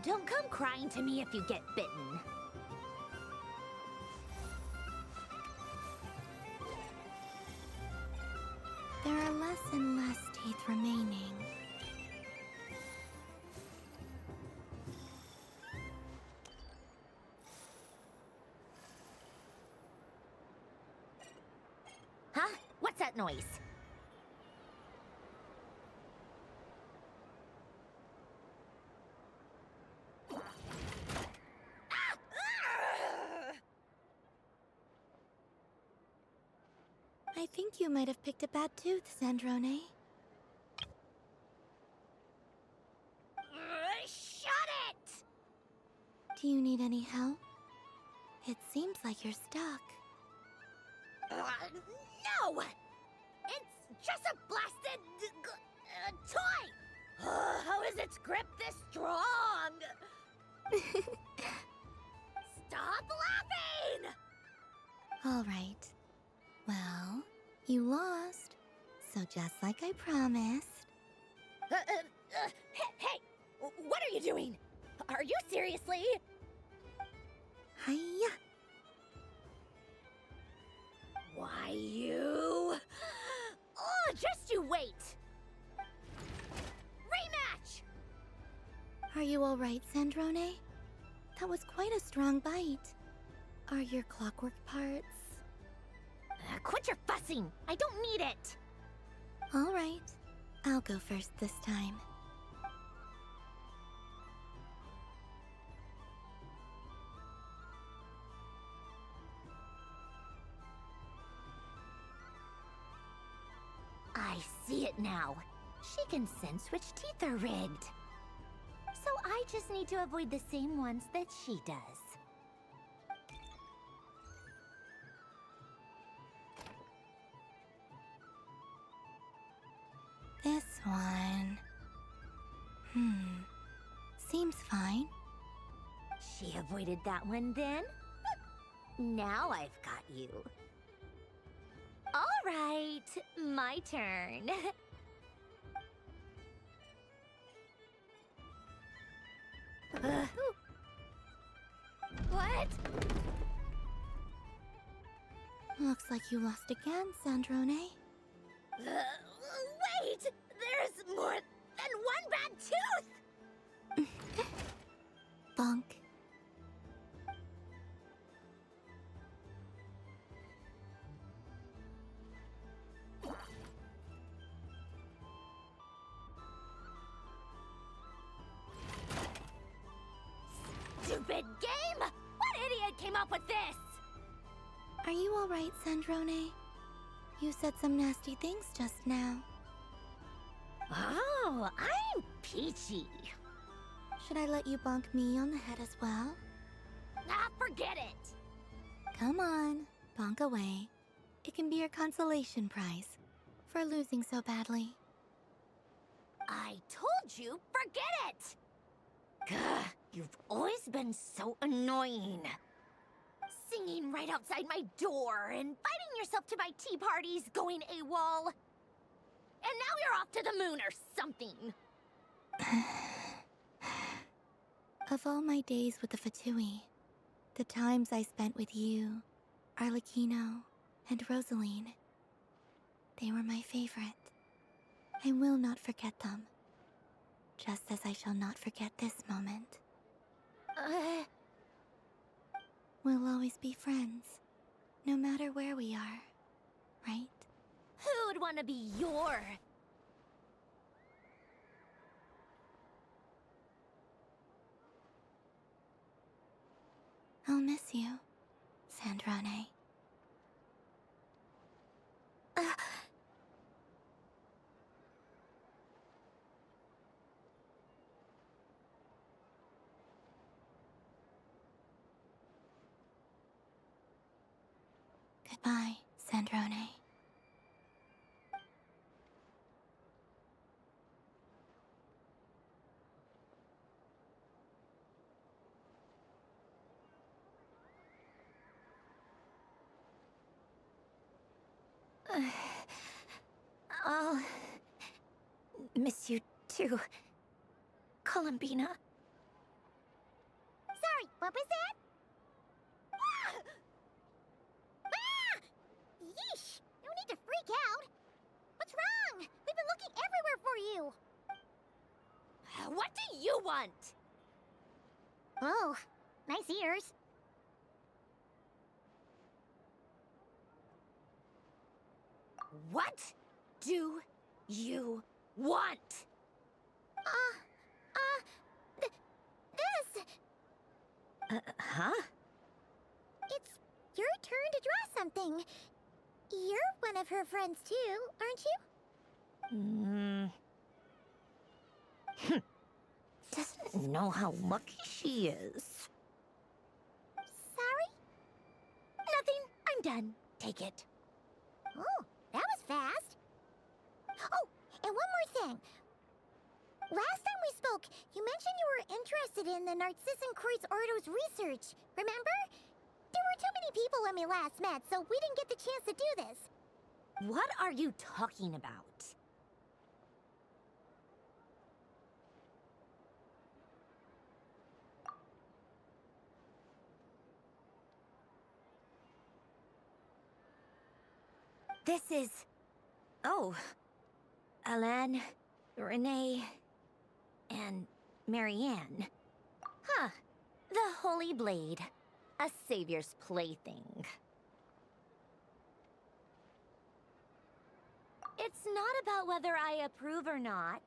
Don't come crying to me if you get bitten. There are less and less teeth remaining. Huh? What's that noise? I think you might have picked a bad tooth, Sandrone. Shut it! Do you need any help? It seems like you're stuck. No! It's just a blasted toy! How is its grip this strong? Stop laughing! All right. Well, you lost. So just like I promised. Hey! What are you doing? Are you seriously? Hiya! Why, you... Oh, just you wait! Rematch! Are you all right, Sandrone? That was quite a strong bite. Are your clockwork parts? Quit your fussing! I don't need it! All right. I'll go first this time. I see it now. She can sense which teeth are rigged. So I just need to avoid the same ones that she does. This one... Seems fine. She avoided that one then? Now I've got you. All right, my turn. What? Looks like you lost again, Sandrone. Wait! There's more than one bad tooth! Bonk. Stupid game! What idiot came up with this? Are you all right, Sandrone? You said some nasty things just now. Oh, I'm peachy. Should I let you bonk me on the head as well? Ah, forget it! Come on, bonk away. It can be your consolation prize for losing so badly. I told you, forget it! Gah, you've always been so annoying. Singing right outside my door, inviting yourself to my tea parties, going AWOL. And now you're off to the moon or something. Of all my days with the Fatui, the times I spent with you, Arlecchino, and Rosaline, they were my favorite. I will not forget them. just as I shall not forget this moment. We'll always be friends, no matter where we are, right? Who'd want to be your... I'll miss you, Sandrone. Goodbye, Sandrone. I'll miss you too, Columbina. Sorry, what was that? Ah! Ah! Yeesh! No need to freak out. What's wrong? We've been looking everywhere for you. What do you want? Oh, nice ears. What do you want? This. Huh? It's your turn to draw something. You're one of her friends too, aren't you? Doesn't know how lucky she is. Sorry? Nothing. I'm done. Take it. Oh, that was fast. Oh, and one more thing. Last time we spoke, you mentioned you were interested in the Narcissan Kreuz Ordo's research, remember? There were too many people when we last met, so we didn't get the chance to do this. What are you talking about? This is... Oh. Alan, Renee, and Marianne. Huh. The Holy Blade. A savior's plaything. It's not about whether I approve or not.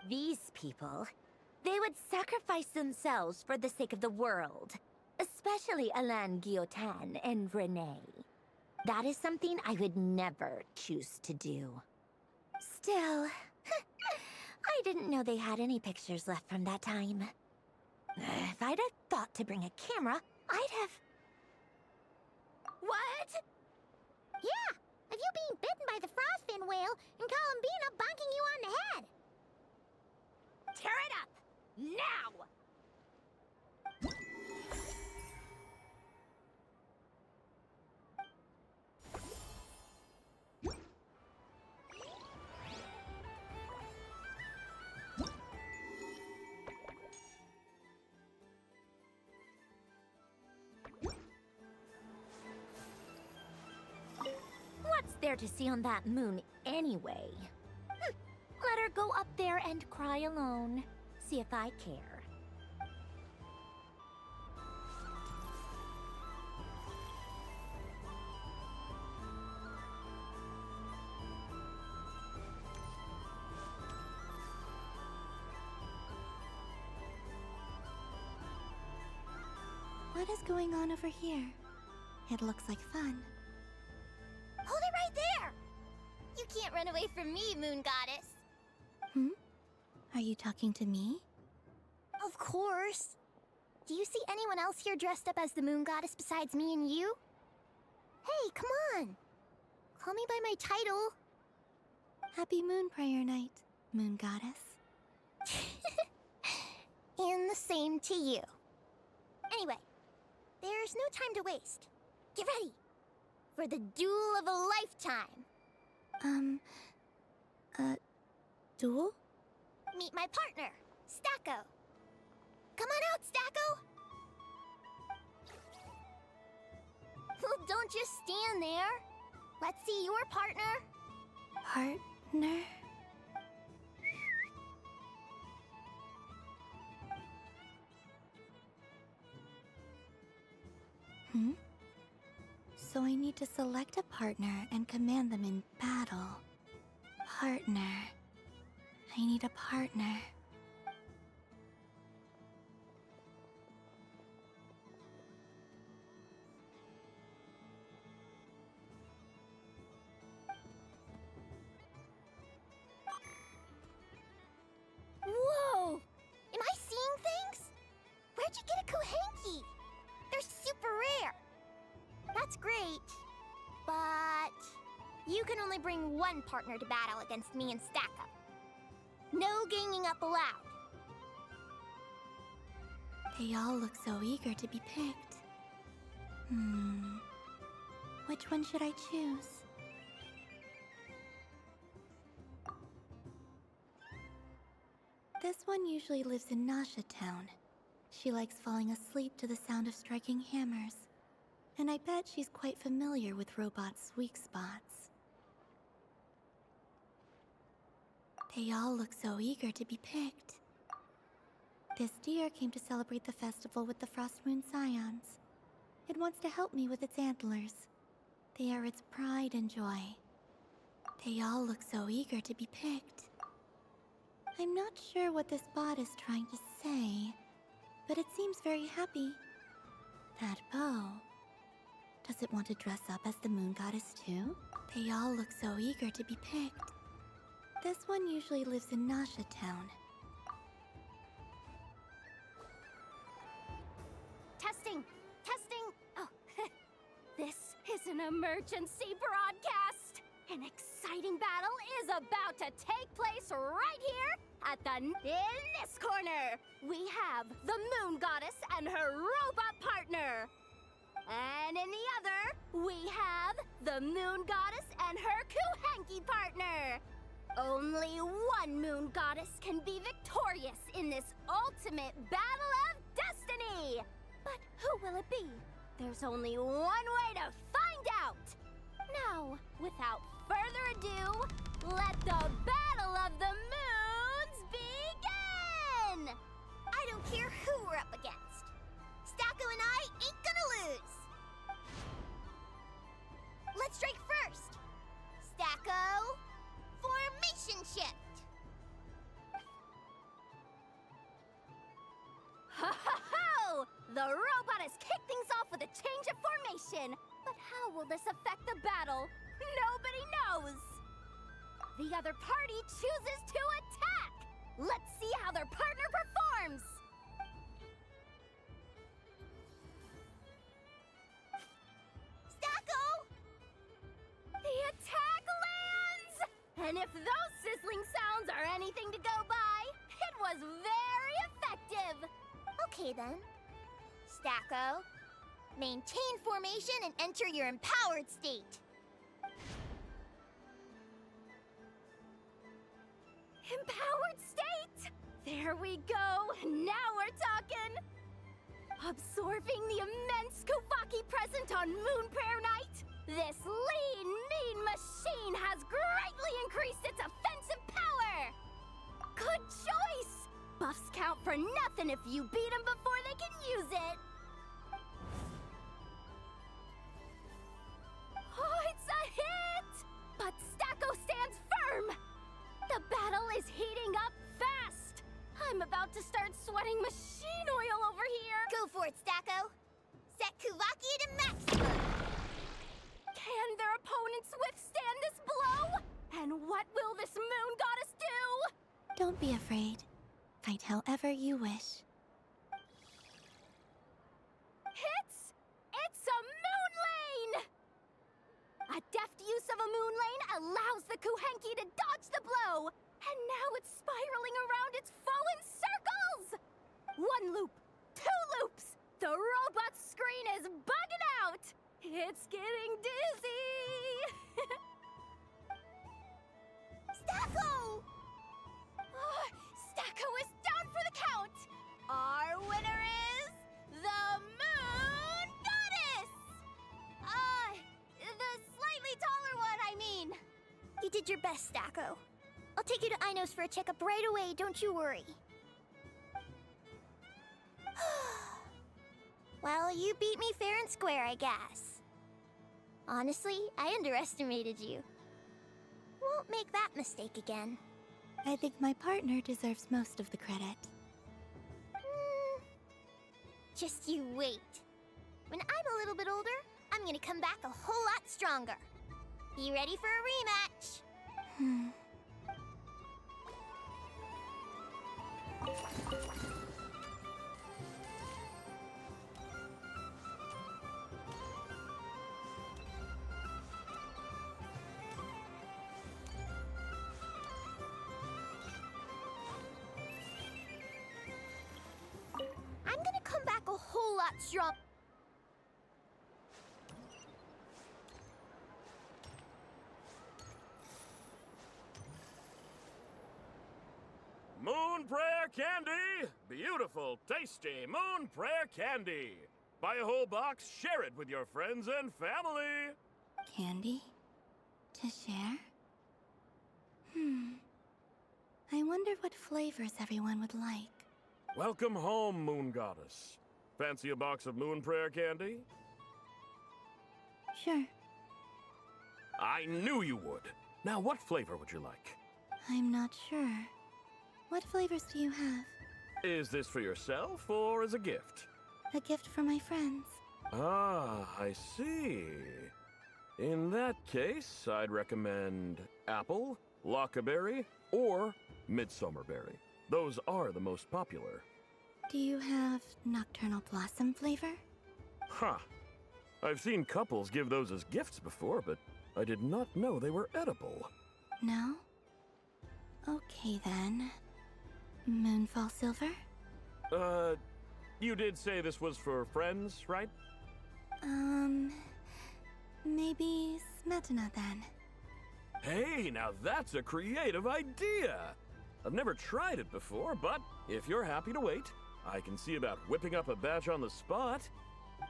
These people, they would sacrifice themselves for the sake of the world. Especially Alan Guillotin and Renee. That is something I would never choose to do. Still, I didn't know they had any pictures left from that time. If I'd have thought to bring a camera, I'd have... What? Yeah, of you being bitten by the frostfin whale and Columbina bonking you on the head. Tear it up! Now! What's there to see on that moon anyway? Let her go up there and cry alone. See if I care. What is going on over here? It looks like fun. Hold it right there! You can't run away from me, Moon Goddess. Hmm? Are you talking to me? Of course. Do you see anyone else here dressed up as the Moon Goddess besides me and you? Hey, come on. Call me by my title. Happy Moon Prayer Night, Moon Goddess. And the same to you. Anyway, there's no time to waste. Get ready for the duel of a lifetime. Duel? Meet my partner, Stacko. Come on out, Stacko. Well, don't just stand there. Let's see your partner. Partner? Hmm? So I need to select a partner and command them in battle. Partner. I need a partner. Whoa! Am I seeing things? Where'd you get a Kuhenki? They're super rare. That's great, but you can only bring one partner to battle against me and Stack Up. No ganging up allowed. They all look so eager to be picked. Which one should I choose? This one usually lives in Nasha Town. She likes falling asleep to the sound of striking hammers. And I bet she's quite familiar with robots' weak spots. They all look so eager to be picked. This deer came to celebrate the festival with the Frost Moon Scions. It wants to help me with its antlers. They are its pride and joy. They all look so eager to be picked. I'm not sure what this bot is trying to say, but it seems very happy. That bow. Does it want to dress up as the moon goddess too? They all look so eager to be picked. This one usually lives in Nasha Town. Testing! Testing! Oh, this is an emergency broadcast! An exciting battle is about to take place right here in this corner! We have the moon goddess and her robot partner! And in the other, we have the moon goddess and her Kuhenki partner! Only one moon goddess can be victorious in this ultimate battle of destiny! But who will it be? There's only one way to find out! Now, without further ado, let the Battle of the Moons begin! I don't care who we're up against. Stacko and I ain't gonna lose. Let's strike first. Stacko, formation shift. Ho ho ho! The robot has kicked things off with a change of formation. But how will this affect the battle? Nobody knows. The other party chooses to attack. Let's see how their partner performs. Stacko! The attack lands! And if those sizzling sounds are anything to go by, it was very effective. Okay then. Stacko, maintain formation and enter your empowered state. Empowered state! There we go! Now we're talking! Absorbing the immense Kuvaki present on Moon Prayer Night, this lean, mean machine has greatly increased its offensive power! Good choice! Buffs count for nothing if you beat them before they can use it! Oh, it's a hit! But Stacko stands firm! The battle is heating up fast! I'm about to start sweating machine oil over here! Go for it, Stacko! Set Kuvaki to maximum! Can their opponents withstand this blow? And what will this moon goddess do? Don't be afraid. Fight however you wish. It's a moon lane! A deft use of a moon lane allows the Kuhenki to dodge the blow! And now it's spiraling around its foe in circles! One loop, two loops! The robot's screen is bugging out! It's getting dizzy! Stacko! Stacko is down for the count! Our winner is the Moon Goddess! The slightly taller one, I mean. You did your best, Stacko. I'll take you to Ainos for a checkup right away, don't you worry. Well, you beat me fair and square, I guess. Honestly, I underestimated you. Won't make that mistake again. I think my partner deserves most of the credit. Just you wait. When I'm a little bit older, I'm gonna come back a whole lot stronger. You ready for a rematch? I'm gonna come back a whole lot strong. Moon Prayer Candy! Beautiful, tasty Moon Prayer Candy! Buy a whole box, share it with your friends and family! Candy? To share? I wonder what flavors everyone would like. Welcome home, Moon Goddess. Fancy a box of Moon Prayer Candy? Sure. I knew you would. Now, what flavor would you like? I'm not sure. What flavors do you have? Is this for yourself or as a gift? A gift for my friends. Ah, I see. In that case, I'd recommend apple, lockaberry, or midsummerberry. Those are the most popular. Do you have nocturnal blossom flavor? Huh. I've seen couples give those as gifts before, but I did not know they were edible. No? Okay then. Moonfall silver? You did say this was for friends, right? Maybe smetana then. Hey, now that's a creative idea! I've never tried it before, but if you're happy to wait, I can see about whipping up a batch on the spot.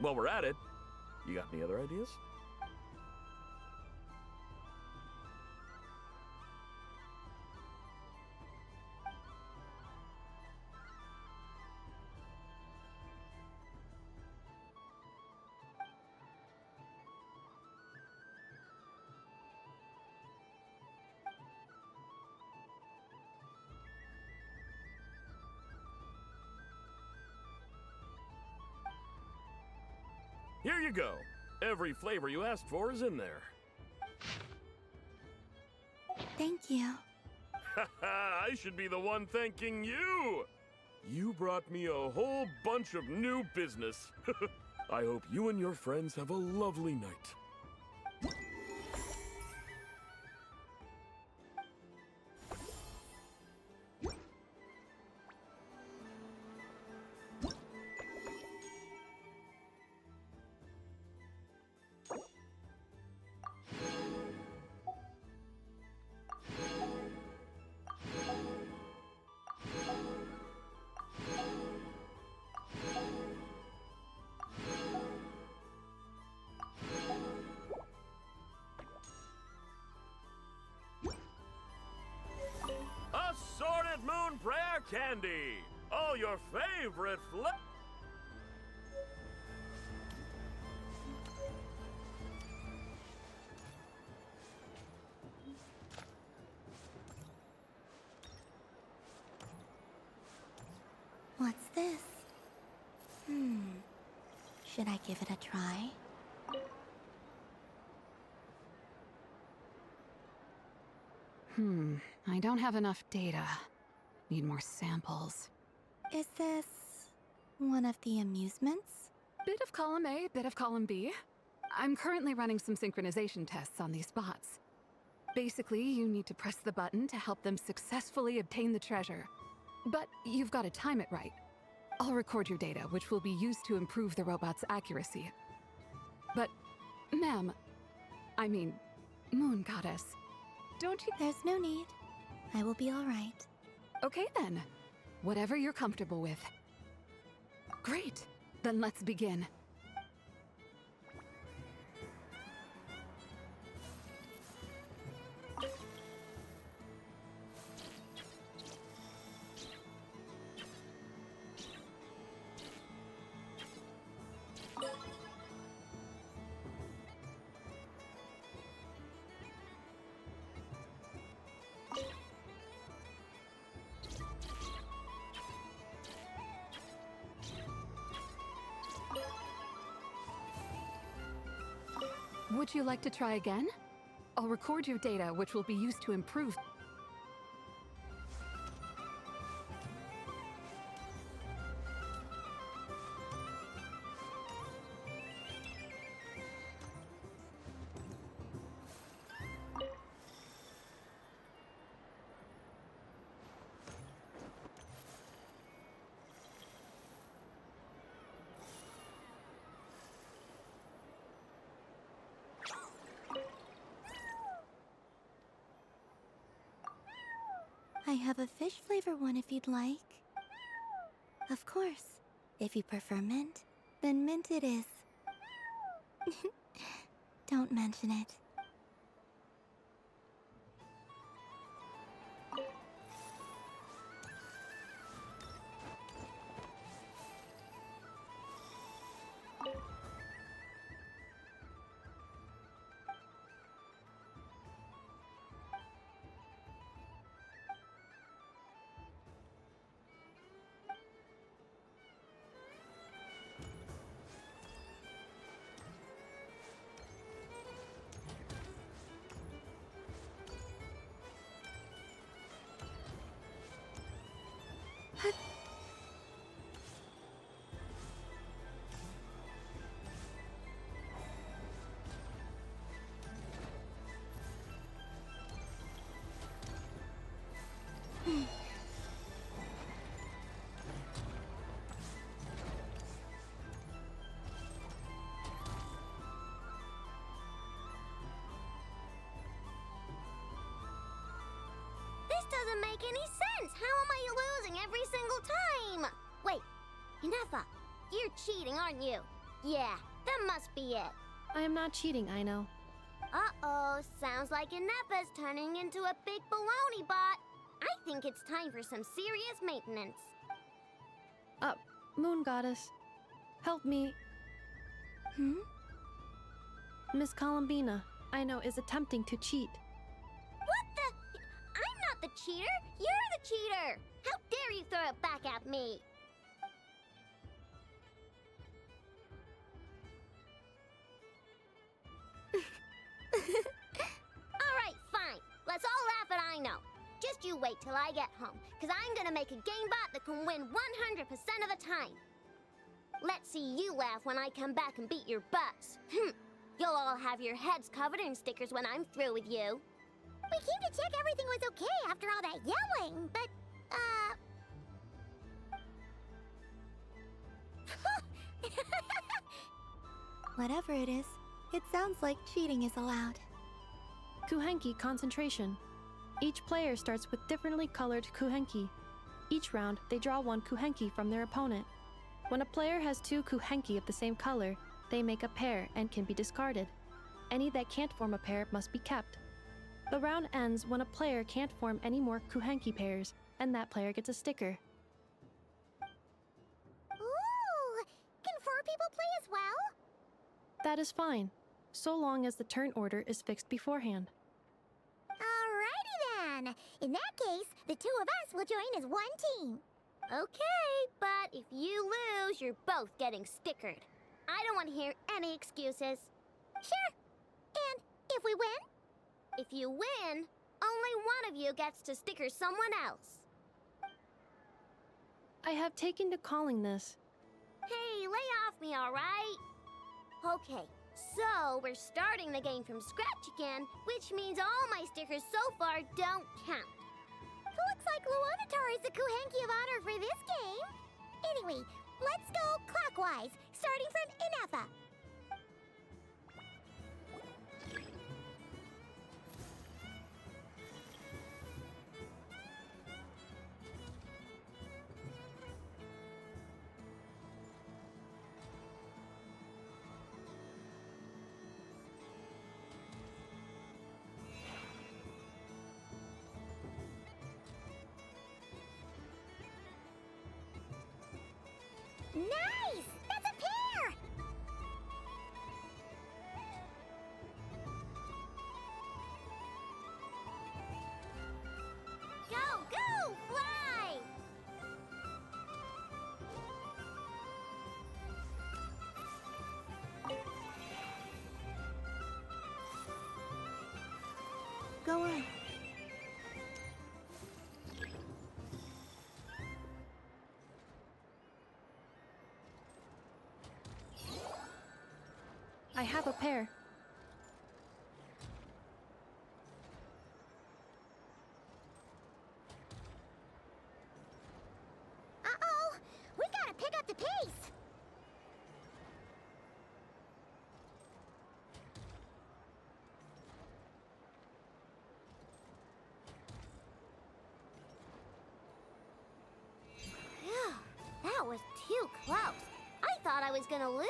While we're at it, you got any other ideas? Here you go. Every flavor you asked for is in there. Thank you. I should be the one thanking you! You brought me a whole bunch of new business. I hope you and your friends have a lovely night. Assorted Moon Prayer Candy! All your favorite What's this? Should I give it a try? I don't have enough data. Need more samples. Is this one of the amusements? Bit of column A, bit of column B. I'm currently running some synchronization tests on these bots. Basically, you need to press the button to help them successfully obtain the treasure. But you've got to time it right. I'll record your data, which will be used to improve the robot's accuracy. But, ma'am, I mean, Moon Goddess, don't you— There's no need. I will be all right. Okay then. Whatever you're comfortable with. Great. Then let's begin. Would you like to try again? I'll record your data, which will be used to improve. I have a fish flavor one if you'd like. Of course. If you prefer mint, then mint it is. Don't mention it. This doesn't make any sense! How am I losing every single time? Wait, Inefa, you're cheating, aren't you? Yeah, that must be it. I am not cheating, I know. Uh-oh, sounds like Inefa's turning into a big baloney bot. I think it's time for some serious maintenance. Moon Goddess, help me. Miss Columbina, I know, is attempting to cheat. What the? I'm not the cheater! You're the cheater! How dare you throw it back at me? Alright, fine. Let's all laugh at I know. Just you wait till I get home, because I'm gonna make a game bot that can win 100% of the time. Let's see you laugh when I come back and beat your butts. You'll all have your heads covered in stickers when I'm through with you. We came to check everything was okay after all that yelling, but, Whatever it is, it sounds like cheating is allowed. Kuhenki concentration. Each player starts with differently colored kuhenki. Each round, they draw one kuhenki from their opponent. When a player has two kuhenki of the same color, they make a pair and can be discarded. Any that can't form a pair must be kept. The round ends when a player can't form any more kuhenki pairs, and that player gets a sticker. ooh, can 4 people play as well? That is fine, so long as the turn order is fixed beforehand. Alrighty then. In that case, the 2 of us will join as one team. Okay, but if you lose, you're both getting stickered. I don't want to hear any excuses. Sure. And if we win? If you win, only one of you gets to sticker someone else. I have taken to calling this. Hey, lay off me, alright? Okay, so we're starting the game from scratch again, which means all my stickers so far don't count. Looks like Luonatar is the Kuhenki of honor for this game. Anyway, let's go clockwise, starting from Inefa. Nice! That's a pair! Go on. I have a pair. Uh-oh! We gotta pick up the pace! Phew, that was too close. I thought I was gonna lose.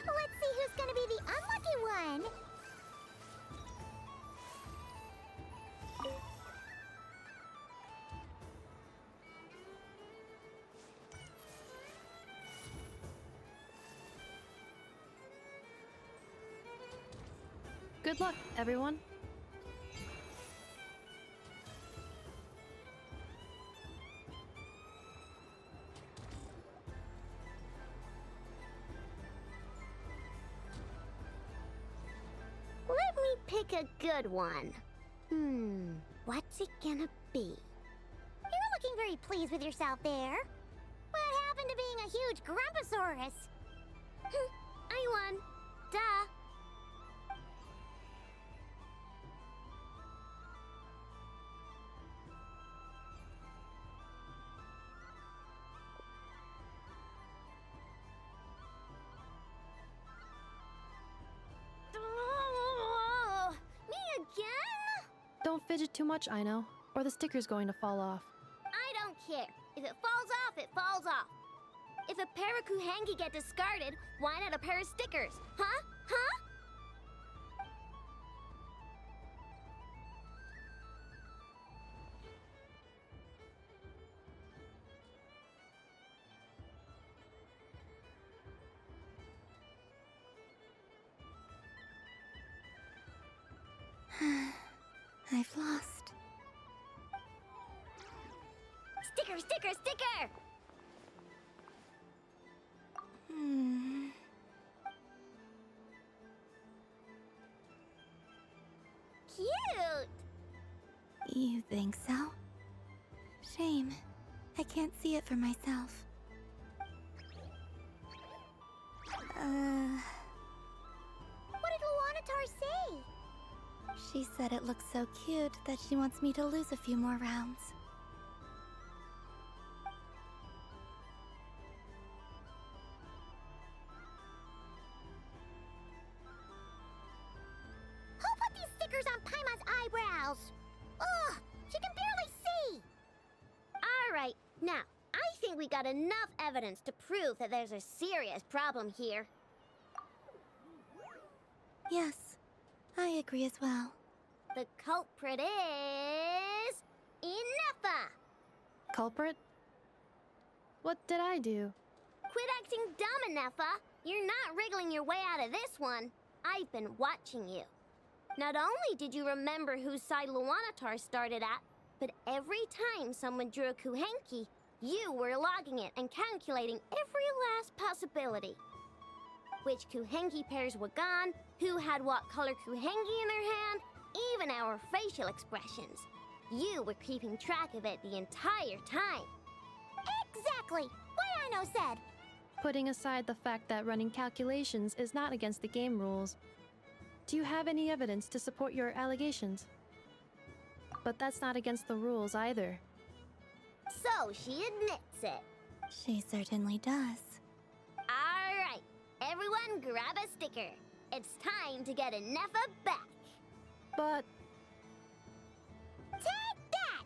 Let's see who's gonna be the unlucky one. Good luck, everyone. Let me pick a good one. What's it gonna be? You're looking very pleased with yourself there. What happened to being a huge Grumposaurus? I won. Duh. Me again? Don't fidget too much, I know, or the sticker's going to fall off. I don't care. If it falls off, it falls off. If a pair of Kuhengi get discarded, why not a pair of stickers? Huh? Huh? I've lost. Sticker, sticker, sticker! Cute! You think so? Shame. I can't see it for myself. What did Luanatar say? She said it looks so cute that she wants me to lose a few more rounds. Who put these stickers on Paimon's eyebrows? Ugh, she can barely see! Alright, now, I think we got enough evidence to prove that there's a serious problem here. Yes, I agree as well. The culprit is... Inefa! Culprit? What did I do? Quit acting dumb, Inefa! You're not wriggling your way out of this one. I've been watching you. Not only did you remember whose side Luanatar started at, but every time someone drew a Kuhenki, you were logging it and calculating every last possibility. Which Kuhenki pairs were gone, who had what color Kuhenki in their hand, even our facial expressions. You were keeping track of it the entire time. Exactly! What Aino said! Putting aside the fact that running calculations is not against the game rules, do you have any evidence to support your allegations? But that's not against the rules either. So she admits it. She certainly does. Alright, everyone grab a sticker. It's time to get Inefa back. But... Take that!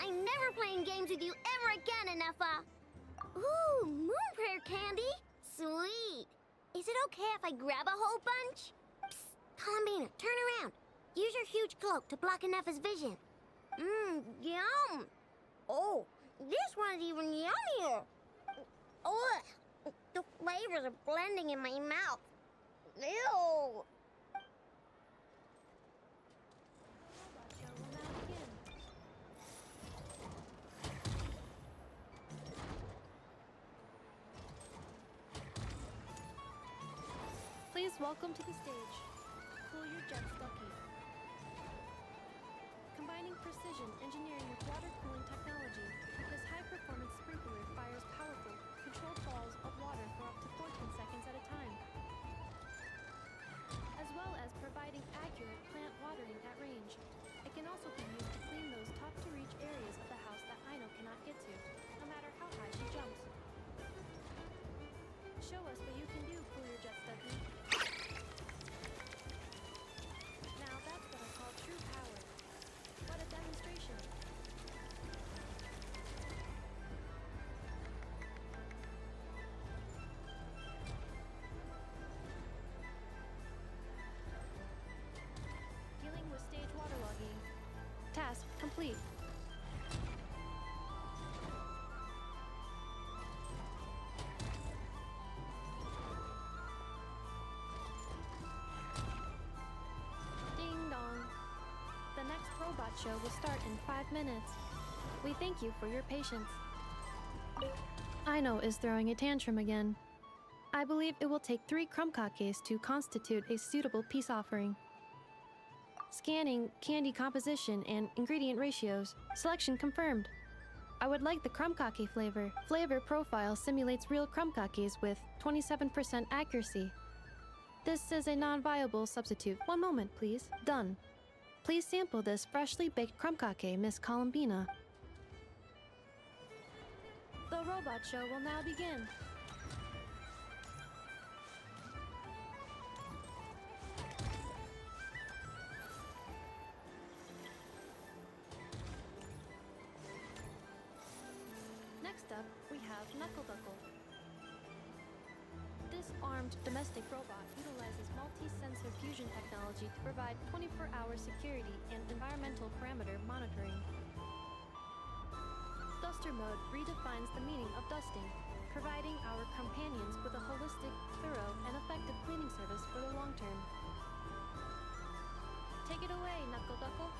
I'm never playing games with you ever again, Inefa. Ooh, moon prayer candy? Sweet. Is it okay if I grab a whole bunch? Psst, Columby Columbina, turn around. Use your huge cloak to block Enougha's vision. Mmm, yum. Oh, this one's even yummier. Ugh, the flavors are blending in my mouth. Ew. Please welcome to the stage. Cool your jets, Ducky. Combining precision engineering with water cooling technology, this high-performance sprinkler fires powerful, controlled balls of water for up to 14 seconds at a time, as well as providing accurate plant watering at range. It can also be used to clean those tough-to-reach areas of the house that Aino cannot get to, no matter how high she jumps. Show us what you can do, Cool Your Jets, Ducky. Now that's what I call true power. What a demonstration. Dealing with stage waterlogging. Task complete. Ding dong. The next robot show will start in 5 minutes. We thank you for your patience. Aino is throwing a tantrum again. I believe it will take 3 crumb-kakes to constitute a suitable peace offering. Scanning candy composition and ingredient ratios. Selection confirmed. I would like the crumb-kake flavor. Flavor profile simulates real crumb-kakes with 27% accuracy. This is a non-viable substitute. One moment, please. Done. Please sample this freshly baked crumb-kake, Miss Columbina. The robot show will now begin. Next up, we have Knuckle-Duckle. This armed domestic robot utilizes multi-sensor fusion technology to provide 24-hour security and environmental parameter monitoring. Duster mode redefines the meaning of dusting, providing our companions with a holistic, thorough, and effective cleaning service for the long term. Take it away, Knuckle-Duckle.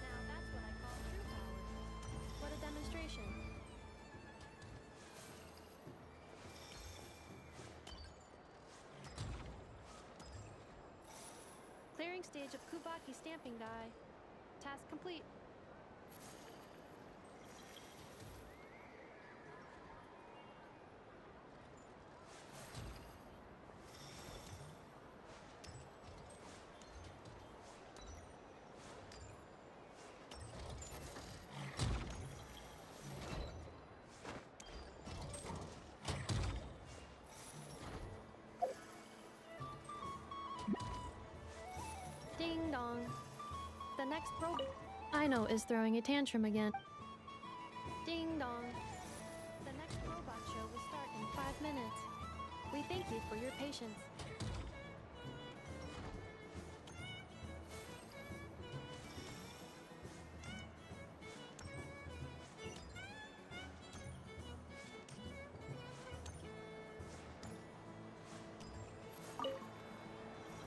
Now that's what I call true power. What a demonstration. Clearing stage of Kubaki stamping die. Task complete. Ding dong. The next robot. Aino is throwing a tantrum again. Ding dong. The next robot show will start in 5 minutes. We thank you for your patience.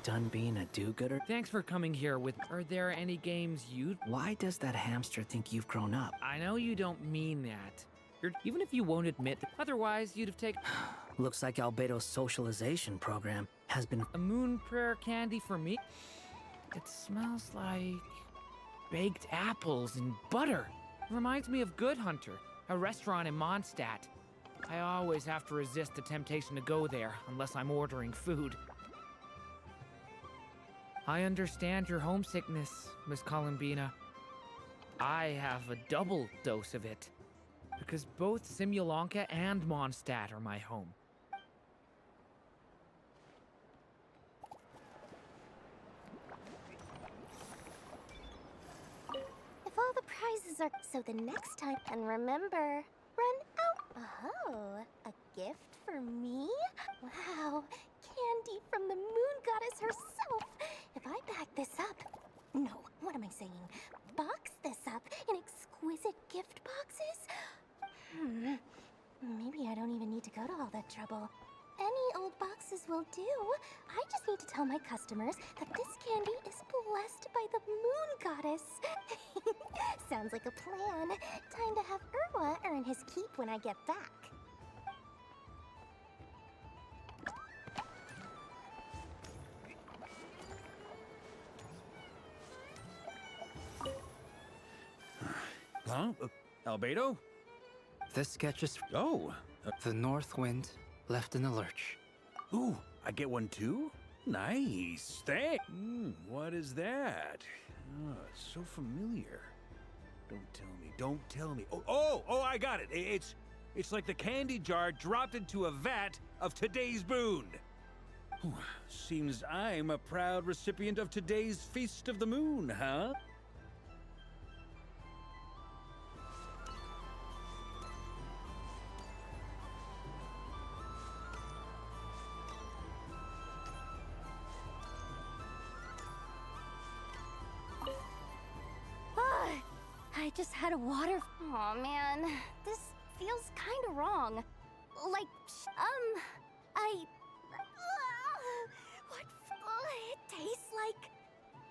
Done being a do-gooder? Thanks for coming here with... Are there any games you'd... Why does that hamster think you've grown up? I know you don't mean that. Even if you won't admit that, otherwise you'd have taken... Looks like Albedo's socialization program has been... A moon prayer candy for me? It smells like... baked apples and butter. Reminds me of Good Hunter, a restaurant in Mondstadt. I always have to resist the temptation to go there, unless I'm ordering food. I understand your homesickness, Miss Columbina. I have a double dose of it, because both Simulanka and Mondstadt are my home. If all the prizes are... So the next time... And remember, run out... Oh. Oh, a gift for me? Wow, candy from the moon goddess herself. If I back this up... No, what am I saying? Box this up in exquisite gift boxes? Maybe I don't even need to go to all that trouble. Any old boxes will do. I just need to tell my customers that this candy is blessed by the moon goddess. Sounds like a plan. Time to have Irwa earn his keep when I get back. Huh? Albedo? This sketch is... Oh. The North Wind left in a lurch. Ooh, I get one too? Nice, thanks. What is that? Oh, it's so familiar. Don't tell me. Oh, I got it. It's like the candy jar dropped into a vat of today's boon. Whew, seems I'm a proud recipient of today's Feast of the Moon, huh? I just had a water... Aw, man. This feels kinda wrong. Like, it tastes like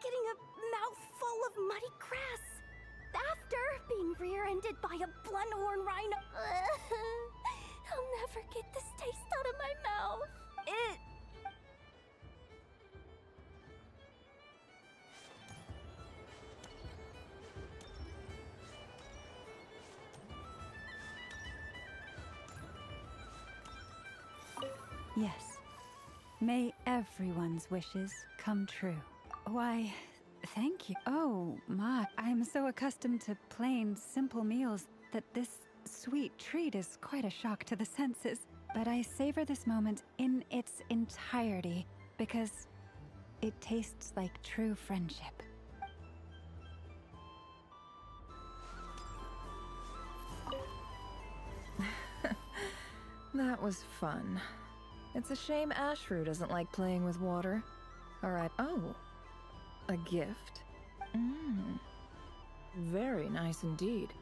getting a mouthful of muddy grass. After being rear-ended by a blunt-horn rhino. I'll never get this taste out of my mouth. Yes. May everyone's wishes come true. Why, thank you. Oh, my. I'm so accustomed to plain, simple meals that this sweet treat is quite a shock to the senses. But I savor this moment in its entirety because it tastes like true friendship. That was fun. It's a shame Ashru doesn't like playing with water. Alright, oh. A gift? Very nice indeed.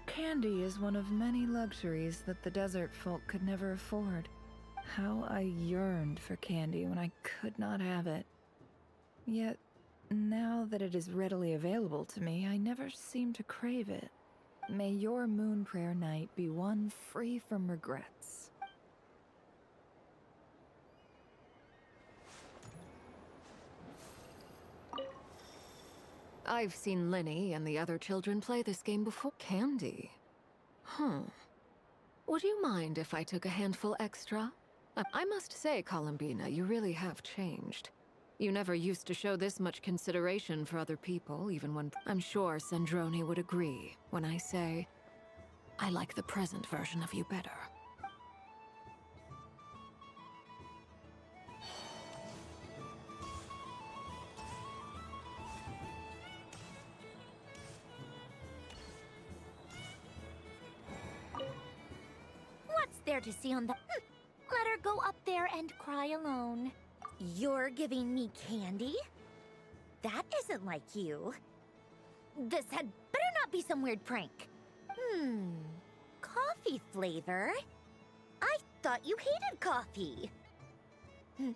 Candy is one of many luxuries that the desert folk could never afford. How I yearned for candy when I could not have it. Yet, now that it is readily available to me, I never seem to crave it. May your moon prayer night be one free from regrets. I've seen Linny and the other children play this game before. Candy? Would you mind if I took a handful extra? I must say, Columbina, you really have changed. You never used to show this much consideration for other people, even when... I'm sure Sandroni would agree when I say, I like the present version of you better. What's there to see on the... Let her go up there and cry alone. You're giving me candy? That isn't like you. This had better not be some weird prank. Coffee flavor? I thought you hated coffee. Hey!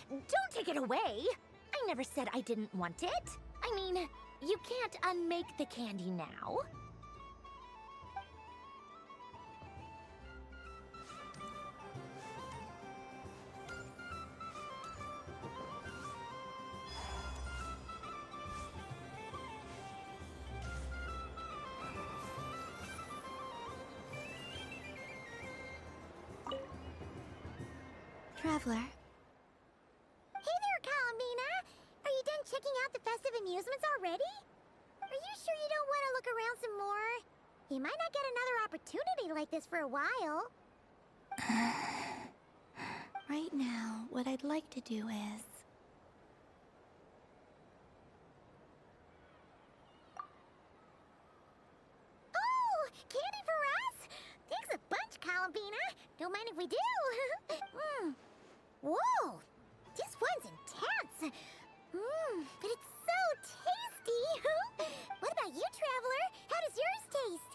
Don't take it away! I never said I didn't want it. I mean, you can't unmake the candy now. Traveler. Hey there, Columbina! Are you done checking out the festive amusements already? Are you sure you don't want to look around some more? You might not get another opportunity like this for a while. Right now, what I'd like to do is... Oh! Candy Don't mind if we do. Whoa! This one's intense. But it's so tasty. What about you, Traveler? How does yours taste?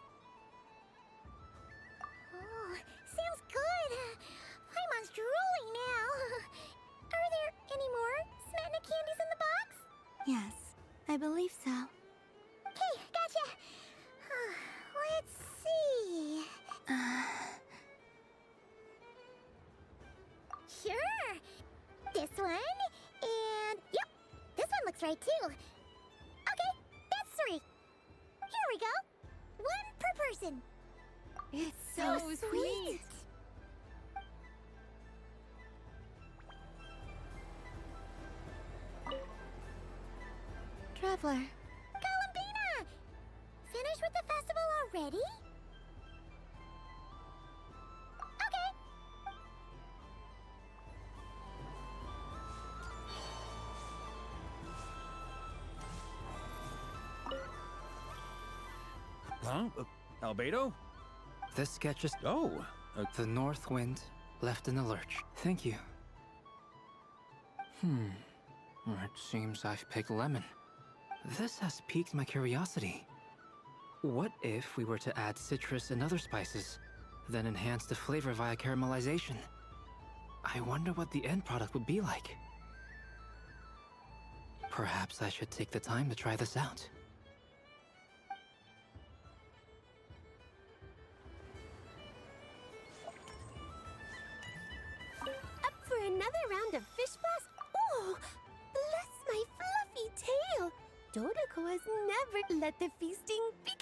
Oh, sounds good. I'm on drooling now. Are there any more Smetana candies in the box? Yes, I believe so. Okay, gotcha. Let's see. Sure. This one, and yep, this one looks right too. Okay, that's 3. Here we go. 1 per person. It's so sweet. Traveler, Columbina! Finished with the festival already? Okay. Huh? Albedo? This sketch is... Oh. The North Wind left in the lurch. Thank you. It seems I've picked lemon. This has piqued my curiosity. What if we were to add citrus and other spices, then enhance the flavor via caramelization? I wonder what the end product would be like. Perhaps I should take the time to try this out. Up for another round of fish blast? Oh, bless my fluffy tail! Dodoko has never let the feasting begin!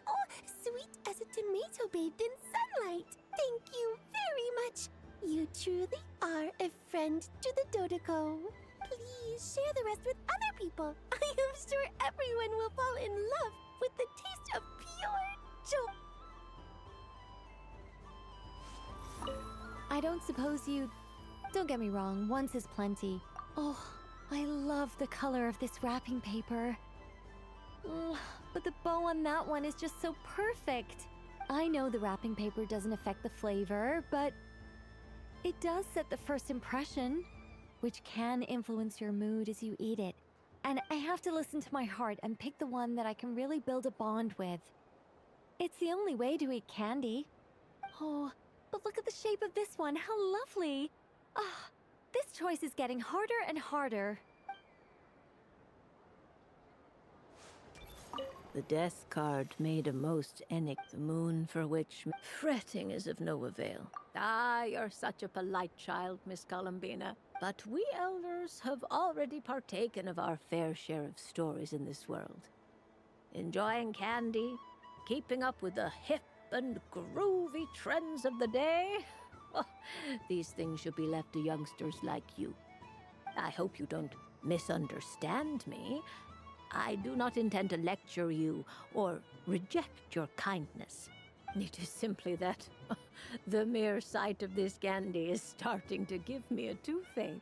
Oh, sweet as a tomato bathed in sunlight. Thank you very much. You truly are a friend to the Dodoko. Please share the rest with other people. I am sure everyone will fall in love with the taste of pure joy. I don't suppose you... Don't get me wrong, once is plenty. Oh, I love the color of this wrapping paper. But the bow on that one is just so perfect. I know the wrapping paper doesn't affect the flavor, but it does set the first impression, which can influence your mood as you eat it. And I have to listen to my heart and pick the one that I can really build a bond with. It's the only way to eat candy. Oh, but look at the shape of this one, how lovely! Ah, this choice is getting harder and harder. The death card made a most enic, the moon for which fretting is of no avail. Ah, you're such a polite child, Miss Columbina. But we elders have already partaken of our fair share of stories in this world. Enjoying candy, keeping up with the hip and groovy trends of the day. Oh, these things should be left to youngsters like you. I hope you don't misunderstand me. I do not intend to lecture you or reject your kindness. It is simply that the mere sight of this candy is starting to give me a toothache.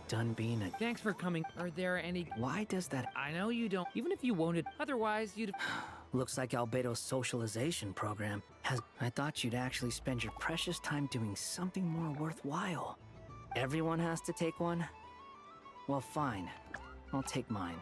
Dunbina. Thanks for coming. Are there any... Why does that... I know you don't. Even if you wanted. Otherwise, you'd... Looks like Albedo's socialization program has... I thought you'd actually spend your precious time doing something more worthwhile. Everyone has to take one? Well, fine. I'll take mine.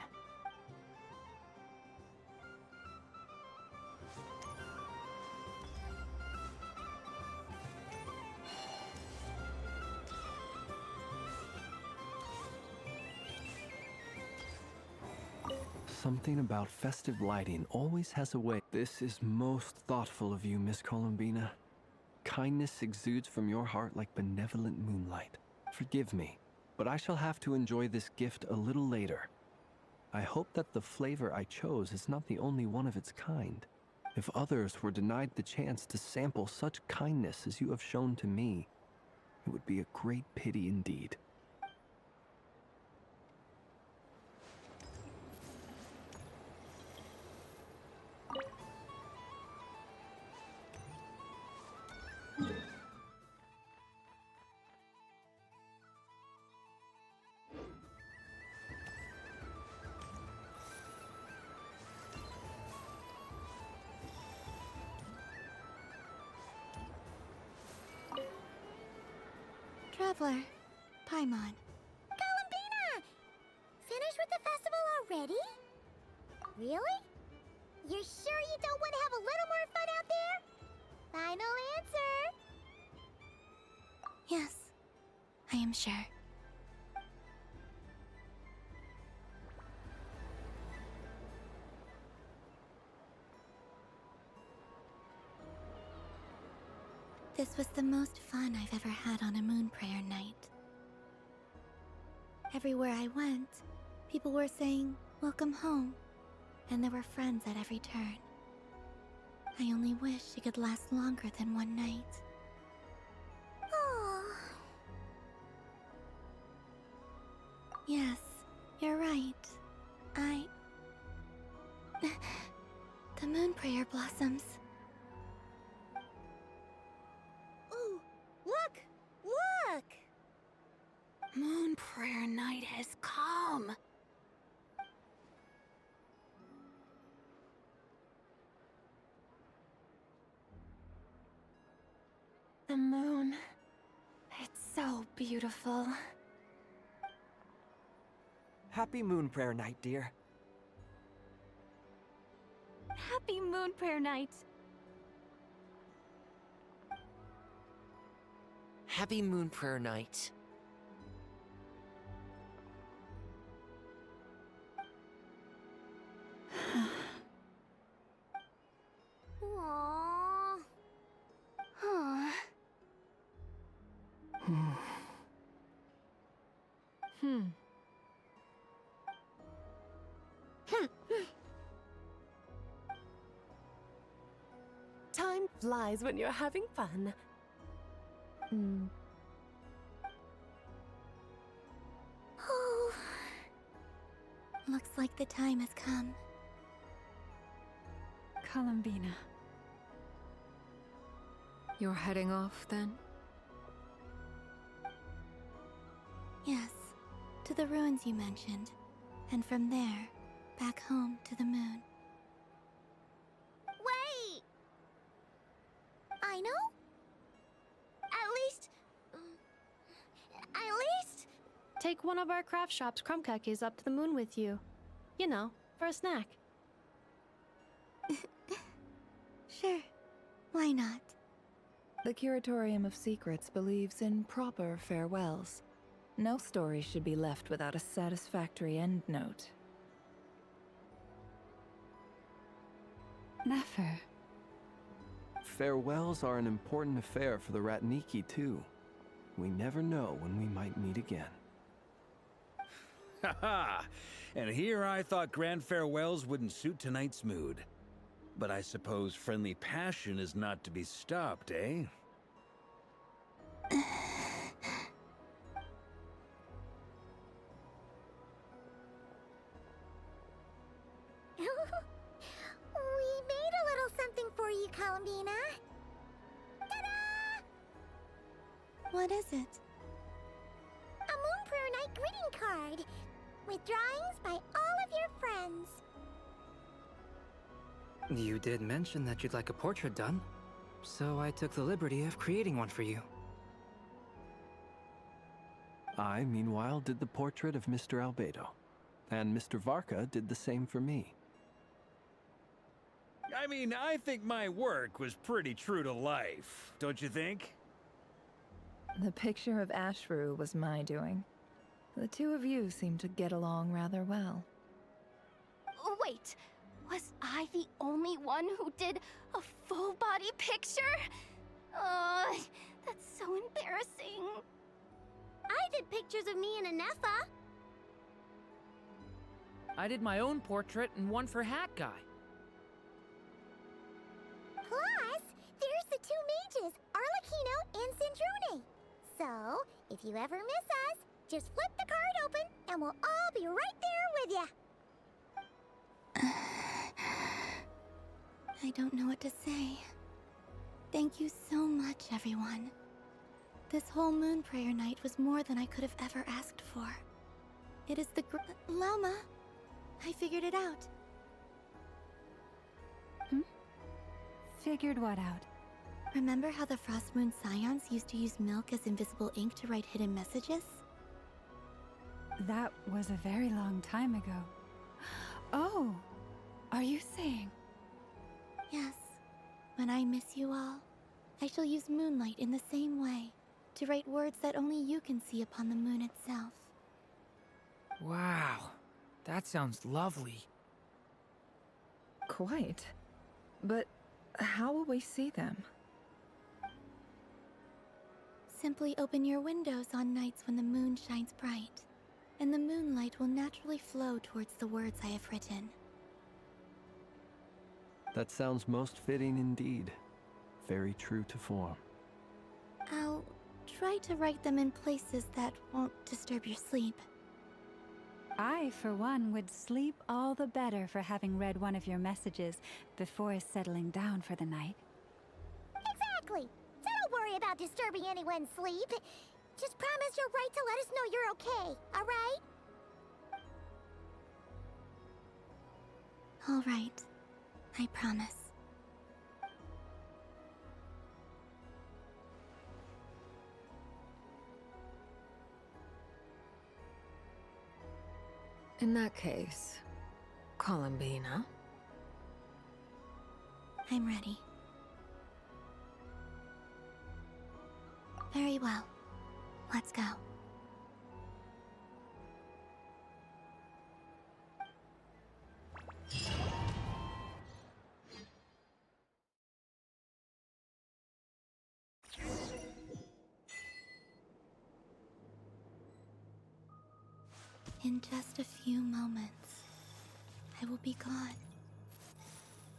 Something about festive lighting always has a way. This is most thoughtful of you, Miss Columbina. Kindness exudes from your heart like benevolent moonlight. Forgive me, but I shall have to enjoy this gift a little later. I hope that the flavor I chose is not the only one of its kind. If others were denied the chance to sample such kindness as you have shown to me, it would be a great pity indeed. Traveler, Paimon. Columbina! Finished with the festival already? Really? You're sure you don't want to have a little more fun out there? Final answer! Yes, I am sure. This was the most fun I've ever had on a moon prayer night. Everywhere I went, people were saying, "Welcome home," and there were friends at every turn. I only wish it could last longer than one night. Oh. Yes, you're right. The moon prayer blossoms. Ooh, look! Look! Moon prayer night has come. The moon. It's so beautiful. Happy Moon Prayer Night, dear. Happy Moon Prayer Night. Happy Moon Prayer Night. Aww. Huh. Time flies when you're having fun. Oh. Looks like the time has come. Columbina. You're heading off then? Yes, to the ruins you mentioned. And from there, back home to the moon. Wait! I know? At least... Take one of our craft shop's crumb cookies up to the moon with you. You know, for a snack. Sure. Why not? The Curatorium of Secrets believes in proper farewells. No story should be left without a satisfactory endnote. Nefer. Farewells are an important affair for the Ratniki, too. We never know when we might meet again. Haha! And here I thought grand farewells wouldn't suit tonight's mood. But I suppose friendly passion is not to be stopped, eh? We made a little something for you, Columbina. Ta-da! What is it? A Moon Prayer Night greeting card with drawings by all of your friends. You did mention that you'd like a portrait done, so I took the liberty of creating one for you. I, meanwhile, did the portrait of Mr. Albedo, and Mr. Varka did the same for me. I mean, I think my work was pretty true to life, don't you think? The picture of Ashru was my doing. The two of you seem to get along rather well. Wait, was I the only one who did a full body picture? That's so embarrassing. I did pictures of me and Anefa. I did my own portrait and one for Hat Guy. Plus, there's the two mages, Arlecchino and Sandrone. So, if you ever miss us, just flip the card open and we'll all be right there with you. I don't know what to say. Thank you so much, everyone. This whole moon prayer night was more than I could have ever asked for. It is the Lauma, I figured it out. Figured what out? Remember how the Frost Moon Scions used to use milk as invisible ink to write hidden messages? That was a very long time ago. Oh, are you saying? Yes. When I miss you all, I shall use moonlight in the same way, to write words that only you can see upon the moon itself. Wow, that sounds lovely. Quite. But how will we see them? Simply open your windows on nights when the moon shines bright, and the moonlight will naturally flow towards the words I have written. That sounds most fitting indeed. Very true to form. I'll try to write them in places that won't disturb your sleep. I, for one, would sleep all the better for having read one of your messages before settling down for the night. Exactly! So don't worry about disturbing anyone's sleep. Just promise you'll write to let us know you're okay, alright? Alright. I promise. In that case, Columbina. I'm ready. Very well. Let's go. In just a few moments, I will be gone.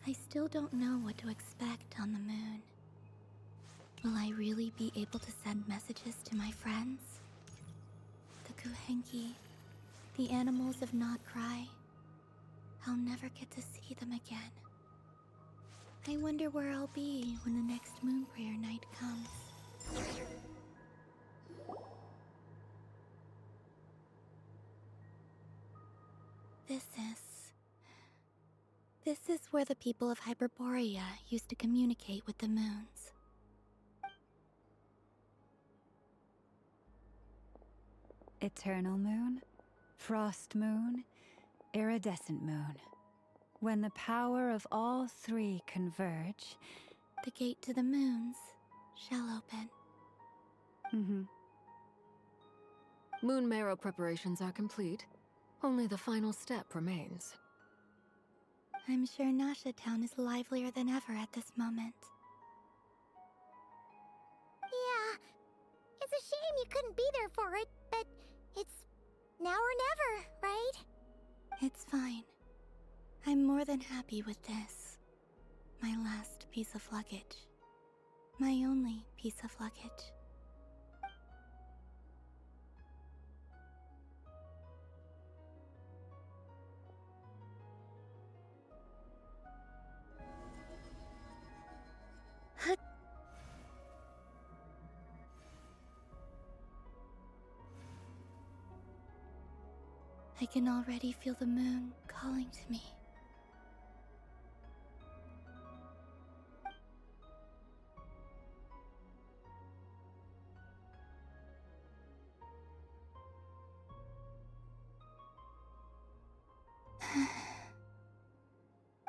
I still don't know what to expect on the moon. Will I really be able to send messages to my friends? The Kuhenki, the animals of Not Cry. I'll never get to see them again. I wonder where I'll be when the next moon prayer night comes. This is where the people of Hyperborea used to communicate with the moons. Eternal moon, frost moon, iridescent moon. When the power of all three converge, the gate to the moons shall open. Moon marrow preparations are complete. Only the final step remains. I'm sure Nasha Town is livelier than ever at this moment. Yeah, it's a shame you couldn't be there for it, but it's now or never, right? It's fine. I'm more than happy with this. My last piece of luggage. My only piece of luggage. I can already feel the moon calling to me.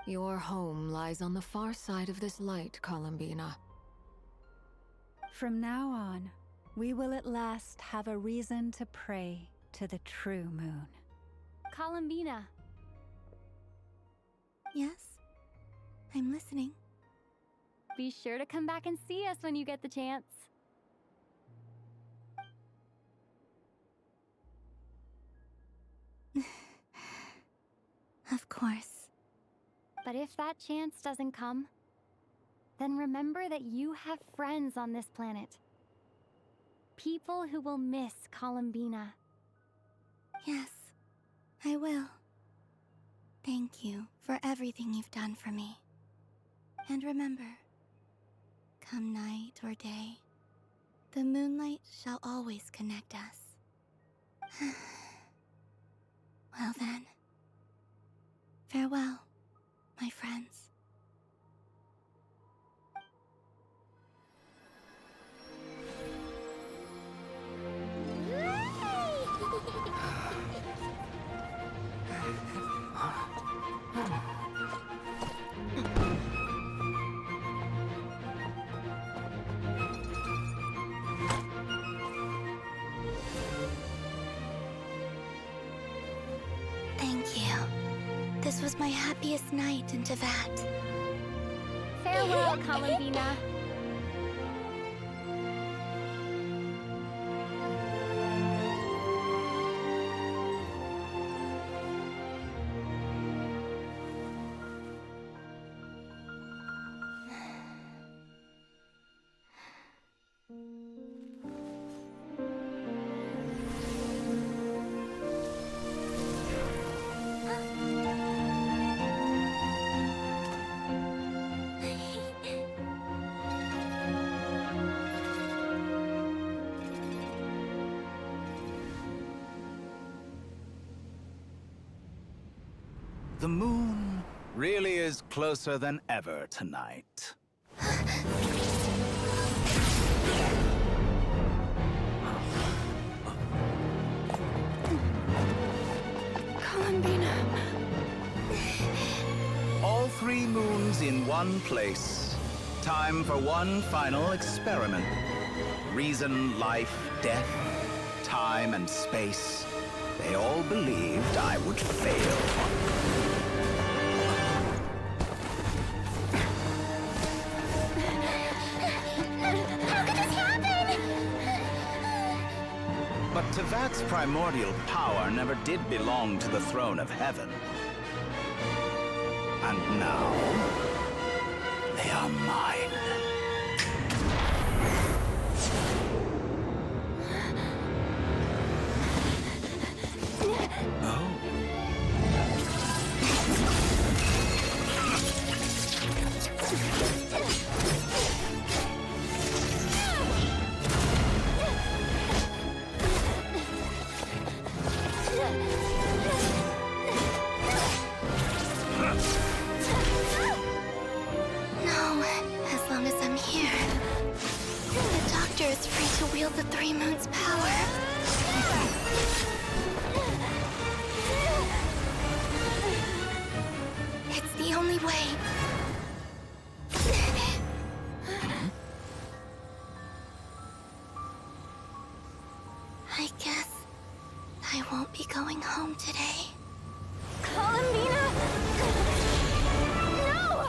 Your home lies on the far side of this light, Columbina. From now on, we will at last have a reason to pray to the true moon. Columbina. Yes? I'm listening. Be sure to come back and see us when you get the chance. Of course. But if that chance doesn't come, then remember that you have friends on this planet. People who will miss Columbina. Yes, I will. Thank you for everything you've done for me. And remember, come night or day, the moonlight shall always connect us. Well then, farewell, my friends. This was my happiest night in Tevat. Farewell, Columbina. The moon really is closer than ever tonight. Columbina. All 3 moons in one place. Time for one final experiment. Reason, life, death, time, and space. They all believed I would fail. But Tevat's primordial power never did belong to the throne of heaven. And now, they are mine. No, as long as I'm here. The Doctor is free to wield the 3 moons' power. It's the only way. I guess I won't be going home today. Columbina! No!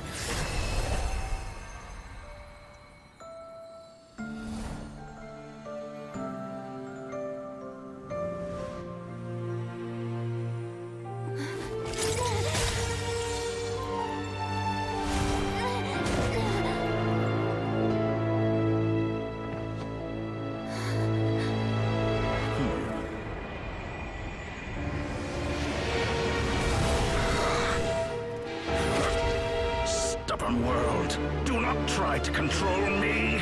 Stubborn world, do not try to control me.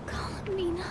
Columbina.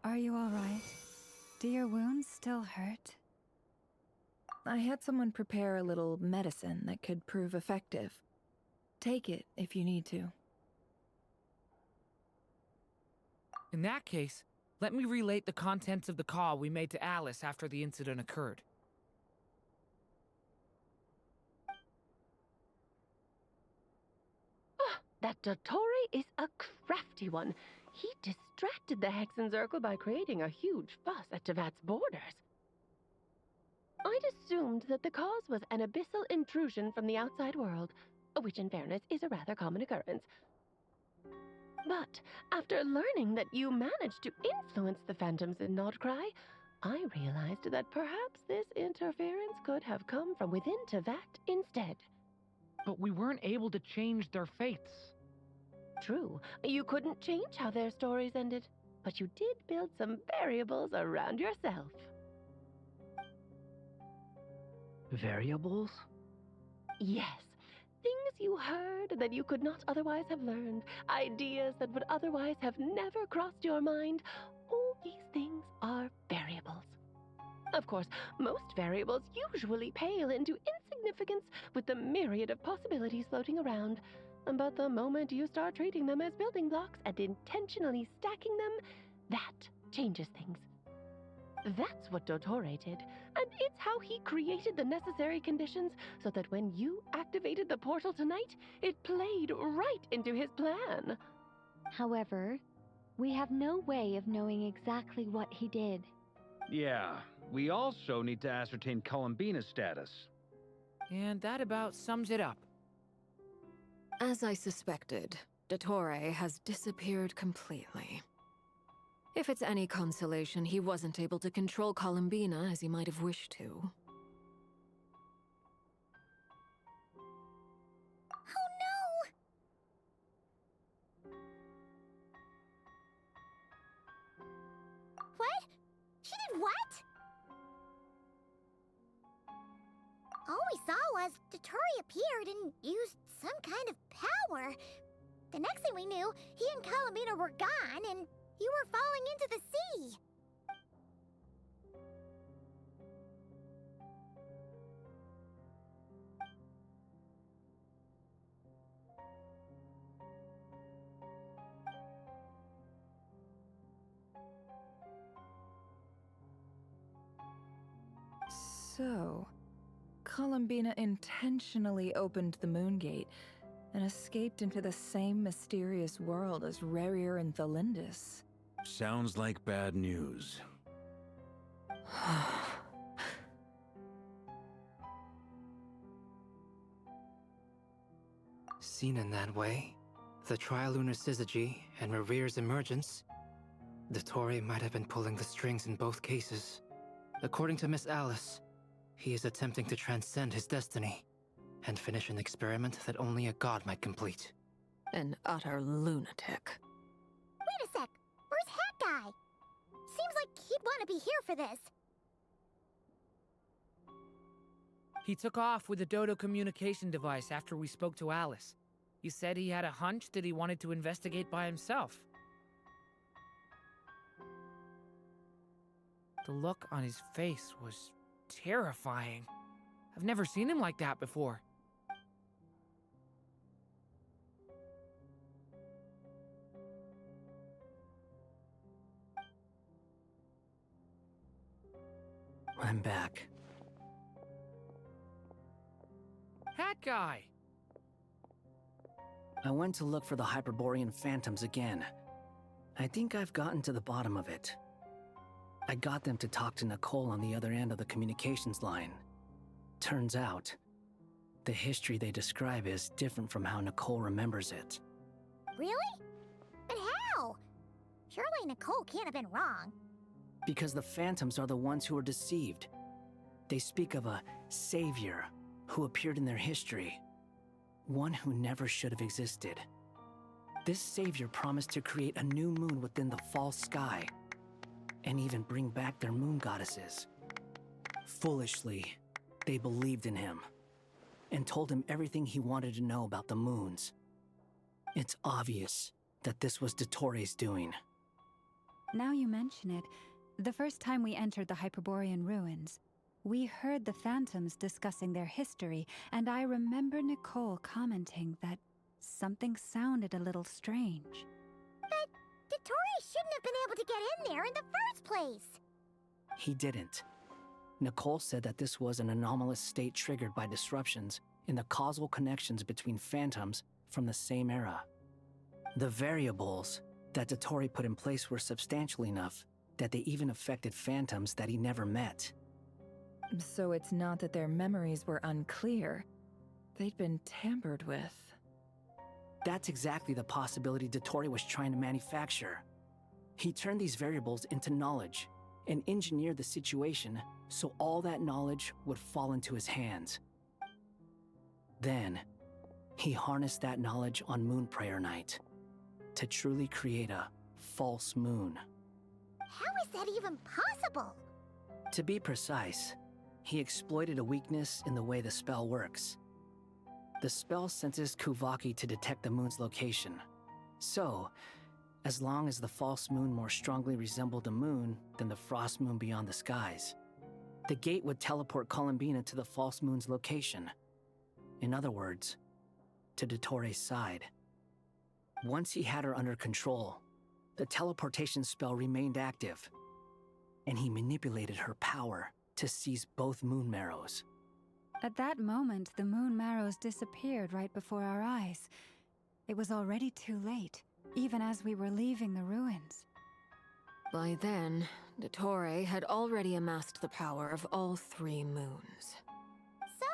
Are you all right? Do your wounds still hurt? I had someone prepare a little medicine that could prove effective. Take it if you need to. In that case, let me relate the contents of the call we made to Alice after the incident occurred. That Dottore is a crafty one. He distracted the Hexenzirkel by creating a huge fuss at Tevat's borders. I'd assumed that the cause was an abyssal intrusion from the outside world, which in fairness is a rather common occurrence. But after learning that you managed to influence the phantoms in Nordcry, I realized that perhaps this interference could have come from within Tevat instead. But we weren't able to change their fates. True, you couldn't change how their stories ended, but you did build some variables around yourself. Variables? Yes. Things you heard that you could not otherwise have learned. Ideas that would otherwise have never crossed your mind. Of course, most variables usually pale into insignificance with the myriad of possibilities floating around. But the moment you start treating them as building blocks and intentionally stacking them, that changes things. That's what Dottore did, and it's how he created the necessary conditions so that when you activated the portal tonight, it played right into his plan. However, we have no way of knowing exactly what he did. Yeah, we also need to ascertain Columbina's status. And that about sums it up. As I suspected, Dottore has disappeared completely. If it's any consolation, he wasn't able to control Columbina as he might have wished to. Oh no! What? She did what? All we saw was Dottore appeared and used some kind of power. The next thing we knew, he and Columbina were gone and you were falling into the sea. So, Columbina intentionally opened the Moon Gate and escaped into the same mysterious world as Rerir and Thalindis. Sounds like bad news. Seen in that way, the Trilunar Syzygy and Rerir's emergence, Dottore might have been pulling the strings in both cases. According to Miss Alice, he is attempting to transcend his destiny and finish an experiment that only a god might complete. An utter lunatic. Wait a sec, where's Hat Guy? Seems like he'd want to be here for this. He took off with the Dodo communication device after we spoke to Alice. He said he had a hunch that he wanted to investigate by himself. The look on his face was terrifying. I've never seen him like that before. I'm back. Hat Guy! I went to look for the Hyperborean phantoms again. I think I've gotten to the bottom of it. I got them to talk to Nicole on the other end of the communications line. Turns out, the history they describe is different from how Nicole remembers it. Really? But how? Surely Nicole can't have been wrong. Because the phantoms are the ones who are deceived. They speak of a savior who appeared in their history. One who never should have existed. This savior promised to create a new moon within the false sky, and even bring back their moon goddesses. Foolishly, they believed in him, and told him everything he wanted to know about the moons. It's obvious that this was Dottore's doing. Now you mention it, the first time we entered the Hyperborean ruins, we heard the phantoms discussing their history, and I remember Nicole commenting that something sounded a little strange. But Dottore shouldn't have been able to get in there in the first place! He didn't. Nicole said that this was an anomalous state triggered by disruptions in the causal connections between phantoms from the same era. The variables that Dottore put in place were substantial enough that they even affected phantoms that he never met. So it's not that their memories were unclear. They'd been tampered with. That's exactly the possibility Dottore was trying to manufacture. He turned these variables into knowledge and engineered the situation so all that knowledge would fall into his hands. Then, he harnessed that knowledge on Moon Prayer Night to truly create a false moon. How is that even possible? To be precise, he exploited a weakness in the way the spell works. The spell senses Kuvaki to detect the moon's location. So, as long as the false moon more strongly resembled a moon than the frost moon beyond the skies, The gate would teleport Columbina to the false moon's location. In other words, to Dottores' side. Once he had her under control, the teleportation spell remained active, and he manipulated her power to seize both moon marrows. At that moment, the moon marrows disappeared right before our eyes. It was already too late, even as we were leaving the ruins. By then, Dottore had already amassed the power of all 3 moons. So,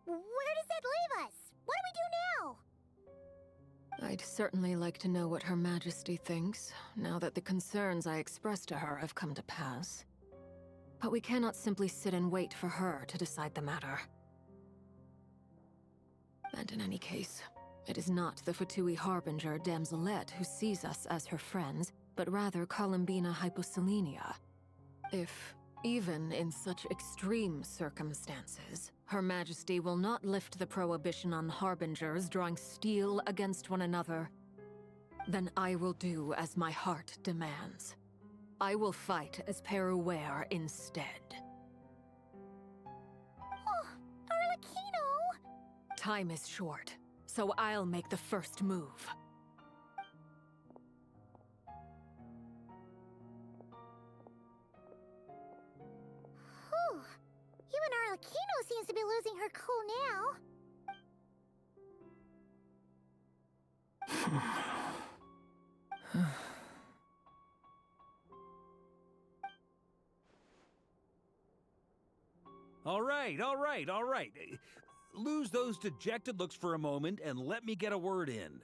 where does that leave us? What do we do now? I'd certainly like to know what Her Majesty thinks, now that the concerns I expressed to her have come to pass. But we cannot simply sit and wait for her to decide the matter. And in any case, it is not the Fatui Harbinger Damselette who sees us as her friends, but rather Columbina Hyposelenia. If, even in such extreme circumstances, Her Majesty will not lift the prohibition on Harbingers drawing steel against one another, then I will do as my heart demands. I will fight as Peruware instead. Oh, Arlecchino! Time is short, so I'll make the first move. Whew. Even Arlecchino seems to be losing her cool now. All right. Lose those dejected looks for a moment and let me get a word in.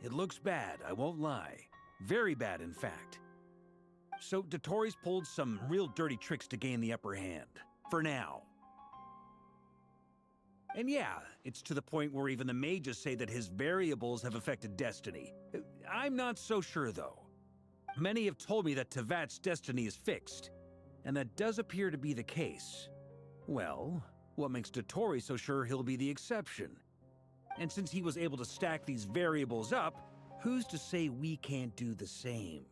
It looks bad, I won't lie. Very bad, in fact. So, Dottores pulled some real dirty tricks to gain the upper hand. For now. And yeah, it's to the point where even the mages say that his variables have affected destiny. I'm not so sure, though. Many have told me that Tevat's destiny is fixed, and that does appear to be the case. Well, what makes Dottore so sure he'll be the exception? And since he was able to stack these variables up, who's to say we can't do the same?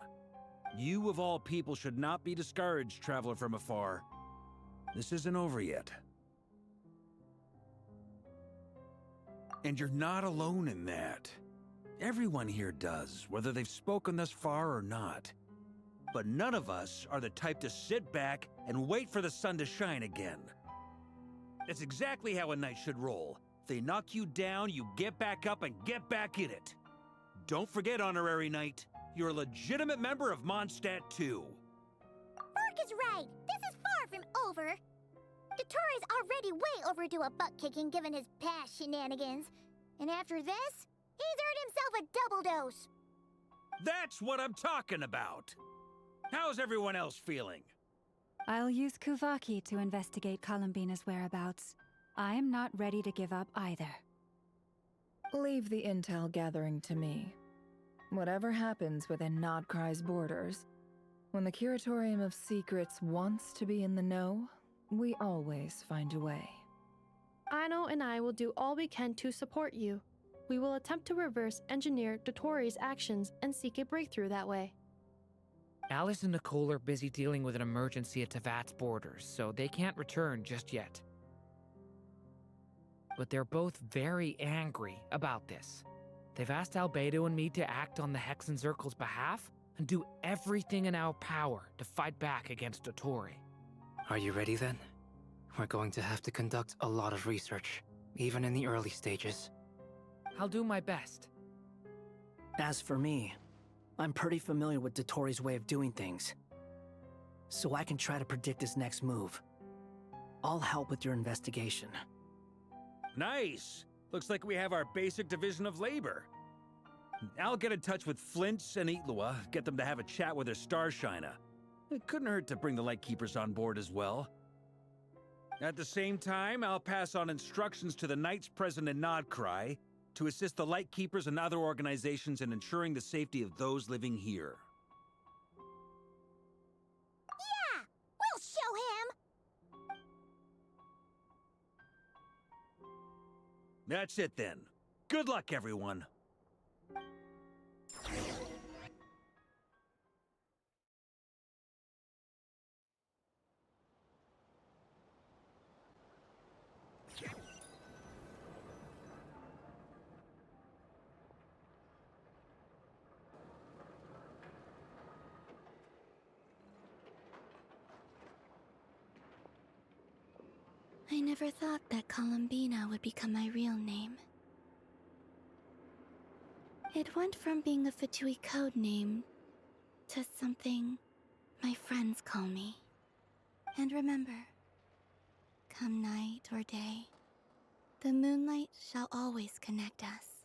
You of all people should not be discouraged, traveler from afar. This isn't over yet. And you're not alone in that. Everyone here does, whether they've spoken thus far or not. But none of us are the type to sit back and wait for the sun to shine again. That's exactly how a knight should roll. If they knock you down, you get back up and get back in it. Don't forget, Honorary Knight, you're a legitimate member of Mondstadt too. Burke is right. This is far from over. Dottore's already way overdue a butt-kicking given his past shenanigans. And after this, he's earned himself a double dose. That's what I'm talking about. How's everyone else feeling? I'll use Kuvaki to investigate Columbina's whereabouts. I'm not ready to give up either. Leave the intel gathering to me. Whatever happens within Nodcry's borders, when the Curatorium of Secrets wants to be in the know, we always find a way. Aino and I will do all we can to support you. We will attempt to reverse engineer Dottore's actions and seek a breakthrough that way. Alice and Nicole are busy dealing with an emergency at Tevat's borders, so they can't return just yet. But they're both very angry about this. They've asked Albedo and me to act on the Hexenzirkel's behalf and do everything in our power to fight back against Dottore. Are you ready then? We're going to have to conduct a lot of research, even in the early stages. I'll do my best. As for me, I'm pretty familiar with Dottore's way of doing things, so I can try to predict his next move. I'll help with your investigation. Nice! Looks like we have our basic division of labor. I'll get in touch with Flints and Itlua, get them to have a chat with their Starshiner. It couldn't hurt to bring the Lightkeepers on board as well. At the same time, I'll pass on instructions to the Knights present in Nodcry to assist the Lightkeepers and other organizations in ensuring the safety of those living here. Yeah! We'll show him! That's it then. Good luck, everyone. I never thought that Columbina would become my real name. It went from being a Fatui code name to something my friends call me. And remember, come night or day, the moonlight shall always connect us.